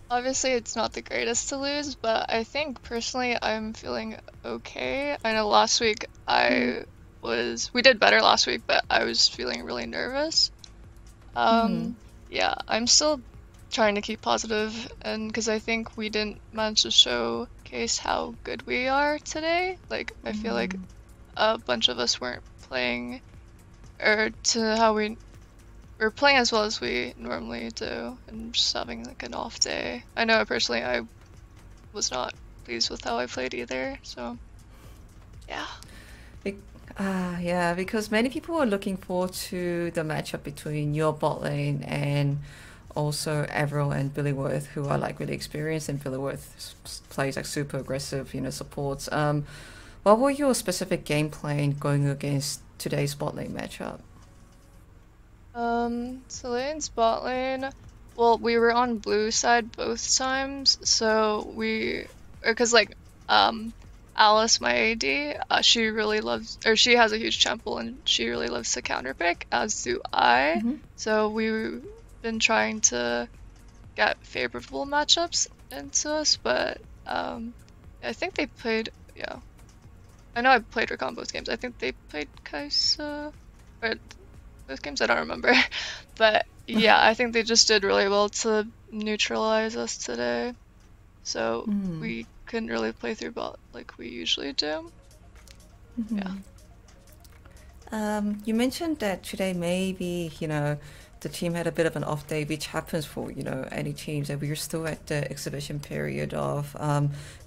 Obviously it's not the greatest to lose, but I think personally I'm feeling okay. I know last week we did better last week, but I was feeling really nervous. Yeah, I'm still trying to keep positive, and because I think we didn't manage to showcase how good we are today. Like, I feel like a bunch of us weren't playing or to how we're playing as well as we normally do, and just having like an off day. I know personally I was not pleased with how I played either, so yeah.
Yeah, because many people are looking forward to the matchup between your bot lane and also Avril and Billyworth, who are like really experienced, and Billyworth plays like super aggressive, supports. What were your specific game plan going against today's bot lane matchup?
So lane's bot lane, well, we were on blue side both times, so because like, Alice, my AD, she really loves, or she has a huge temple, and she really loves to counter pick, as do I. So we've been trying to get favorable matchups into us, but, I think they played, I know I played Rakan both games. I think they played Kai'Sa, or both games? I don't remember. But yeah, I think they just did really well to neutralize us today. So we couldn't really play through bot like we usually do. Yeah.
You mentioned that today maybe, the team had a bit of an off day, which happens for, any teams, and we're still at the exhibition period of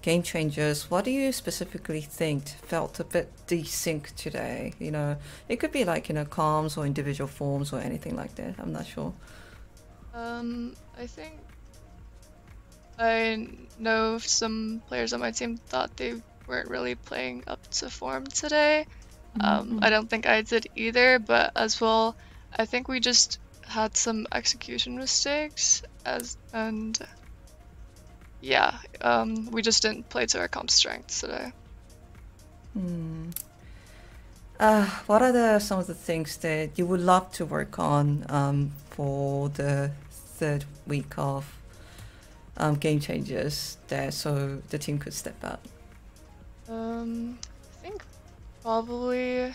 game changers. What do you specifically think felt a bit desync today? It could be like, comms or individual forms or anything like that. I'm not sure.
I think I know some players on my team thought they weren't really playing up to form today. I don't think I did either, but as well, I think we just had some execution mistakes we just didn't play to our comp strengths today.
What are some of the things that you would love to work on for the third week of game changers so the team could step up?
I think probably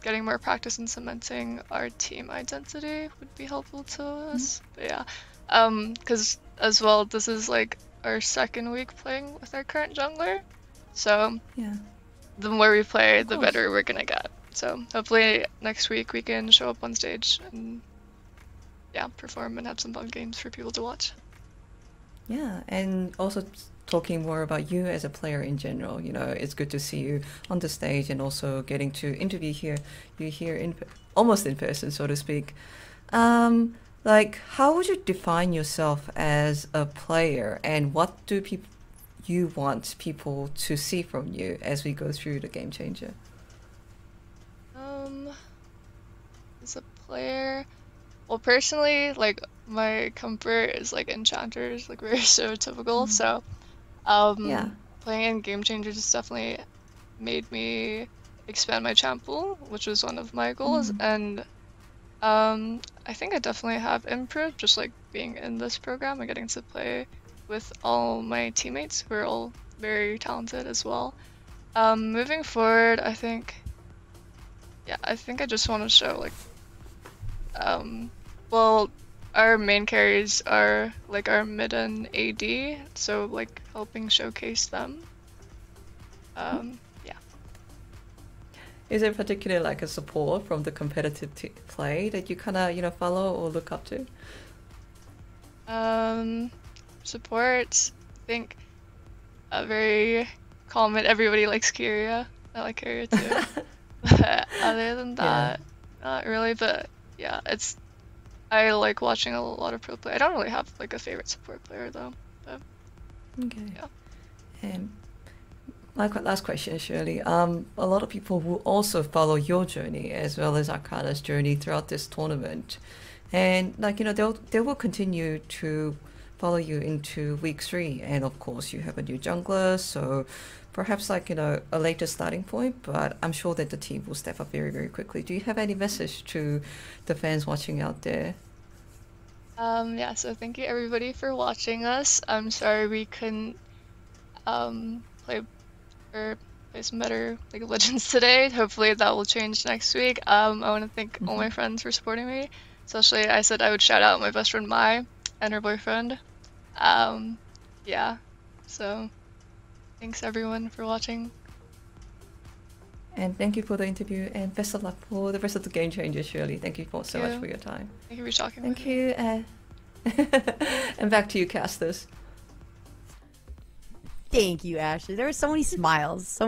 getting more practice in cementing our team identity would be helpful to us. But yeah, because as well, this is like our second week playing with our current jungler, so
yeah,
the more we play, the better we're gonna get. So hopefully next week we can show up on stage and perform and have some fun games for people to watch.
Yeah, and also talking more about you as a player in general, it's good to see you on the stage and also getting to interview you here almost in person, so to speak. Like, how would you define yourself as a player, and what do you want people to see from you as we go through the game changer?
As a player, well, personally, like, my comfort is like enchanters, like very stereotypical. So playing in game changers has definitely made me expand my champ pool, which was one of my goals. And I think I definitely have improved just like being in this program and getting to play with all my teammates who are all very talented as well. Moving forward, I think I just want to show like well, our main carries are like our mid and AD, so like helping showcase them.
Is there particularly like a support from the competitive play that you kind of follow or look up to?
Support, I think very common. Everybody likes Kyria. I like Kyria too. But other than that, not really. But yeah, I like watching a lot of pro play. I don't really have like a favorite support player though. But,
okay.
Yeah.
And my last question, Shirley. A lot of people will also follow your journey as well as Arcana's journey throughout this tournament, and like they will continue to follow you into week 3. And of course, you have a new jungler, so perhaps like a later starting point. But I'm sure that the team will step up very, very quickly. Do you have any message to the fans watching out there?
So thank you everybody for watching us. I'm sorry we couldn't play some better League of Legends today. Hopefully that will change next week. I want to thank all my friends for supporting me. Especially, I said I would shout out my best friend Mai and her boyfriend. So thanks everyone for watching.
And thank you for the interview, and best of luck for the rest of the game changers, Shirley. Thank you so much for your time.
Thank you for talking
with me.
Thank
you. And back to you, casters.
Thank you, Ashley. There were so many smiles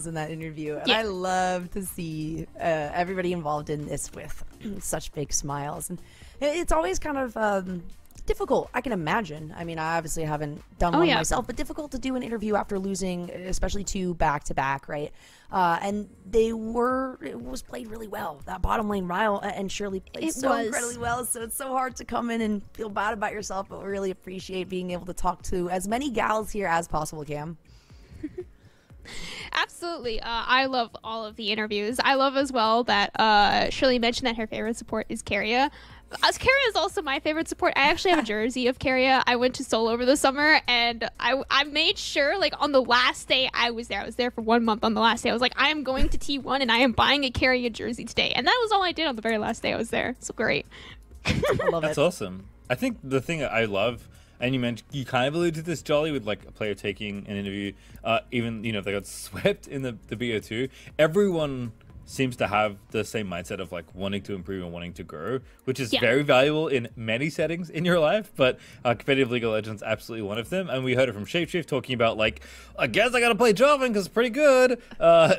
in that interview, and I love to see everybody involved in this with such big smiles. And it's always kind of difficult, I can imagine. I mean, I obviously haven't done one myself, but difficult to do an interview after losing, especially 2 back-to-back, right? And it was played really well. That bottom lane, Ryle and Shirley played incredibly well, so it's so hard to come in and feel bad about yourself, but we really appreciate being able to talk to as many gals here as possible, Cam.
Absolutely. I love all of the interviews. I love as well that Shirley mentioned that her favorite support is Kyria. Keria is also my favorite support. I actually have a jersey of Keria. I went to Seoul over the summer, and I made sure, like, on the last day I was there for 1 month. On the last day, I was like, I am going to T1, and I am buying a Keria jersey today. And that was all I did on the very last day I was there. So great.
I love
That's
it.
awesome. I think the thing that I love, and you mentioned, you kind of alluded to this, Jolly, with like a player taking an interview, even, you know, if they got swept in the BO2, everyone seems to have the same mindset of like wanting to improve and wanting to grow, which is very valuable in many settings in your life, but competitive League of Legends absolutely one of them. And we heard it from Shapeshift talking about like, I guess I gotta play Jarvan because it's pretty good,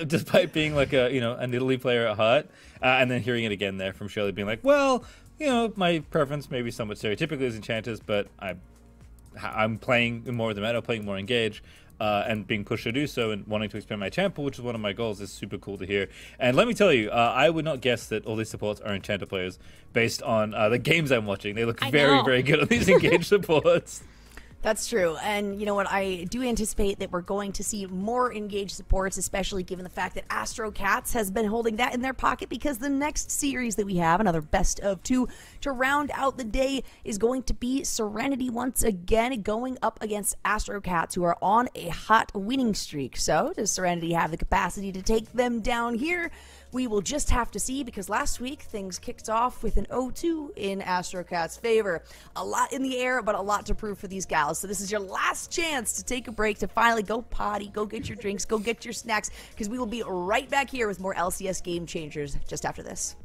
despite being like a, you know, an Italy player at heart. And then hearing it again there from Shirley being like, well, you know, my preference maybe somewhat stereotypically is Enchanters, but I'm playing more of the meta, playing more engaged, and being pushed to do so and wanting to expand my champ pool, which is one of my goals, is super cool to hear. And let me tell you, I would not guess that all these supports are Enchanter players based on the games I'm watching. They look very, very good on these engaged supports.
That's true. And you know what? I do anticipate that we're going to see more engaged supports, especially given the fact that Astrocats has been holding that in their pocket, because the next series that we have, another best of 2 to round out the day, is going to be Serenity once again going up against Astrocats, who are on a hot winning streak. So does Serenity have the capacity to take them down here? We will just have to see, because last week things kicked off with an 0-2 in Astrocats' favor. A lot in the air, but a lot to prove for these gals. So this is your last chance to take a break, to finally go potty, go get your drinks, go get your snacks, because we will be right back here with more LCS Game Changers just after this.